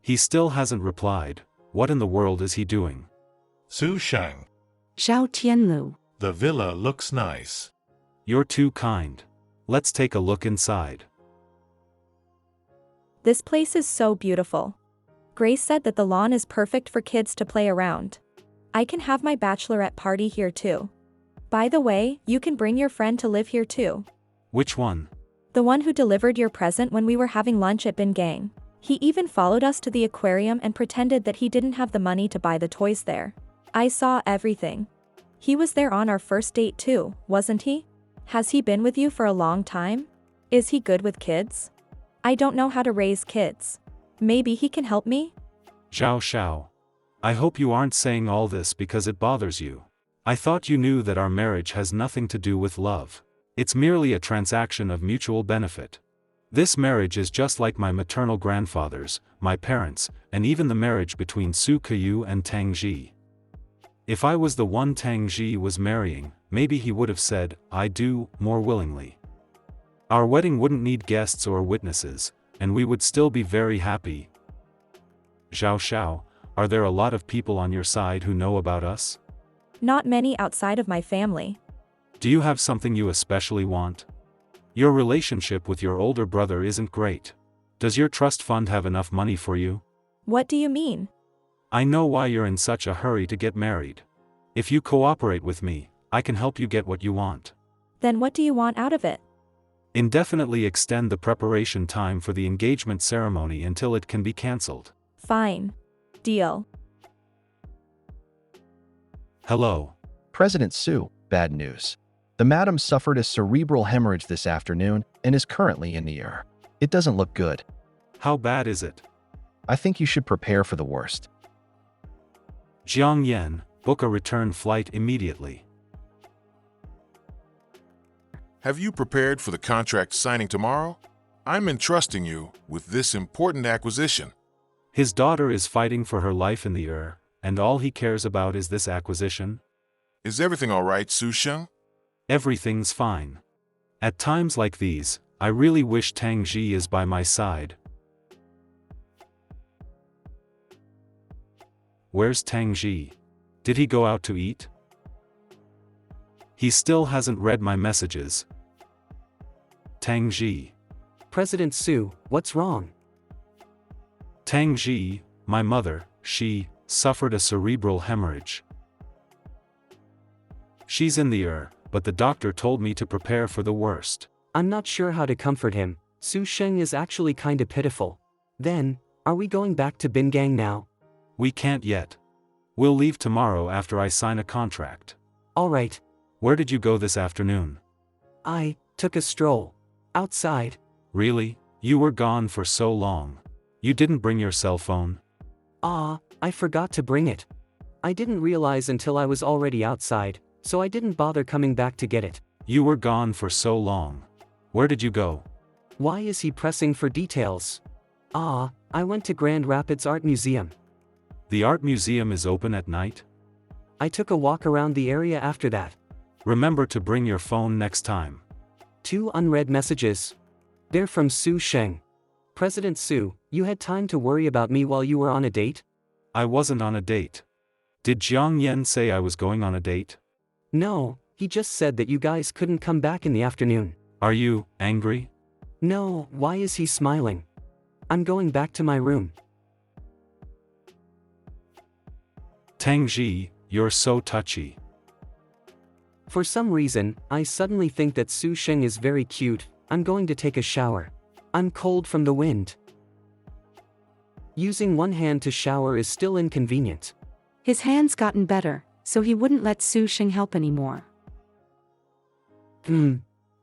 He still hasn't replied. What in the world is he doing? Su Shang. Zhao Tianlu. The villa looks nice. You're too kind. Let's take a look inside. This place is so beautiful. Grace said that the lawn is perfect for kids to play around. I can have my bachelorette party here too. By the way, you can bring your friend to live here too. Which one? The one who delivered your present when we were having lunch at Bin Gang. He even followed us to the aquarium and pretended that he didn't have the money to buy the toys there. I saw everything. He was there on our first date too, wasn't he? Has he been with you for a long time? Is he good with kids? I don't know how to raise kids. Maybe he can help me? Zhao Xiao. I hope you aren't saying all this because it bothers you. I thought you knew that our marriage has nothing to do with love. It's merely a transaction of mutual benefit. This marriage is just like my maternal grandfather's, my parents, and even the marriage between Su Keyu and Tangi. If I was the one Tangi was marrying, maybe he would have said, I do, more willingly. Our wedding wouldn't need guests or witnesses, and we would still be very happy. Zhao Xiao, are there a lot of people on your side who know about us? Not many outside of my family. Do you have something you especially want? Your relationship with your older brother isn't great. Does your trust fund have enough money for you? What do you mean? I know why you're in such a hurry to get married. If you cooperate with me, I can help you get what you want. Then what do you want out of it? Indefinitely extend the preparation time for the engagement ceremony until it can be cancelled. Fine. Deal. Hello. President Su, bad news. The madam suffered a cerebral hemorrhage this afternoon and is currently in the ER. It doesn't look good. How bad is it? I think you should prepare for the worst. Jiang Yan, book a return flight immediately. Have you prepared for the contract signing tomorrow? I'm entrusting you with this important acquisition. His daughter is fighting for her life in the and all he cares about is this acquisition? Is everything all right, Su Sheng? Everything's fine. At times like these, I really wish Tangi is by my side. Where's Tangi? Did he go out to eat? He still hasn't read my messages. Tangi. President Su, what's wrong? Tangi, my mother, she suffered a cerebral hemorrhage. She's in the but the doctor told me to prepare for the worst. I'm not sure how to comfort him. Su Sheng is actually kinda pitiful. Then, are we going back to Bingang now? We can't yet. We'll leave tomorrow after I sign a contract. Alright. Where did you go this afternoon? I took a stroll. Outside. Really? You were gone for so long. You didn't bring your cell phone? I forgot to bring it. I didn't realize until I was already outside, so I didn't bother coming back to get it. You were gone for so long. Where did you go? Why is he pressing for details? I went to Grand Rapids Art Museum. The art museum is open at night? I took a walk around the area after that. Remember to bring your phone next time. 2 unread messages. They're from Su Sheng. President Su, you had time to worry about me while you were on a date? I wasn't on a date. Did Jiang Yen say I was going on a date? No, he just said that you guys couldn't come back in the afternoon. Are you angry? No, why is he smiling? I'm going back to my room. Tangi, you're so touchy. For some reason, I suddenly think that Su Sheng is very cute. I'm going to take a shower. I'm cold from the wind. Using one hand to shower is still inconvenient. His hand's gotten better, so he wouldn't let Su Sheng help anymore.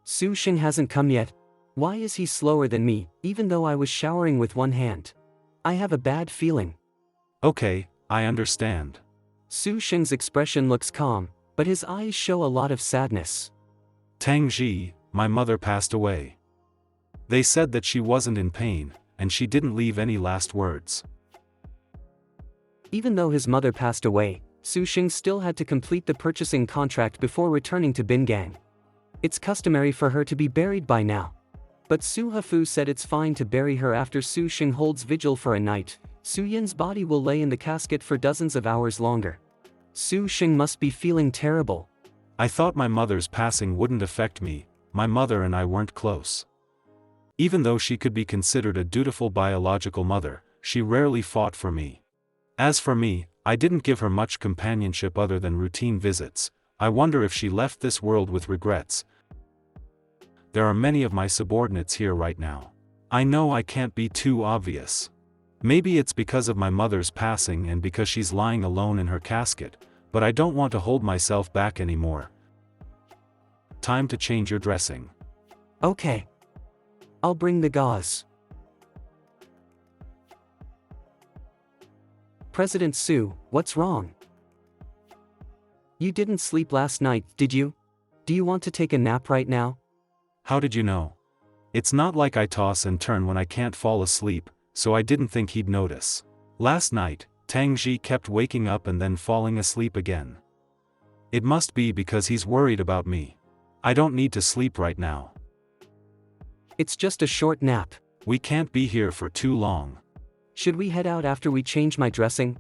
Su Sheng hasn't come yet. Why is he slower than me, even though I was showering with one hand? I have a bad feeling. Okay, I understand. Su Sheng's expression looks calm, but his eyes show a lot of sadness. Tangi, my mother passed away. They said that she wasn't in pain, and she didn't leave any last words. Even though his mother passed away, Su Sheng still had to complete the purchasing contract before returning to Bingang. It's customary for her to be buried by now. But Su Hafu said it's fine to bury her after Su Sheng holds vigil for a night. Su Yin's body will lay in the casket for dozens of hours longer. Su Sheng must be feeling terrible. I thought my mother's passing wouldn't affect me. My mother and I weren't close. Even though she could be considered a dutiful biological mother, she rarely fought for me. As for me, I didn't give her much companionship other than routine visits. I wonder if she left this world with regrets. There are many of my subordinates here right now. I know I can't be too obvious. Maybe it's because of my mother's passing and because she's lying alone in her casket, but I don't want to hold myself back anymore. Time to change your dressing. Okay. I'll bring the gauze. President Su, what's wrong? You didn't sleep last night, did you? Do you want to take a nap right now? How did you know? It's not like I toss and turn when I can't fall asleep, so I didn't think he'd notice. Last night, Tangi kept waking up and then falling asleep again. It must be because he's worried about me. I don't need to sleep right now. It's just a short nap. We can't be here for too long. Should we head out after we change my dressing?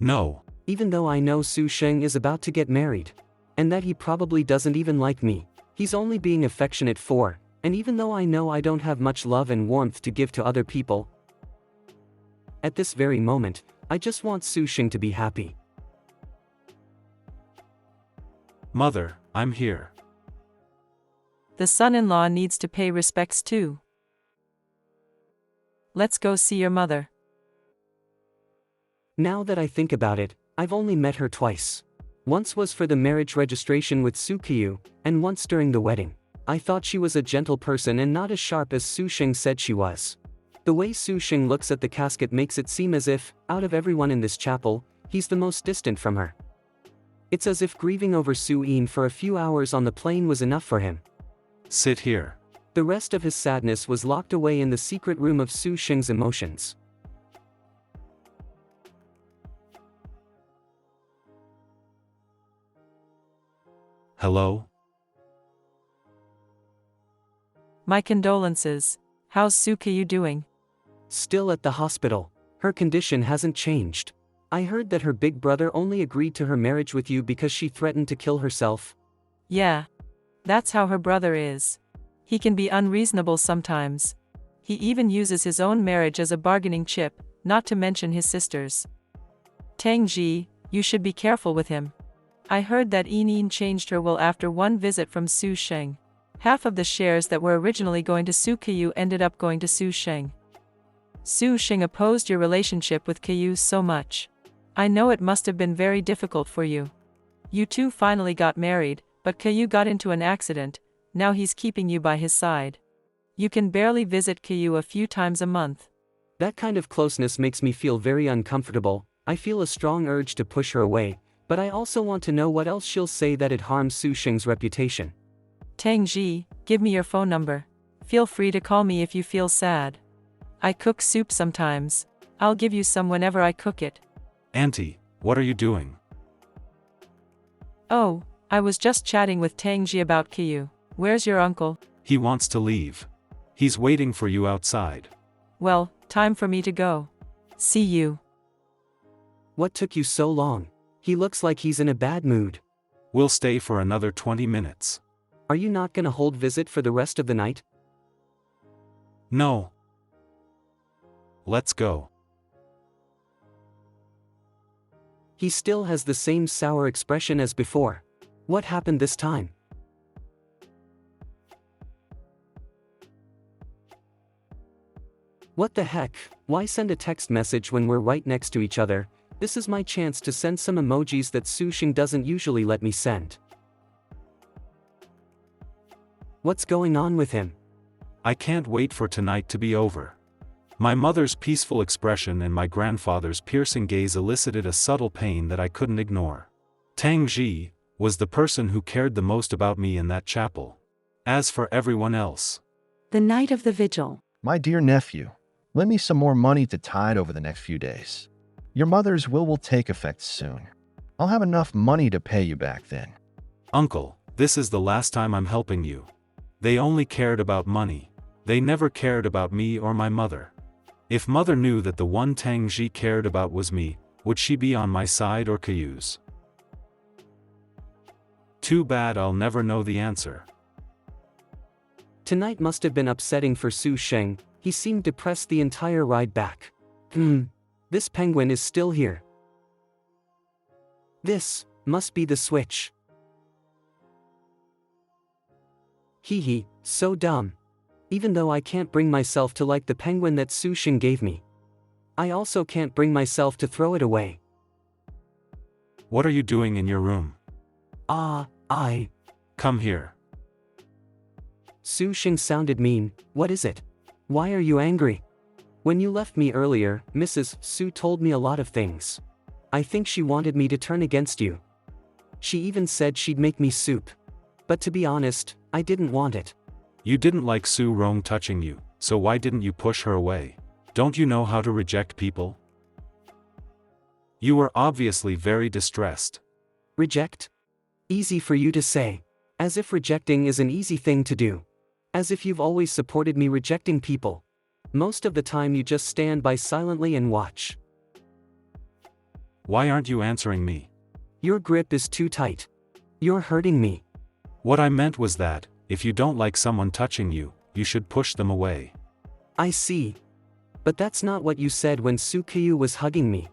No. Even though I know Su Sheng is about to get married, and that he probably doesn't even like me, he's only being affectionate for, and even though I know I don't have much love and warmth to give to other people, at this very moment, I just want Su Sheng to be happy. Mother, I'm here. The son-in-law needs to pay respects too. Let's go see your mother. Now that I think about it, I've only met her twice. Once was for the marriage registration with Su Qiu, and once during the wedding. I thought she was a gentle person and not as sharp as Su Sheng said she was. The way Su Sheng looks at the casket makes it seem as if, out of everyone in this chapel, he's the most distant from her. It's as if grieving over Su Yin for a few hours on the plane was enough for him. Sit here. The rest of his sadness was locked away in the secret room of Su Sheng's emotions. Hello? My condolences. How's Su Qiu doing? Still at the hospital. Her condition hasn't changed. I heard that her big brother only agreed to her marriage with you because she threatened to kill herself. Yeah. That's how her brother is. He can be unreasonable sometimes. He even uses his own marriage as a bargaining chip, not to mention his sister's. Tangi, you should be careful with him. I heard that Yin changed her will after one visit from Su Sheng. Half of the shares that were originally going to Su Qiu ended up going to Su Sheng. Su Sheng opposed your relationship with Qiu so much. I know it must have been very difficult for you. You two finally got married, but Qiu got into an accident, now he's keeping you by his side. You can barely visit Qiu a few times a month. That kind of closeness makes me feel very uncomfortable. I feel a strong urge to push her away, but I also want to know what else she'll say that it harms Su Sheng's reputation. Tangi, give me your phone number. Feel free to call me if you feel sad. I cook soup sometimes. I'll give you some whenever I cook it. Auntie, what are you doing? Oh, I was just chatting with Tangi about Qiu. Where's your uncle? He wants to leave. He's waiting for you outside. Well, time for me to go. See you. What took you so long? He looks like he's in a bad mood. We'll stay for another 20 minutes. Are you not gonna hold visit for the rest of the night? No. Let's go. He still has the same sour expression as before. What happened this time? What the heck? Why send a text message when we're right next to each other? This is my chance to send some emojis that Su Sheng doesn't usually let me send. What's going on with him? I can't wait for tonight to be over. My mother's peaceful expression and my grandfather's piercing gaze elicited a subtle pain that I couldn't ignore. Tangi was the person who cared the most about me in that chapel. As for everyone else. The night of the vigil. My dear nephew, lend me some more money to tide over the next few days. Your mother's will take effect soon. I'll have enough money to pay you back then. Uncle, this is the last time I'm helping you. They only cared about money. They never cared about me or my mother. If mother knew that the one Tangi cared about was me, would she be on my side or Qiu's? Too bad I'll never know the answer. Tonight must have been upsetting for Su Sheng. He seemed depressed the entire ride back. This penguin is still here. This must be the switch. Hee, so dumb. Even though I can't bring myself to like the penguin that Su Sheng gave me, I also can't bring myself to throw it away. What are you doing in your room? Come here. Su Sheng sounded mean. What is it? Why are you angry? When you left me earlier, Mrs. Su told me a lot of things. I think she wanted me to turn against you. She even said she'd make me soup. But to be honest, I didn't want it. You didn't like Su Rong touching you, so why didn't you push her away? Don't you know how to reject people? You were obviously very distressed. Reject? Easy for you to say. As if rejecting is an easy thing to do. As if you've always supported me rejecting people. Most of the time you just stand by silently and watch. Why aren't you answering me? Your grip is too tight. You're hurting me. What I meant was that, if you don't like someone touching you, you should push them away. I see. But that's not what you said when Su Qiu was hugging me.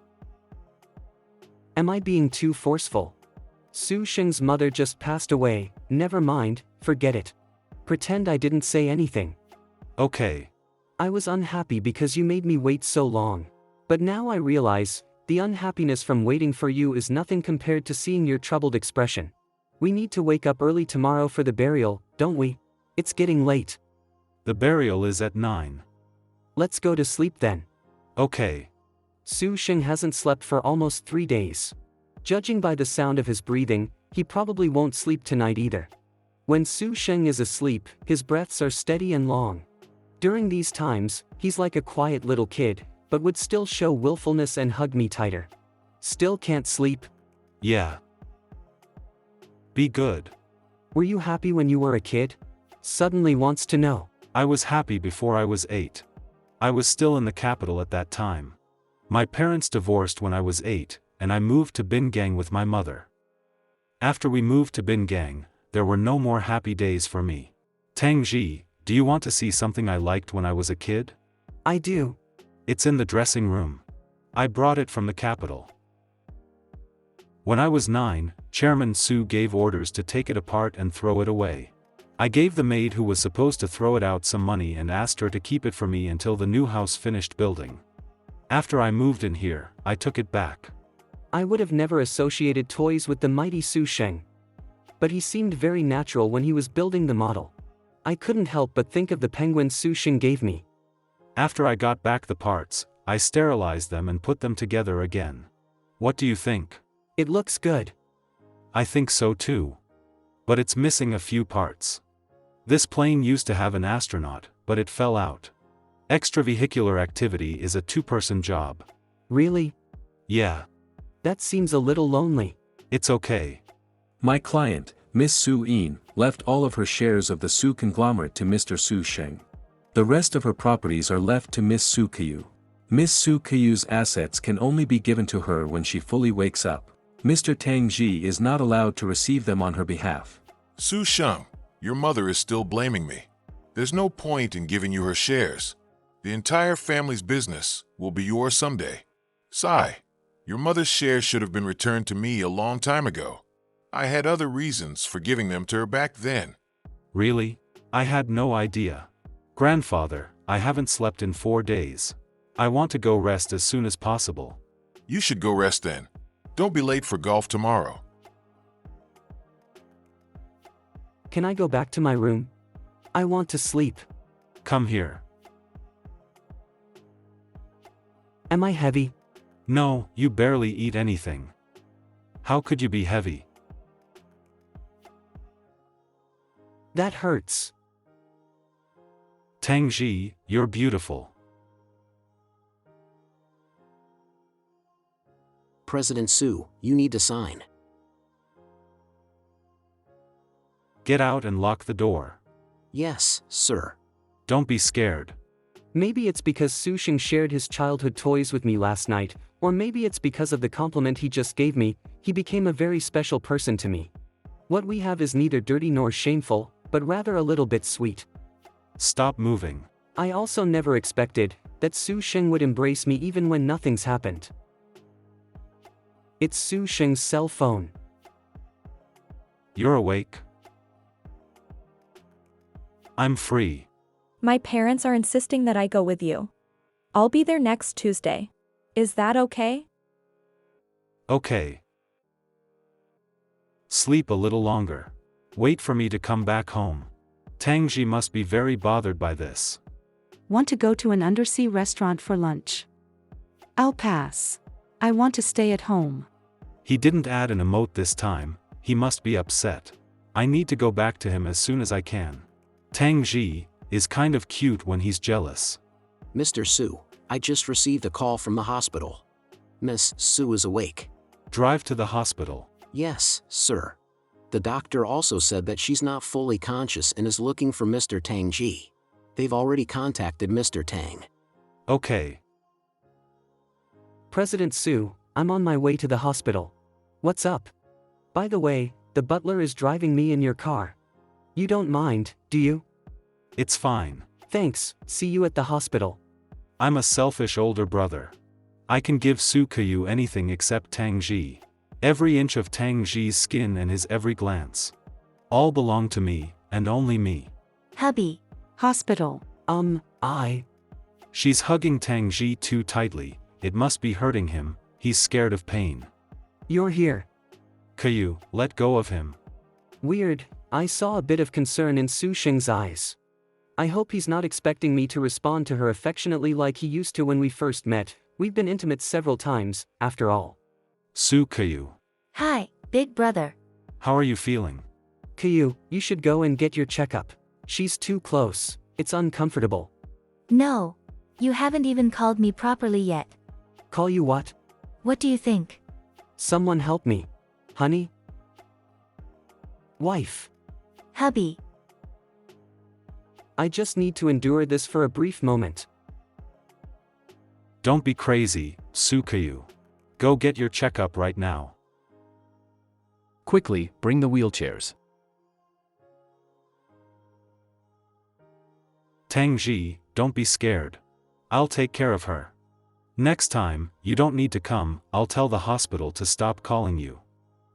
Am I being too forceful? Su Sheng's mother just passed away. Never mind, forget it. Pretend I didn't say anything. Okay. I was unhappy because you made me wait so long. But now I realize, the unhappiness from waiting for you is nothing compared to seeing your troubled expression. We need to wake up early tomorrow for the burial, don't we? It's getting late. The burial is at 9. Let's go to sleep then. Okay. Su Sheng hasn't slept for almost 3 days. Judging by the sound of his breathing, he probably won't sleep tonight either. When Su Sheng is asleep, his breaths are steady and long. During these times, he's like a quiet little kid, but would still show willfulness and hug me tighter. Still can't sleep? Yeah. Be good. Were you happy when you were a kid? Suddenly wants to know. I was happy before I was 8. I was still in the capital at that time. My parents divorced when I was 8, and I moved to Bingang with my mother. After we moved to Bingang, there were no more happy days for me. Tangi, do you want to see something I liked when I was a kid? I do. It's in the dressing room. I brought it from the capital. When I was 9, Chairman Su gave orders to take it apart and throw it away. I gave the maid who was supposed to throw it out some money and asked her to keep it for me until the new house finished building. After I moved in here, I took it back. I would have never associated toys with the mighty Su Sheng. But he seemed very natural when he was building the model. I couldn't help but think of the penguin Su Sheng gave me. After I got back the parts, I sterilized them and put them together again. What do you think? It looks good. I think so too. But it's missing a few parts. This plane used to have an astronaut, but it fell out. Extravehicular activity is a two-person job. Really? Yeah. That seems a little lonely. It's okay. My client, Miss Su Yin, left all of her shares of the Su conglomerate to Mr. Su Sheng. The rest of her properties are left to Miss Su Qiu. Miss Su Qiu's assets can only be given to her when she fully wakes up. Mr. Tangi is not allowed to receive them on her behalf. Su Sheng, your mother is still blaming me. There's no point in giving you her shares. The entire family's business will be yours someday. Sai, your mother's shares should have been returned to me a long time ago. I had other reasons for giving them to her back then. Really? I had no idea. Grandfather, I haven't slept in 4 days. I want to go rest as soon as possible. You should go rest then. Don't be late for golf tomorrow. Can I go back to my room? I want to sleep. Come here. Am I heavy? No, you barely eat anything. How could you be heavy? That hurts. Tangi, you're beautiful. President Su, you need to sign. Get out and lock the door. Yes, sir. Don't be scared. Maybe it's because Su Sheng shared his childhood toys with me last night, or maybe it's because of the compliment he just gave me. He became a very special person to me. What we have is neither dirty nor shameful, but rather a little bit sweet. Stop moving. I also never expected that Su Sheng would embrace me even when nothing's happened. It's Su Sheng's cell phone. You're awake? I'm free. My parents are insisting that I go with you. I'll be there next Tuesday. Is that okay? Okay. Sleep a little longer. Wait for me to come back home. Tangi must be very bothered by this. Want to go to an undersea restaurant for lunch? I'll pass. I want to stay at home. He didn't add an emote this time. He must be upset. I need to go back to him as soon as I can. Tangi is kind of cute when he's jealous. Mr. Su, I just received a call from the hospital. Miss Su is awake. Drive to the hospital. Yes, sir. The doctor also said that she's not fully conscious and is looking for Mr. Tangi. They've already contacted Mr. Tang. Okay. President Su, I'm on my way to the hospital. What's up? By the way, the butler is driving me in your car. You don't mind, do you? It's fine. Thanks, see you at the hospital. I'm a selfish older brother. I can give Su Qiu anything except Tangi. Every inch of Tangi's skin and his every glance. All belong to me, and only me. Hubby. Hospital. She's hugging Tangi too tightly. It must be hurting him. He's scared of pain. You're here. Qiu, let go of him. Weird, I saw a bit of concern in Su Sheng's eyes. I hope he's not expecting me to respond to her affectionately like he used to when we first met. We've been intimate several times, after all. Su Qiu. Hi, big brother. How are you feeling? Qiu, you should go and get your checkup. She's too close. It's uncomfortable. No. You haven't even called me properly yet. Call you what? What do you think? Someone help me. Honey? Wife. Hubby. I just need to endure this for a brief moment. Don't be crazy, Su Qiu. Go get your checkup right now. Quickly, bring the wheelchairs. Tangi, don't be scared. I'll take care of her. Next time, you don't need to come. I'll tell the hospital to stop calling you.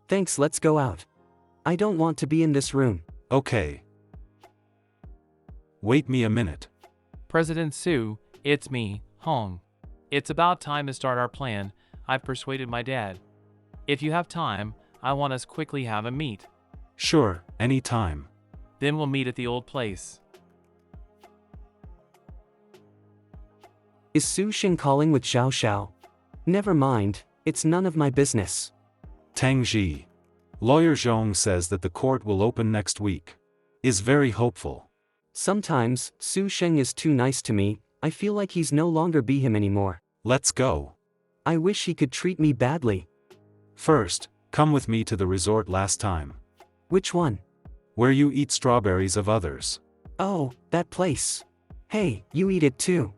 Thanks, let's go out. I don't want to be in this room. Okay. Wait me a minute. President Su, it's me, Hong. It's about time to start our plan. I've persuaded my dad. If you have time, I want us quickly have a meet. Sure, any time. Then we'll meet at the old place. Is Su Sheng calling with Xiao Xiao? Never mind, it's none of my business. Tangi. Lawyer Zhong says that the court will open next week. Is very hopeful. Sometimes, Su Sheng is too nice to me. I feel like he's no longer be him anymore. Let's go. I wish he could treat me badly. First, come with me to the resort last time. Which one? Where you eat strawberries of others. Oh, that place. Hey, you eat it too.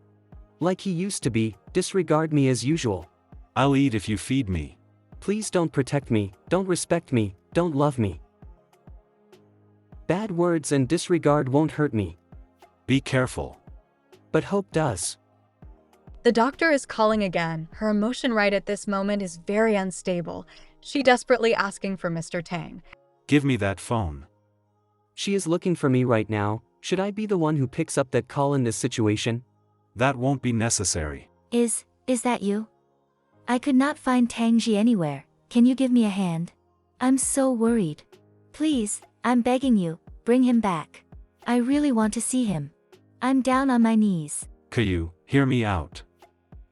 Like he used to be, disregard me as usual. I'll eat if you feed me. Please don't protect me, don't respect me, don't love me. Bad words and disregard won't hurt me. Be careful. But hope does. The doctor is calling again. Her emotion right at this moment is very unstable. She desperately asking for Mr. Tang. Give me that phone. She is looking for me right now. Should I be the one who picks up that call in this situation? That won't be necessary. Is that you? I could not find Tangi anywhere. Can you give me a hand? I'm so worried. Please, I'm begging you, bring him back. I really want to see him. I'm down on my knees. Caillou, hear me out.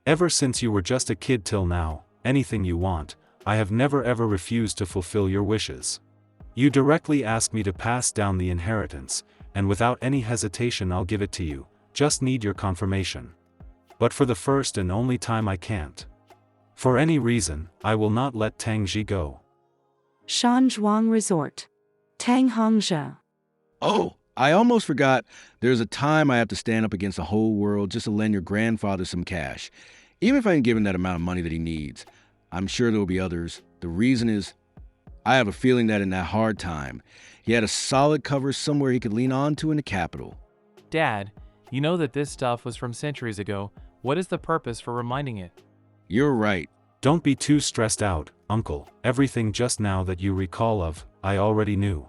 Ever since you were just a kid till now, anything you want, I have never ever refused to fulfill your wishes. You directly ask me to pass down the inheritance, and without any hesitation I'll give it to you, just need your confirmation. But for the first and only time I can't. For any reason, I will not let Tangi go. Shanzhuang Resort. Tang Hongzhe. Oh, I almost forgot. There's a time I have to stand up against the whole world just to lend your grandfather some cash. Even if I didn't give him that amount of money that he needs. I'm sure there will be others. The reason is, I have a feeling that in that hard time, he had a solid cover somewhere he could lean on to in the capital. Dad, you know that this stuff was from centuries ago. What is the purpose for reminding it? You're right. Don't be too stressed out, Uncle. Everything just now that you recall of, I already knew.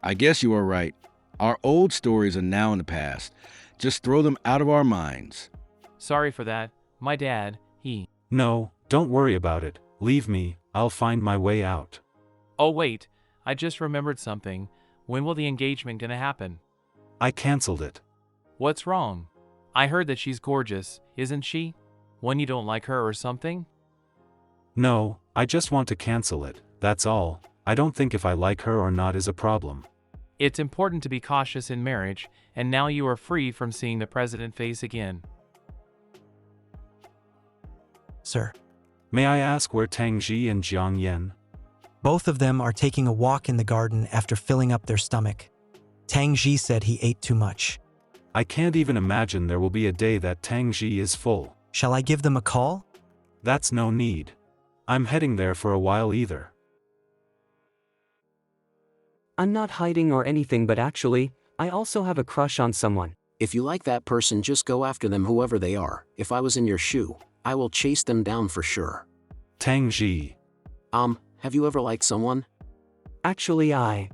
I guess you are right. Our old stories are now in the past. Just throw them out of our minds. Sorry for that. My dad, he... No, don't worry about it. Leave me, I'll find my way out. Oh wait, I just remembered something. When will the engagement gonna happen? I cancelled it. What's wrong? I heard that she's gorgeous, isn't she? One you don't like her or something? No, I just want to cancel it, that's all. I don't think if I like her or not is a problem. It's important to be cautious in marriage, and now you are free from seeing the president face again. Sir. May I ask where Tangi and Jiang Yan? Both of them are taking a walk in the garden after filling up their stomach. Tangi said he ate too much. I can't even imagine there will be a day that Tangi is full. Shall I give them a call? That's no need. I'm heading there for a while either. I'm not hiding or anything, but actually, I also have a crush on someone. If you like that person, just go after them whoever they are. If I was in your shoe, I will chase them down for sure. Tangi. Have you ever liked someone? Actually, I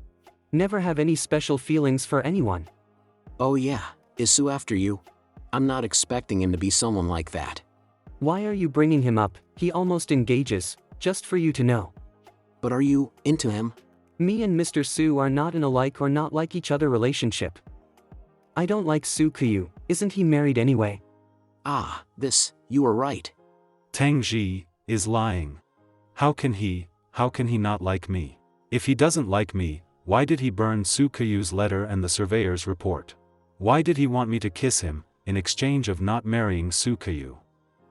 never have any special feelings for anyone. Oh yeah, is Sue after you? I'm not expecting him to be someone like that. Why are you bringing him up? He almost engages, just for you to know. But are you into him? Me and Mr. Su are not in a like or not like each other relationship. I don't like Su Caillou. Isn't he married anyway? Ah, you were right. Tangi is lying. How can he not like me? If he doesn't like me, why did he burn Su Caillou's letter and the surveyor's report? Why did he want me to kiss him, in exchange of not marrying Su Caillou?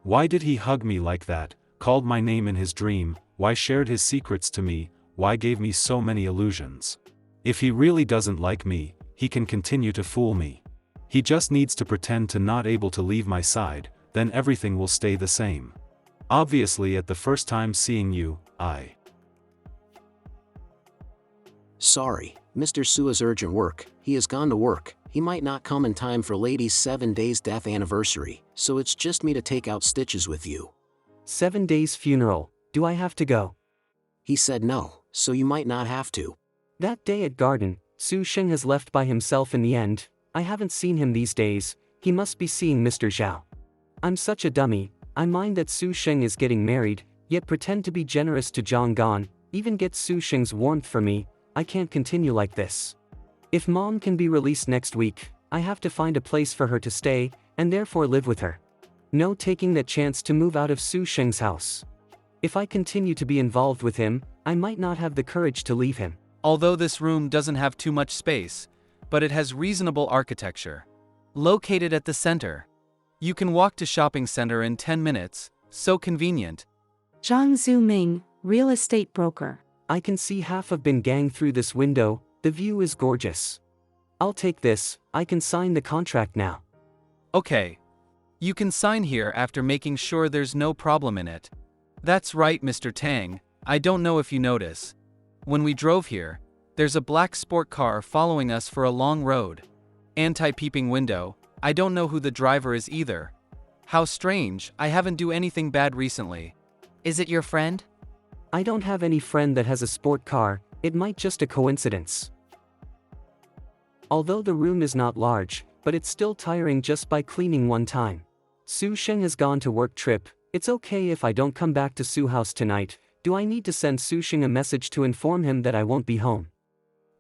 Why did he hug me like that, called my name in his dream, why shared his secrets to me, why gave me so many illusions? If he really doesn't like me, he can continue to fool me. He just needs to pretend to not able to leave my side, then everything will stay the same. Obviously at the first time seeing you, Sorry, Mr. Su has urgent work. He has gone to work. He might not come in time for Lady's 7 days death anniversary, so it's just me to take out stitches with you. 7 days funeral, do I have to go? He said no, so you might not have to. That day at garden, Su Sheng has left by himself in the end. I haven't seen him these days, he must be seeing Mr. Zhao. I'm such a dummy, I mind that Su Sheng is getting married, yet pretend to be generous to Zhang Gan, even get Su Sheng's warmth for me. I can't continue like this. If Mom can be released next week, I have to find a place for her to stay, and therefore live with her. No taking that chance to move out of Su Sheng's house. If I continue to be involved with him, I might not have the courage to leave him. Although this room doesn't have too much space, but it has reasonable architecture. Located at the center. You can walk to shopping center in 10 minutes, so convenient. Zhang Zuming, real estate broker. I can see half of Bingang through this window, the view is gorgeous. I'll take this, I can sign the contract now. Okay. You can sign here after making sure there's no problem in it. That's right, Mr. Tang, I don't know if you notice. When we drove here, there's a black sport car following us for a long road. Anti-peeping window, I don't know who the driver is either. How strange, I haven't do anything bad recently. Is it your friend? I don't have any friend that has a sport car, it might just a coincidence. Although the room is not large, but it's still tiring just by cleaning one time. Su Sheng has gone to work trip, it's okay if I don't come back to Su house tonight. Do I need to send Su Sheng a message to inform him that I won't be home?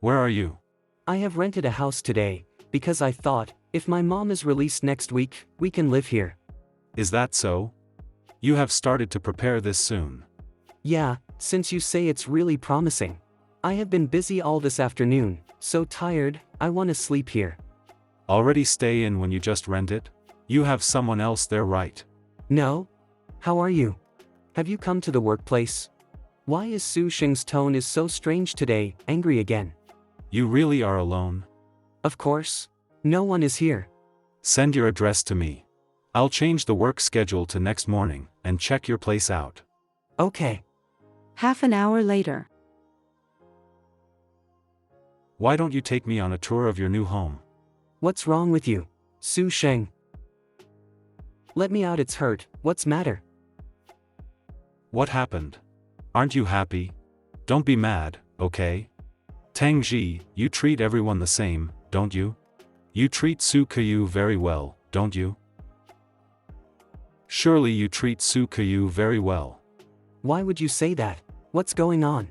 Where are you? I have rented a house today, because I thought, if my mom is released next week, we can live here. Is that so? You have started to prepare this soon. Yeah, since you say it's really promising. I have been busy all this afternoon, so tired, I want to sleep here. Already stay in when you just rent it? You have someone else there, right? No? How are you? Have you come to the workplace? Why is Su Sheng's tone is so strange today, angry again? You really are alone? Of course. No one is here. Send your address to me. I'll change the work schedule to next morning, and check your place out. Okay. Half an hour later. Why don't you take me on a tour of your new home? What's wrong with you, Su Sheng? Let me out, it's hurt, what's matter? What happened? Aren't you happy? Don't be mad, okay? Tangi, you treat everyone the same, don't you? You treat Su Kayu very well, don't you? Surely you treat Su Kayu very well. Why would you say that? What's going on?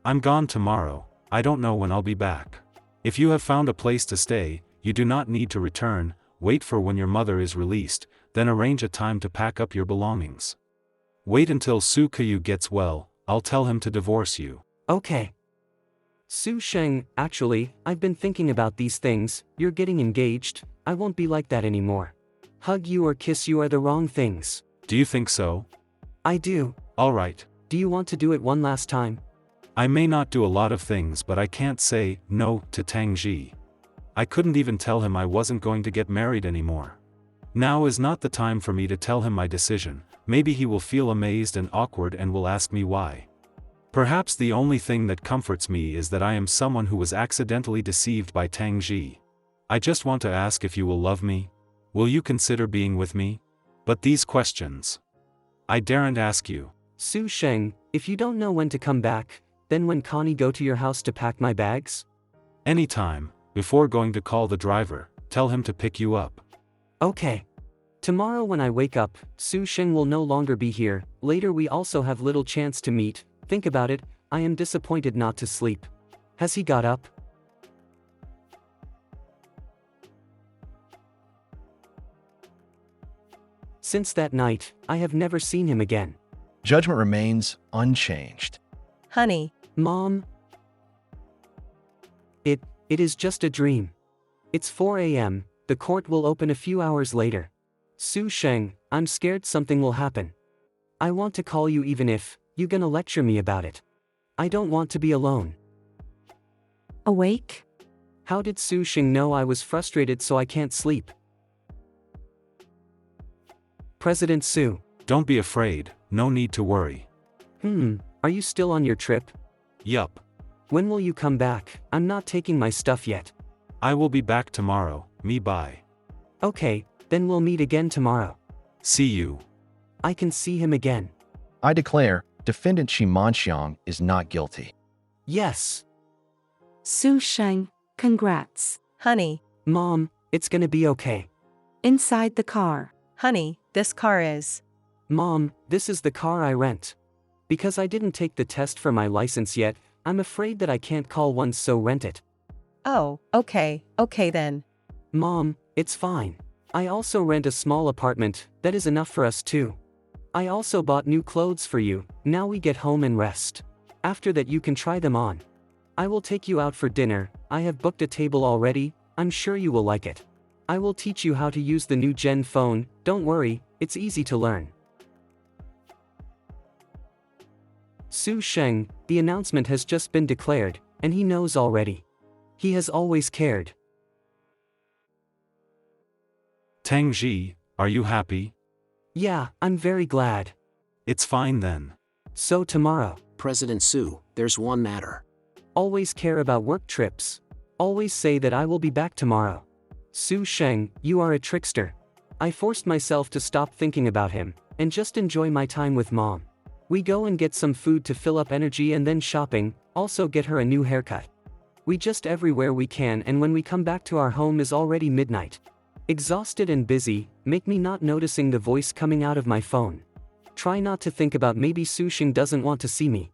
I'm gone tomorrow, I don't know when I'll be back. If you have found a place to stay, you do not need to return, wait for when your mother is released, then arrange a time to pack up your belongings. Wait until Su Kayu gets well, I'll tell him to divorce you. Okay. Su Sheng, actually, I've been thinking about these things, you're getting engaged, I won't be like that anymore. Hug you or kiss you are the wrong things. Do you think so? I do. Alright. Do you want to do it one last time? I may not do a lot of things, but I can't say no to Tangi. I couldn't even tell him I wasn't going to get married anymore. Now is not the time for me to tell him my decision, maybe he will feel amazed and awkward and will ask me why. Perhaps the only thing that comforts me is that I am someone who was accidentally deceived by Tangi. I just want to ask if you will love me? Will you consider being with me? But these questions, I daren't ask you. Su Sheng, if you don't know when to come back, then when Connie go to your house to pack my bags? Anytime, before going to call the driver, tell him to pick you up. Okay. Tomorrow when I wake up, Su Sheng will no longer be here, later we also have little chance to meet, think about it, I am disappointed not to sleep. Has he got up? Since that night, I have never seen him again. Judgment remains unchanged. Honey. Mom. It is just a dream. It's 4 a.m., the court will open a few hours later. Su Sheng, I'm scared something will happen. I want to call you even if you're gonna lecture me about it. I don't want to be alone. Awake? How did Su Sheng know I was frustrated so I can't sleep? President Su. Don't be afraid, no need to worry. Are you still on your trip? Yup. When will you come back? I'm not taking my stuff yet. I will be back tomorrow, me bye. Okay, then we'll meet again tomorrow. See you. I can see him again. I declare, defendant Shi Manxiang is not guilty. Yes. Su Sheng, congrats. Honey. Mom, It's gonna be okay. Inside the car. Honey, this car is. Mom, this is the car I rent. Because I didn't take the test for my license yet, I'm afraid that I can't call one, so rent it. Oh, okay then. Mom, it's fine. I also rent a small apartment, that is enough for us too. I also bought new clothes for you, now we get home and rest. After that you can try them on. I will take you out for dinner, I have booked a table already, I'm sure you will like it. I will teach you how to use the new Gen phone, don't worry, it's easy to learn. Su Sheng, the announcement has just been declared, and he knows already. He has always cared. Tangi, are you happy? Yeah, I'm very glad. It's fine then. So tomorrow. President Su, there's one matter. Always care about work trips. Always say that I will be back tomorrow. Su Sheng, you are a trickster. I forced myself to stop thinking about him, and just enjoy my time with Mom. We go and get some food to fill up energy and then shopping, also get her a new haircut. We just everywhere we can, and when we come back to our home is already midnight. Exhausted and busy, make me not noticing the voice coming out of my phone. Try not to think about maybe Su Sheng doesn't want to see me.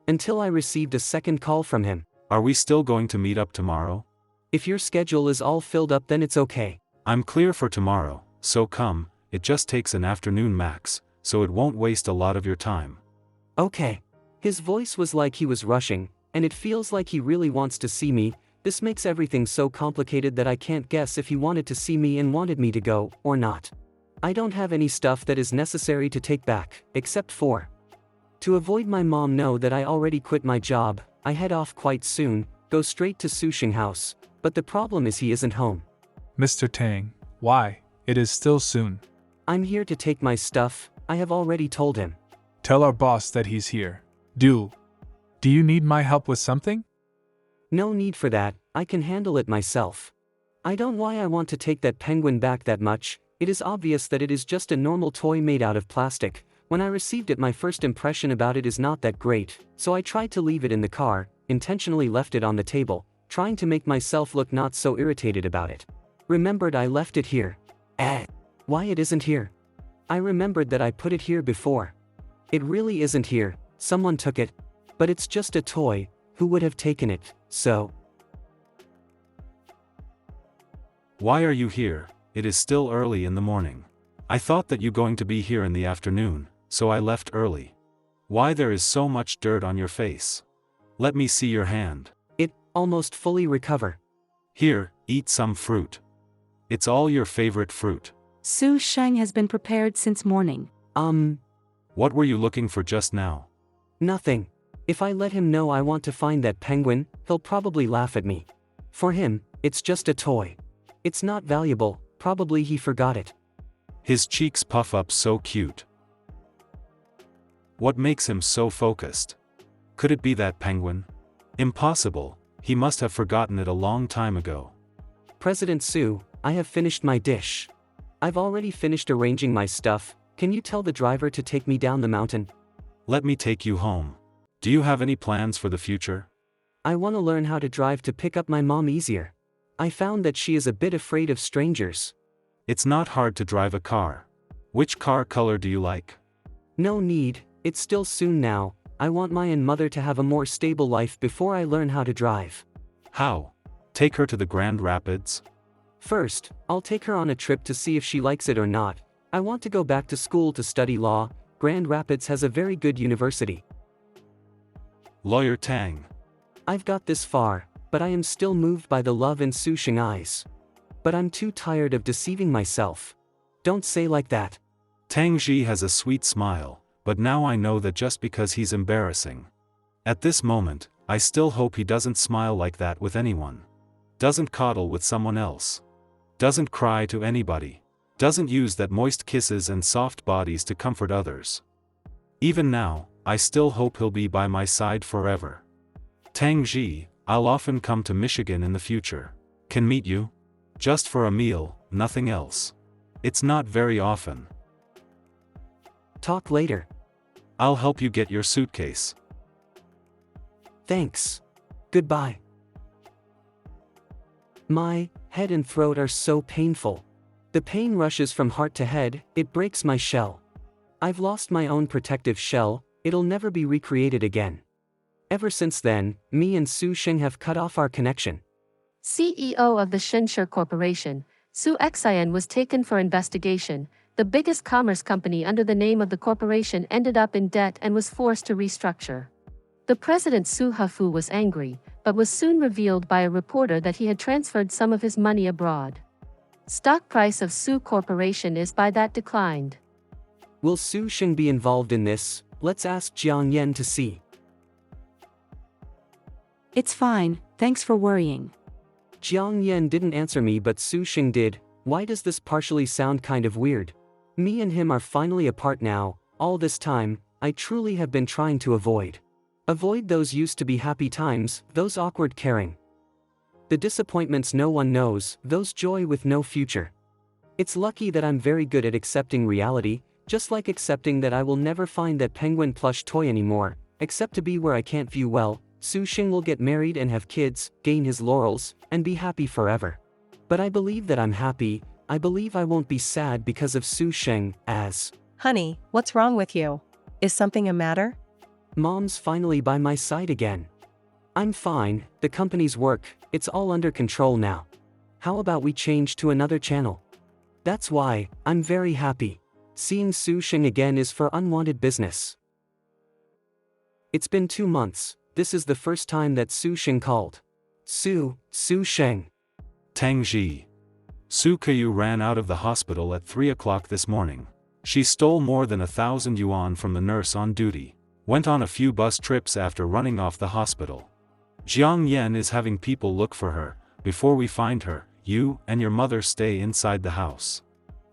Until I received a second call from him. Are we still going to meet up tomorrow? If your schedule is all filled up then it's okay. I'm clear for tomorrow, so come, it just takes an afternoon max, so it won't waste a lot of your time. Okay. His voice was like he was rushing, and it feels like he really wants to see me. This makes everything so complicated that I can't guess if he wanted to see me and wanted me to go, or not. I don't have any stuff that is necessary to take back, except for. To avoid my mom know that I already quit my job, I head off quite soon, go straight to Su Sheng house, but the problem is he isn't home. Mr. Tang, why? It is still soon. I'm here to take my stuff, I have already told him. Tell our boss that he's here. Do you need my help with something? No need for that, I can handle it myself. I don't know why I want to take that penguin back that much, it is obvious that it is just a normal toy made out of plastic. When I received it my first impression about it is not that great, so I tried to leave it in the car, intentionally left it on the table, trying to make myself look not so irritated about it. Remembered I left it here. Why it isn't here? I remembered that I put it here before. It really isn't here, someone took it. But it's just a toy, who would have taken it, so. Why are you here? It is still early in the morning. I thought that you going to be here in the afternoon, so I left early. Why there is so much dirt on your face? Let me see your hand. It almost fully recover. Here, eat some fruit. It's all your favorite fruit. Su Sheng has been prepared since morning. What were you looking for just now? Nothing. If I let him know I want to find that penguin, he'll probably laugh at me. For him, it's just a toy. It's not valuable, probably he forgot it. His cheeks puff up so cute. What makes him so focused? Could it be that penguin? Impossible, he must have forgotten it a long time ago. President Su, I have finished my dish. I've already finished arranging my stuff, can you tell the driver to take me down the mountain? Let me take you home. Do you have any plans for the future? I want to learn how to drive to pick up my mom easier. I found that she is a bit afraid of strangers. It's not hard to drive a car. Which car color do you like? No need, it's still soon now. I want my mother to have a more stable life before I learn how to drive. How? Take her to the Grand Rapids? First, I'll take her on a trip to see if she likes it or not. I want to go back to school to study law. Grand Rapids has a very good university. Lawyer Tang. I've got this far, but I am still moved by the love in Su Sheng eyes. But I'm too tired of deceiving myself. Don't say like that. Tangi has a sweet smile, but now I know that just because he's embarrassing. At this moment, I still hope he doesn't smile like that with anyone. Doesn't coddle with someone else. Doesn't cry to anybody. Doesn't use that moist kisses and soft bodies to comfort others. Even now, I still hope he'll be by my side forever. Tangi, I'll often come to Michigan in the future. Can meet you? Just for a meal, nothing else. It's not very often. Talk later. I'll help you get your suitcase. Thanks. Goodbye. My head and throat are so painful. The pain rushes from heart to head, it breaks my shell. I've lost my own protective shell, it'll never be recreated again. Ever since then, me and Su Sheng have cut off our connection. CEO of the Shensher Corporation, Su Xian was taken for investigation. The biggest commerce company under the name of the corporation ended up in debt and was forced to restructure. The president Su Hafu was angry, but was soon revealed by a reporter that he had transferred some of his money abroad. Stock price of Su Corporation is by that declined. Will Su Sheng be involved in this? Let's ask Jiang Yan to see. It's fine, thanks for worrying. Jiang Yan didn't answer me but Su Sheng did. Why does this partially sound kind of weird? Me and him are finally apart now. All this time, I truly have been trying to avoid those used to be happy times, those awkward caring. The disappointments no one knows, those joy with no future. It's lucky that I'm very good at accepting reality, just like accepting that I will never find that penguin plush toy anymore, except to be where I can't view well. Su Sheng will get married and have kids, gain his laurels, and be happy forever. But I believe that I'm happy, I believe I won't be sad because of Su Sheng, as... Honey, what's wrong with you? Is something a matter? Mom's finally by my side again. I'm fine, the company's work, it's all under control now. How about we change to another channel? That's why, I'm very happy. Seeing Su Sheng again is for unwanted business. It's been 2 months, this is the first time that Su Sheng called. Su Sheng. Tangi. Su Keyu ran out of the hospital at 3 o'clock this morning. She stole more than 1,000 yuan from the nurse on duty. Went on a few bus trips after running off the hospital. Jiang Yan is having people look for her. Before we find her, you and your mother stay inside the house.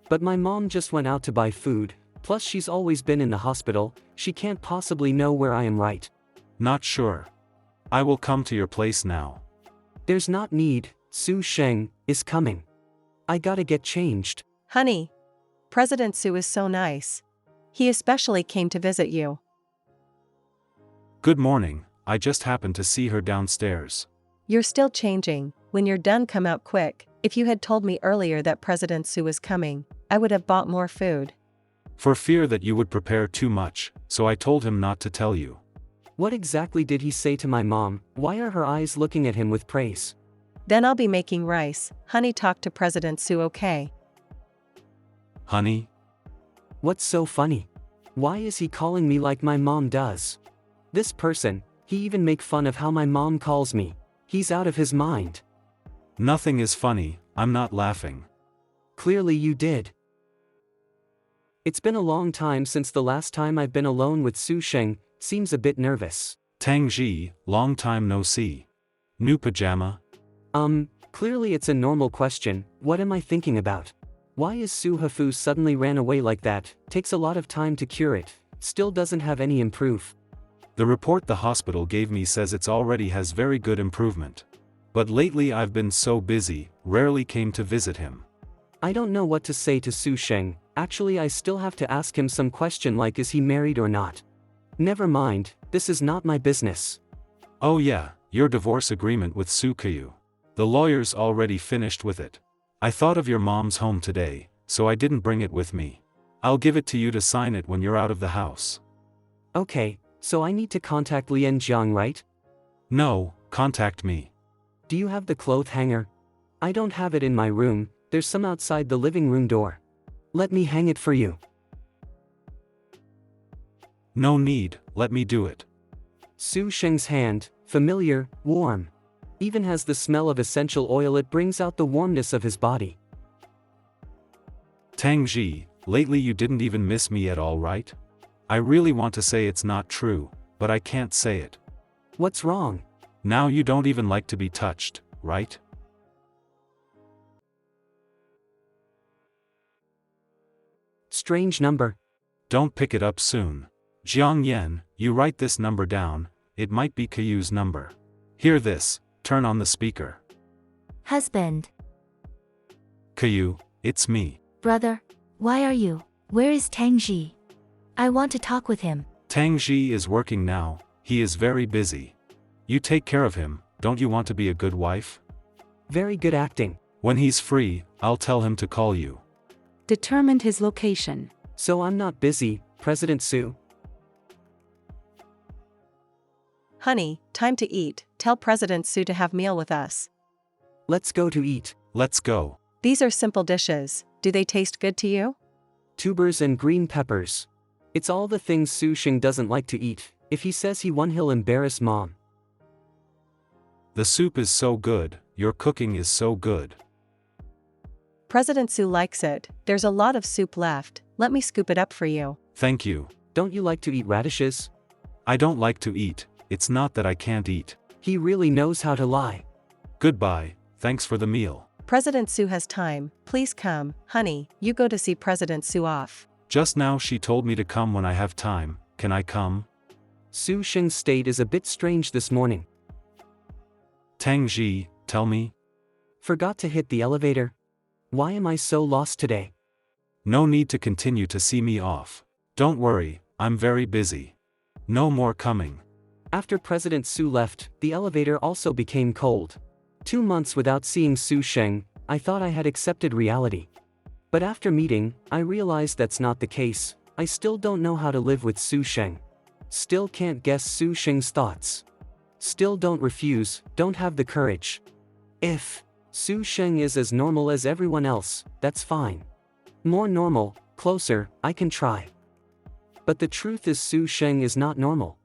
But my mom just went out to buy food, plus she's always been in the hospital, she can't possibly know where I am, right? Not sure. I will come to your place now. There's not need, Su Sheng is coming. I gotta get changed. Honey, President Su is so nice. He especially came to visit you. Good morning, I just happened to see her downstairs. You're still changing. When you're done, come out quick. If you had told me earlier that President Su was coming, I would have bought more food. For fear that you would prepare too much, so I told him not to tell you. What exactly did he say to my mom? Why are her eyes looking at him with praise? Then I'll be making rice. Honey, talk to President Su, okay? Honey? What's so funny? Why is he calling me like my mom does? This person, he even make fun of how my mom calls me. He's out of his mind. Nothing is funny, I'm not laughing. Clearly you did. It's been a long time since the last time I've been alone with Su Sheng, seems a bit nervous. Tangi, long time no see. New pajama? Clearly it's a normal question, what am I thinking about? Why is Su Hafu suddenly ran away like that? Takes a lot of time to cure it, still doesn't have any improve. The report the hospital gave me says it's already has very good improvement. But lately I've been so busy, rarely came to visit him. I don't know what to say to Su Sheng, actually I still have to ask him some question like is he married or not. Never mind, this is not my business. Oh yeah, your divorce agreement with Su Keyu. The lawyer's already finished with it. I thought of your mom's home today, so I didn't bring it with me. I'll give it to you to sign it when you're out of the house. Okay, so I need to contact Lian Jiang, right? No, contact me. Do you have the cloth hanger? I don't have it in my room, there's some outside the living room door. Let me hang it for you. No need, let me do it. Su Sheng's hand, familiar, warm. Even has the smell of essential oil, it brings out the warmness of his body. Tangi, lately you didn't even miss me at all, right? I really want to say it's not true, but I can't say it. What's wrong? Now you don't even like to be touched, right? Strange number. Don't pick it up soon. Jiang Yan, you write this number down, it might be Kayu's number. Hear this, turn on the speaker. Husband. Kayu, it's me. Brother, why are you? Where is Tangi? I want to talk with him. Tangi is working now, he is very busy. You take care of him, don't you want to be a good wife? Very good acting. When he's free, I'll tell him to call you. Determined his location. So I'm not busy, President Sue. Honey, time to eat. Tell President Sue to have meal with us. Let's go to eat. Let's go. These are simple dishes. Do they taste good to you? Tubers and green peppers. It's all the things Su Sheng doesn't like to eat. If he says he won, he'll embarrass Mom. The soup is so good, your cooking is so good. President Sue likes it. There's a lot of soup left. Let me scoop it up for you. Thank you. Don't you like to eat radishes? I don't like to eat. It's not that I can't eat. He really knows how to lie. Goodbye, thanks for the meal. President Sue has time. Please come. Honey, you go to see President Sue off. Just now she told me to come when I have time. Can I come? Su Sheng's state is a bit strange this morning. Tangi, tell me. Forgot to hit the elevator. Why am I so lost today? No need to continue to see me off. Don't worry, I'm very busy. No more coming. After President Su left, the elevator also became cold. 2 months without seeing Su Sheng, I thought I had accepted reality. But after meeting, I realized that's not the case. I still don't know how to live with Su Sheng. Still can't guess Su Sheng's thoughts. Still don't refuse, don't have the courage. If Su Sheng is as normal as everyone else, that's fine. More normal, closer, I can try. But the truth is Su Sheng is not normal.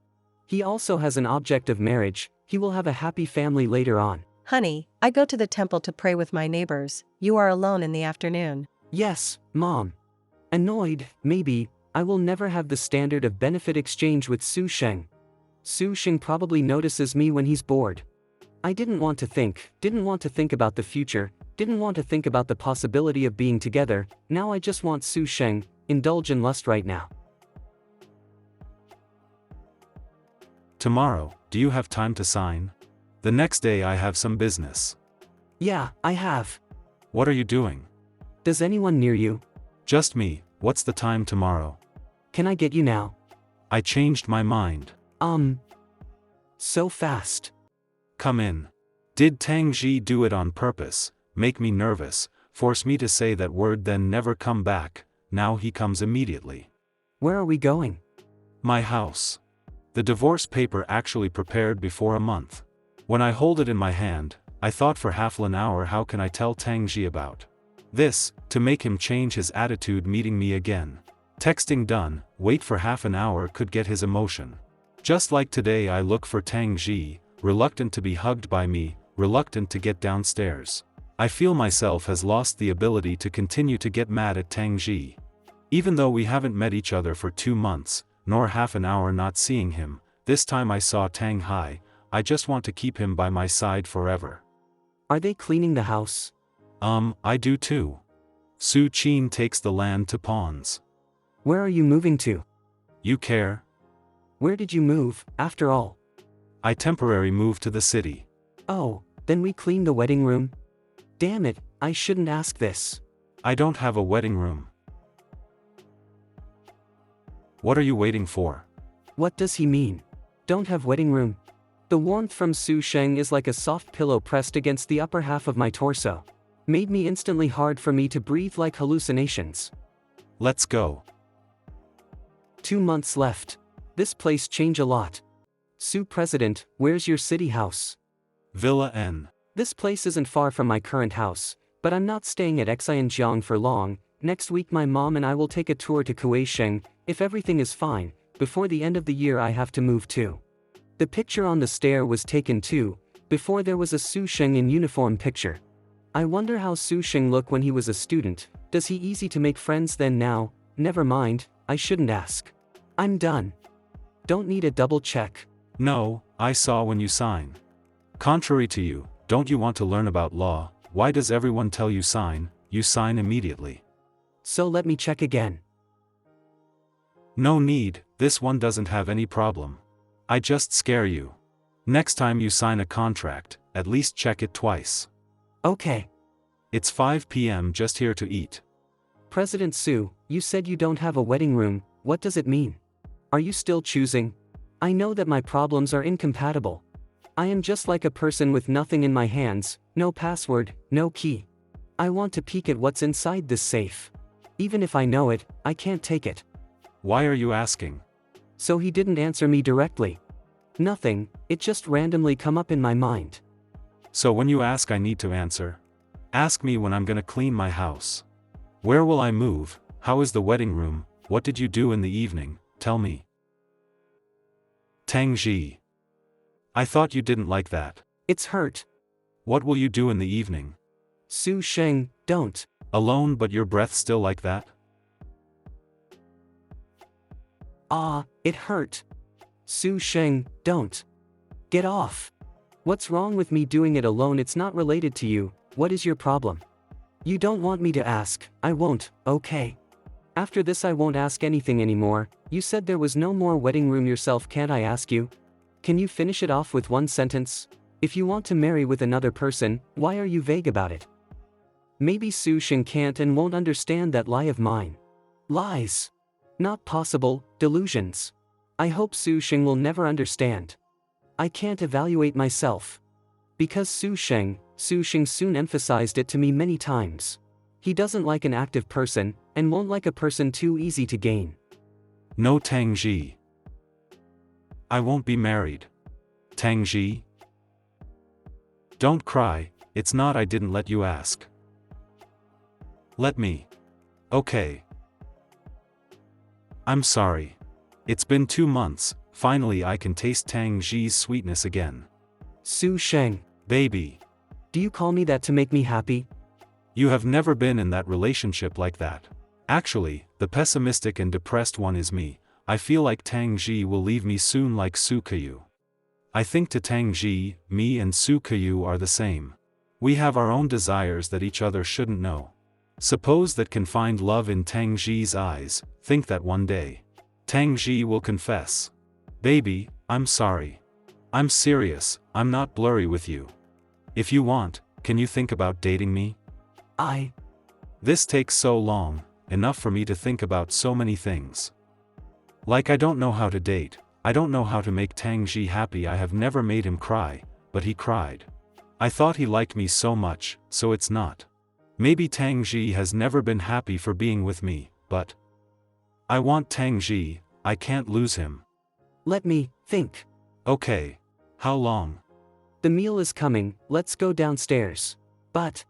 He also has an object of marriage. He will have a happy family later on. Honey, I go to the temple to pray with my neighbors. You are alone in the afternoon. Yes, Mom. Annoyed, maybe, I will never have the standard of benefit exchange with Su Sheng. Su Sheng probably notices me when he's bored. I didn't want to think about the future, didn't want to think about the possibility of being together. Now I just want Su Sheng, indulge in lust right now. Tomorrow, do you have time to sign? The next day I have some business. Yeah, I have. What are you doing? Does anyone near you? Just me. What's the time tomorrow? Can I get you now? I changed my mind. So fast. Come in. Did Tangi do it on purpose, make me nervous, force me to say that word then never come back? Now he comes immediately. Where are we going? My house. The divorce paper actually prepared before a month. When I hold it in my hand, I thought for half an hour how can I tell Tangi about this, to make him change his attitude meeting me again. Texting done, wait for half an hour could get his emotion. Just like today I look for Tangi, reluctant to be hugged by me, reluctant to get downstairs. I feel myself has lost the ability to continue to get mad at Tangi. Even though we haven't met each other for 2 months, nor half an hour not seeing him, this time I saw Tang Hai, I just want to keep him by my side forever. Are they cleaning the house? I do too. Su Qin takes the land to pawns. Where are you moving to? You care? Where did you move, after all? I temporarily moved to the city. Oh, then we clean the wedding room? Damn it, I shouldn't ask this. I don't have a wedding room. What are you waiting for? What does he mean? Don't have wedding room? The warmth from Su Sheng is like a soft pillow pressed against the upper half of my torso. Made me instantly hard for me to breathe like hallucinations. Let's go. 2 months left. This place change a lot. Su President, where's your city house? Villa N. This place isn't far from my current house, but I'm not staying at Xianjiang for long. Next week my mom and I will take a tour to Kuisheng. If everything is fine, before the end of the year I have to move too. The picture on the stair was taken too, before there was a Su Sheng in uniform picture. I wonder how Su Sheng looked when he was a student. Does he easy to make friends then now? Never mind, I shouldn't ask. I'm done. Don't need a double check. No, I saw when you sign. Contrary to you, don't you want to learn about law? Why does everyone tell you sign immediately? So let me check again. No need, this one doesn't have any problem. I just scare you. Next time you sign a contract, at least check it twice. Okay. It's 5 p.m. just here to eat. President Su, you said you don't have a wedding room. What does it mean? Are you still choosing? I know that my problems are incompatible. I am just like a person with nothing in my hands, no password, no key. I want to peek at what's inside this safe. Even if I know it, I can't take it. Why are you asking? So he didn't answer me directly. Nothing, it just randomly come up in my mind. So when you ask I need to answer. Ask me when I'm gonna clean my house. Where will I move? How is the wedding room? What did you do in the evening? Tell me. Tangi. I thought you didn't like that. It's hurt. What will you do in the evening? Su Sheng, don't. Alone but your breath still like that? Ah, it hurt. Su Sheng, don't. Get off. What's wrong with me doing it alone? It's not related to you. What is your problem? You don't want me to ask, I won't, okay. After this I won't ask anything anymore. You said there was no more wedding room yourself, can't I ask you? Can you finish it off with one sentence? If you want to marry with another person, why are you vague about it? Maybe Su Sheng can't and won't understand that lie of mine. Lies. Not possible, delusions. I hope Su Sheng will never understand. I can't evaluate myself. Because Su Sheng soon emphasized it to me many times. He doesn't like an active person, and won't like a person too easy to gain. No Tangi. I won't be married. Tangi. Don't cry, it's not I didn't let you ask. Let me. Okay. I'm sorry. It's been 2 months, finally I can taste Tangi's sweetness again. Su Sheng. Baby. Do you call me that to make me happy? You have never been in that relationship like that. Actually, the pessimistic and depressed one is me. I feel like Tangi will leave me soon like Sukayu. I think to Tangi, me and Sukayu are the same. We have our own desires that each other shouldn't know. Suppose that can find love in Tangi's eyes, think that one day. Tangi will confess. Baby, I'm sorry. I'm serious, I'm not blurry with you. If you want, can you think about dating me? This takes so long, enough for me to think about so many things. Like I don't know how to date, I don't know how to make Tangi happy. I have never made him cry, but he cried. I thought he liked me so much, so it's not. Maybe Tangi has never been happy for being with me, but I want Tangi, I can't lose him. Let me think. Okay. How long? The meal is coming, let's go downstairs. But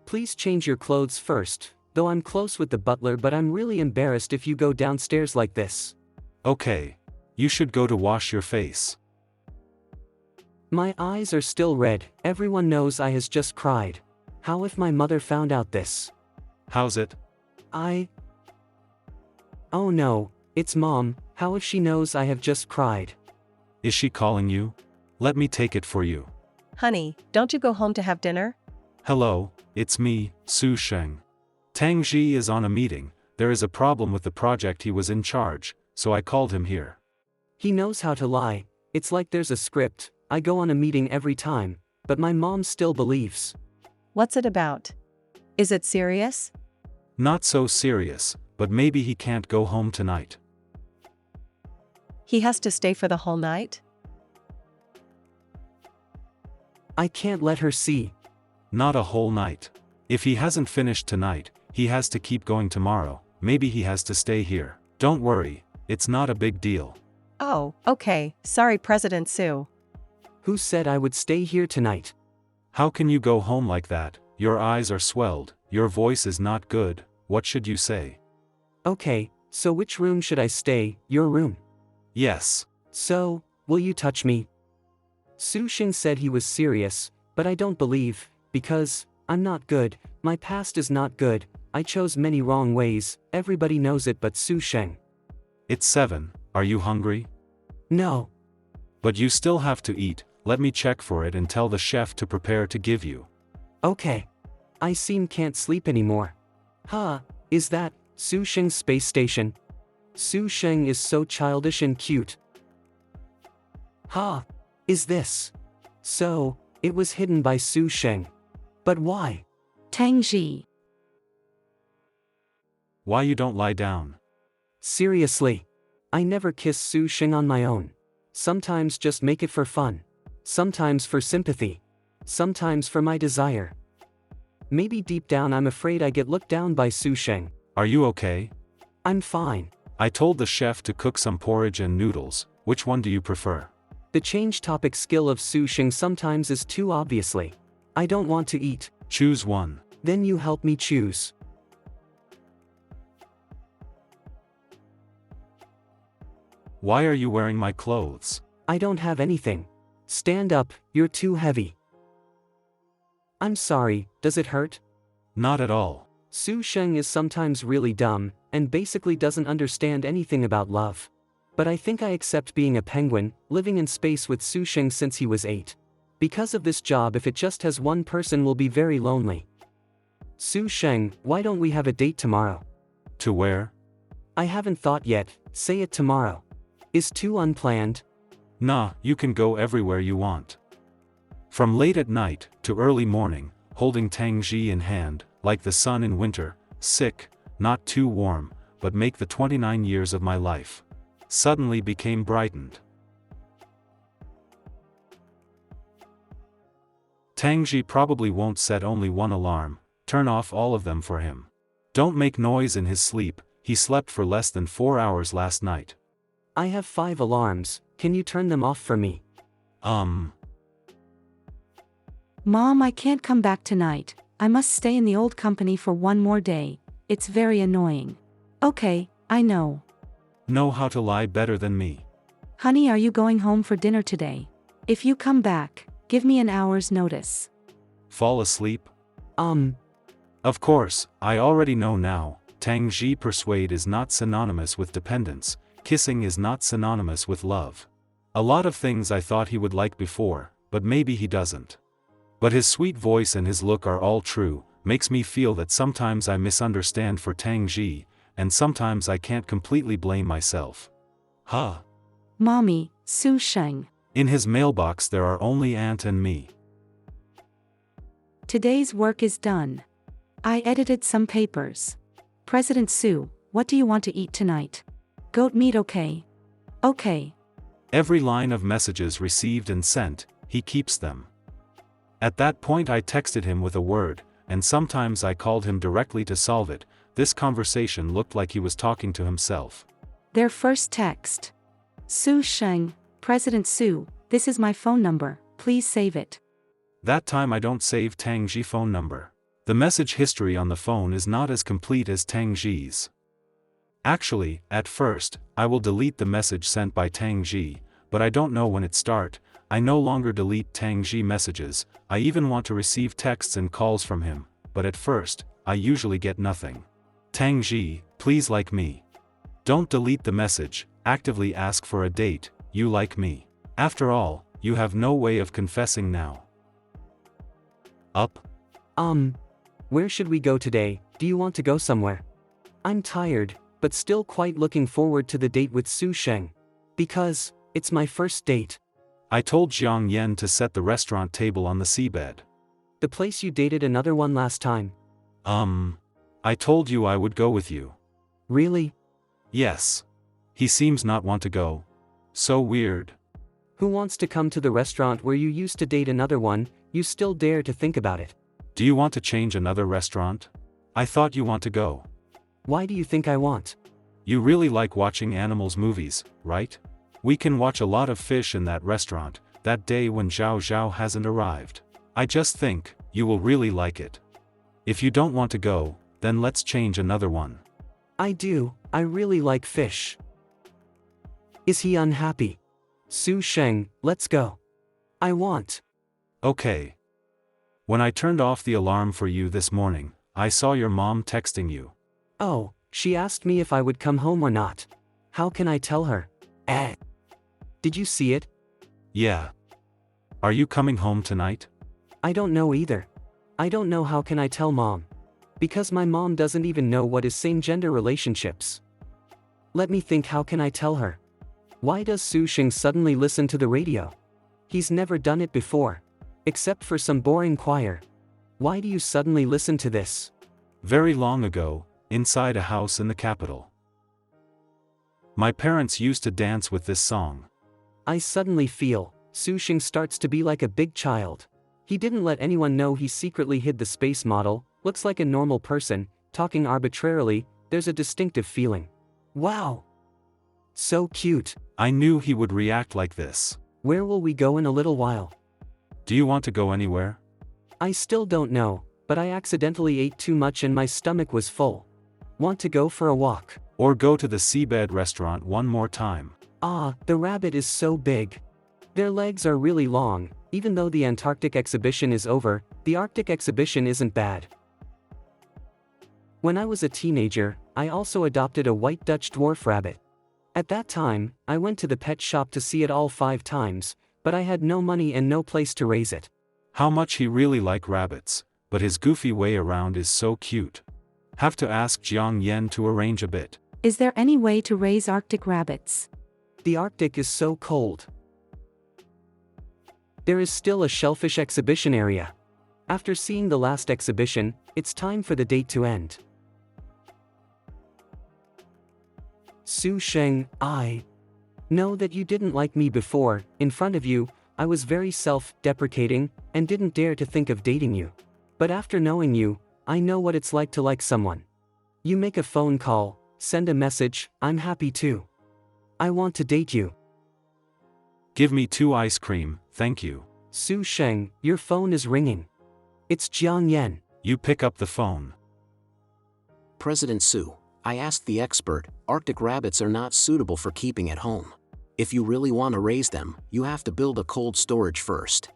please change your clothes first, though I'm close with the butler, but I'm really embarrassed if you go downstairs like this. Okay. You should go to wash your face. My eyes are still red, everyone knows I has just cried. How if my mother found out this? How's it? Oh no, it's Mom, how if she knows I have just cried? Is she calling you? Let me take it for you. Honey, don't you go home to have dinner? Hello, it's me, Su Sheng. Tangi is on a meeting, there is a problem with the project he was in charge, so I called him here. He knows how to lie, it's like there's a script. I go on a meeting every time, but my mom still believes. What's it about? Is it serious? Not so serious, but maybe he can't go home tonight. He has to stay for the whole night? I can't let her see. Not a whole night. If he hasn't finished tonight, he has to keep going tomorrow. Maybe he has to stay here. Don't worry, it's not a big deal. Oh, okay, sorry President Su. Who said I would stay here tonight? How can you go home like that? Your eyes are swelled, your voice is not good, what should you say? Okay, so which room should I stay? Your room? Yes. So, will you touch me? Su Sheng said he was serious, but I don't believe, because I'm not good, my past is not good, I chose many wrong ways, everybody knows it but Su Sheng. It's 7, are you hungry? No. But you still have to eat, let me check for it and tell the chef to prepare to give you. Okay. I can't sleep anymore. Is that Su Sheng's space station? Su Sheng is so childish and cute. Is this? So, it was hidden by Su Sheng. But why? Tangi. Why you don't lie down? Seriously. I never kiss Su Sheng on my own. Sometimes just make it for fun. Sometimes for sympathy. Sometimes for my desire. Maybe deep down I'm afraid I get looked down by Su Sheng. Are you okay? I'm fine. I told the chef to cook some porridge and noodles. Which one do you prefer? The change topic skill of Su Sheng sometimes is too obviously. I don't want to eat. Choose one. Then you help me choose. Why are you wearing my clothes? I don't have anything. Stand up, you're too heavy. I'm sorry, does it hurt? Not at all. Su Sheng is sometimes really dumb, and basically doesn't understand anything about love. But I think I accept being a penguin, living in space with Su Sheng since he was 8. Because of this job, if it just has one person, will be very lonely. Su Sheng, why don't we have a date tomorrow? To where? I haven't thought yet, say it tomorrow. Is too unplanned? Nah, you can go everywhere you want. From late at night, to early morning, holding Tangi in hand, like the sun in winter, sick, not too warm, but make the 29 years of my life. Suddenly became brightened. Tangi probably won't set only one alarm, turn off all of them for him. Don't make noise in his sleep, he slept for less than 4 hours last night. I have 5 alarms, can you turn them off for me? Mom, I can't come back tonight. I must stay in the old company for one more day. It's very annoying. Okay, I know. Know how to lie better than me. Honey, are you going home for dinner today? If you come back, give me an hour's notice. Fall asleep? Of course, I already know now. Tangi persuade is not synonymous with dependence. Kissing is not synonymous with love. A lot of things I thought he would like before, but maybe he doesn't. But his sweet voice and his look are all true, makes me feel that sometimes I misunderstand for Tangi, and sometimes I can't completely blame myself. Huh. Mommy, Su Sheng. In his mailbox there are only Aunt and me. Today's work is done. I edited some papers. President Su, what do you want to eat tonight? Goat meat, okay? Okay. Every line of messages received and sent, he keeps them. At that point I texted him with a word, and sometimes I called him directly to solve it. This conversation looked like he was talking to himself. Their first text. Su Sheng, President Su, this is my phone number, please save it. That time I don't save Tangi phone number. The message history on the phone is not as complete as Tangi's. Actually, at first, I will delete the message sent by Tangi, but I don't know when it start. I no longer delete Tangi messages. I even want to receive texts and calls from him, but at first, I usually get nothing. Tangi, please like me. Don't delete the message, actively ask for a date, you like me. After all, you have no way of confessing now. Up? Where should we go today? Do you want to go somewhere? I'm tired, but still quite looking forward to the date with Su Sheng. Because, it's my first date. I told Jiang Yen to set the restaurant table on the seabed. The place you dated another one last time. I told you I would go with you. Really? Yes. He seems not want to go. So weird. Who wants to come to the restaurant where you used to date another one? You still dare to think about it. Do you want to change another restaurant? I thought you want to go. Why do you think I want? You really like watching animals movies, right? We can watch a lot of fish in that restaurant, that day when Zhao Zhao hasn't arrived. I just think, you will really like it. If you don't want to go, then let's change another one. I do, I really like fish. Is he unhappy? Su Sheng, let's go. I want. Okay. When I turned off the alarm for you this morning, I saw your mom texting you. Oh, she asked me if I would come home or not. How can I tell her? Did you see it? Yeah. Are you coming home tonight? I don't know either. I don't know how can I tell mom. Because my mom doesn't even know what is same-gender relationships. Let me think, how can I tell her? Why does Su Sheng suddenly listen to the radio? He's never done it before. Except for some boring choir. Why do you suddenly listen to this? Very long ago, inside a house in the capital. My parents used to dance with this song. I suddenly feel, Su Sheng starts to be like a big child. He didn't let anyone know he secretly hid the space model, looks like a normal person, talking arbitrarily, there's a distinctive feeling. Wow! So cute. I knew he would react like this. Where will we go in a little while? Do you want to go anywhere? I still don't know, but I accidentally ate too much and my stomach was full. Want to go for a walk? Or go to the seabed restaurant one more time? Ah, the rabbit is so big. Their legs are really long. Even though the Antarctic exhibition is over, the Arctic exhibition isn't bad. When I was a teenager, I also adopted a white Dutch dwarf rabbit. At that time, I went to the pet shop to see it all 5 times, but I had no money and no place to raise it. How much he really like rabbits, but his goofy way around is so cute. Have to ask Jiang Yen to arrange a bit. Is there any way to raise Arctic rabbits? The Arctic is so cold. There is still a shellfish exhibition area. After seeing the last exhibition, it's time for the date to end. Su Sheng, I know that you didn't like me before. In front of you, I was very self-deprecating and didn't dare to think of dating you. But after knowing you, I know what it's like to like someone. You make a phone call, send a message, I'm happy too. I want to date you. Give me 2 ice cream, thank you. Su Sheng, your phone is ringing. It's Jiang Yen. You pick up the phone. President Su, I asked the expert, Arctic rabbits are not suitable for keeping at home. If you really want to raise them, you have to build a cold storage first.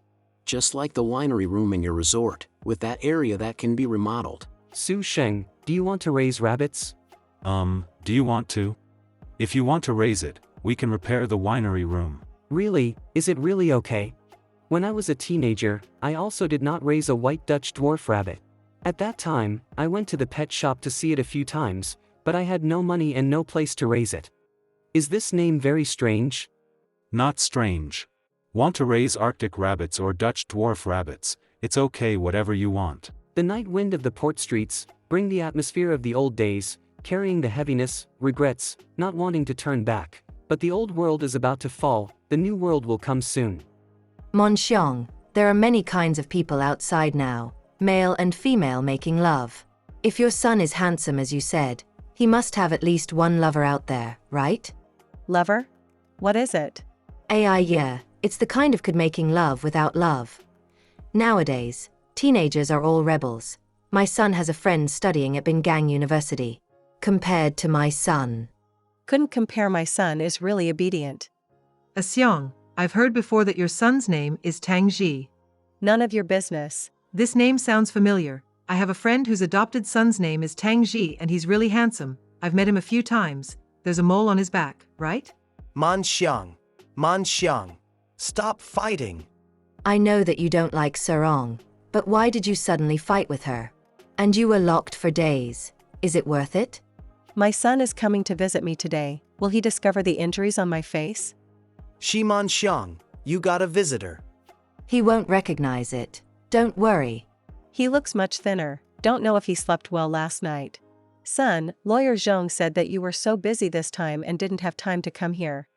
Just like the winery room in your resort, with that area that can be remodeled. Su Sheng, do you want to raise rabbits? Do you want to? If you want to raise it, we can repair the winery room. Really, is it really okay? When I was a teenager, I also did not raise a white Dutch dwarf rabbit. At that time, I went to the pet shop to see it a few times, but I had no money and no place to raise it. Is this name very strange? Not strange. Want to raise Arctic rabbits or Dutch dwarf rabbits, it's okay whatever you want. The night wind of the port streets bring the atmosphere of the old days, carrying the heaviness, regrets, not wanting to turn back. But the old world is about to fall, the new world will come soon. Monxiong, there are many kinds of people outside now, male and female making love. If your son is handsome as you said, he must have at least one lover out there, right? Lover? What is it? AI, yeah, it's the kind of kid making love without love. Nowadays, teenagers are all rebels. My son has a friend studying at Bingang University. Compared to my son. Couldn't compare, my son is really obedient. Xiong, I've heard before that your son's name is Tangi. None of your business. This name sounds familiar. I have a friend whose adopted son's name is Tangi and he's really handsome. I've met him a few times. There's a mole on his back, right? Monxiong, stop fighting. I know that you don't like Sarong, but why did you suddenly fight with her? And you were locked for days. Is it worth it? My son is coming to visit me today. Will he discover the injuries on my face? Monxiong, you got a visitor. He won't recognize it. Don't worry. He looks much thinner. Don't know if he slept well last night. Son, Lawyer Zhong said that you were so busy this time and didn't have time to come here.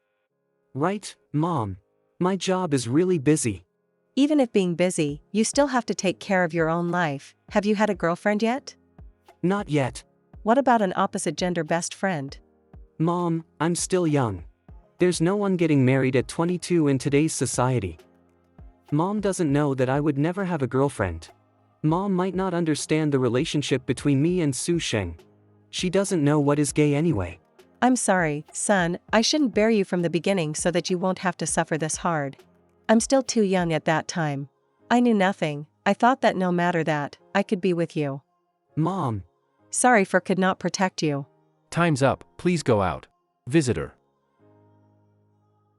Right, Mom. My job is really busy. Even if being busy, you still have to take care of your own life. Have you had a girlfriend yet? Not yet. What about an opposite gender best friend? Mom, I'm still young. There's no one getting married at 22 in today's society. Mom doesn't know that I would never have a girlfriend. Mom might not understand the relationship between me and Su Sheng. She doesn't know what is gay anyway. I'm sorry, son, I shouldn't bear you from the beginning so that you won't have to suffer this hard. I'm still too young at that time. I knew nothing. I thought that no matter that, I could be with you. Mom. Sorry for could not protect you. Time's up, please go out. Visitor.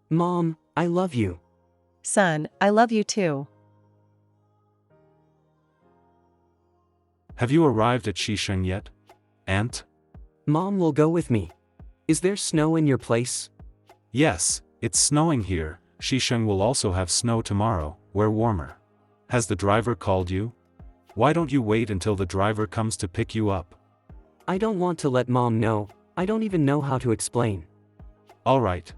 Mom, I love you. Son, I love you too. Have you arrived at Shisheng yet? Aunt? Mom will go with me. Is there snow in your place? Yes, it's snowing here. Shisheng will also have snow tomorrow, where warmer. Has the driver called you? Why don't you wait until the driver comes to pick you up? I don't want to let Mom know. I don't even know how to explain. All right.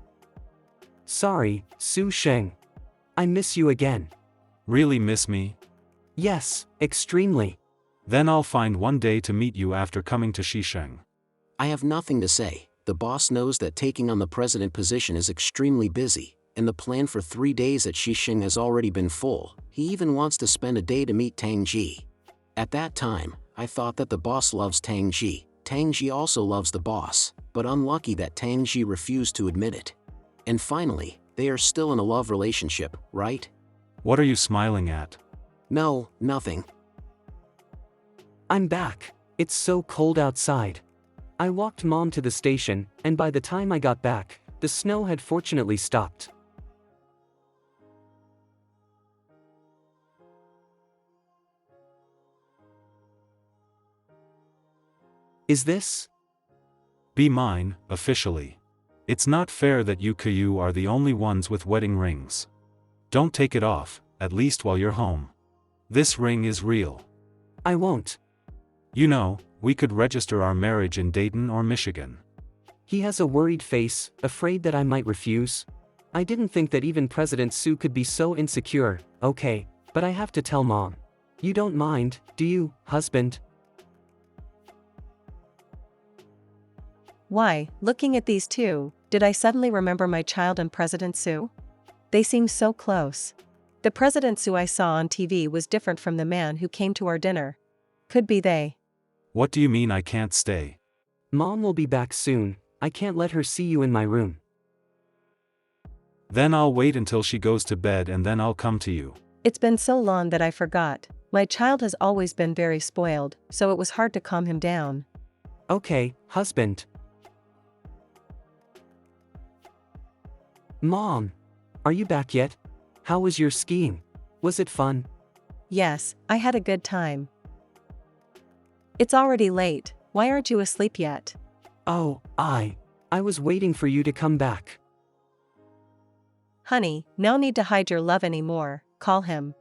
Sorry, Su Sheng. I miss you again. Really miss me? Yes, extremely. Then I'll find one day to meet you after coming to Shisheng. I have nothing to say. The boss knows that taking on the president position is extremely busy, and the plan for 3 days at Shisheng has already been full. He even wants to spend a day to meet Tangi. At that time, I thought that the boss loves Tangi. Tangi also loves the boss, but unlucky that Tangi refused to admit it. And finally, they are still in a love relationship, right? What are you smiling at? No, nothing. I'm back. It's so cold outside. I walked Mom to the station, and by the time I got back, the snow had fortunately stopped. Is this? Be mine, officially. It's not fair that you Caillou are the only ones with wedding rings. Don't take it off, at least while you're home. This ring is real. I won't. You know, we could register our marriage in Dayton or Michigan. He has a worried face, afraid that I might refuse. I didn't think that even President Sue could be so insecure. Okay, but I have to tell Mom. You don't mind, do you, husband? Why, looking at these two, did I suddenly remember my child and President Sue? They seem so close. The President Sue I saw on TV was different from the man who came to our dinner. Could be they. What do you mean I can't stay? Mom will be back soon. I can't let her see you in my room. Then I'll wait until she goes to bed and then I'll come to you. It's been so long that I forgot. My child has always been very spoiled, so it was hard to calm him down. Okay, husband. Mom! Are you back yet? How was your skiing? Was it fun? Yes, I had a good time. It's already late. Why aren't you asleep yet? Oh, I was waiting for you to come back. Honey, no need to hide your love anymore. Call him.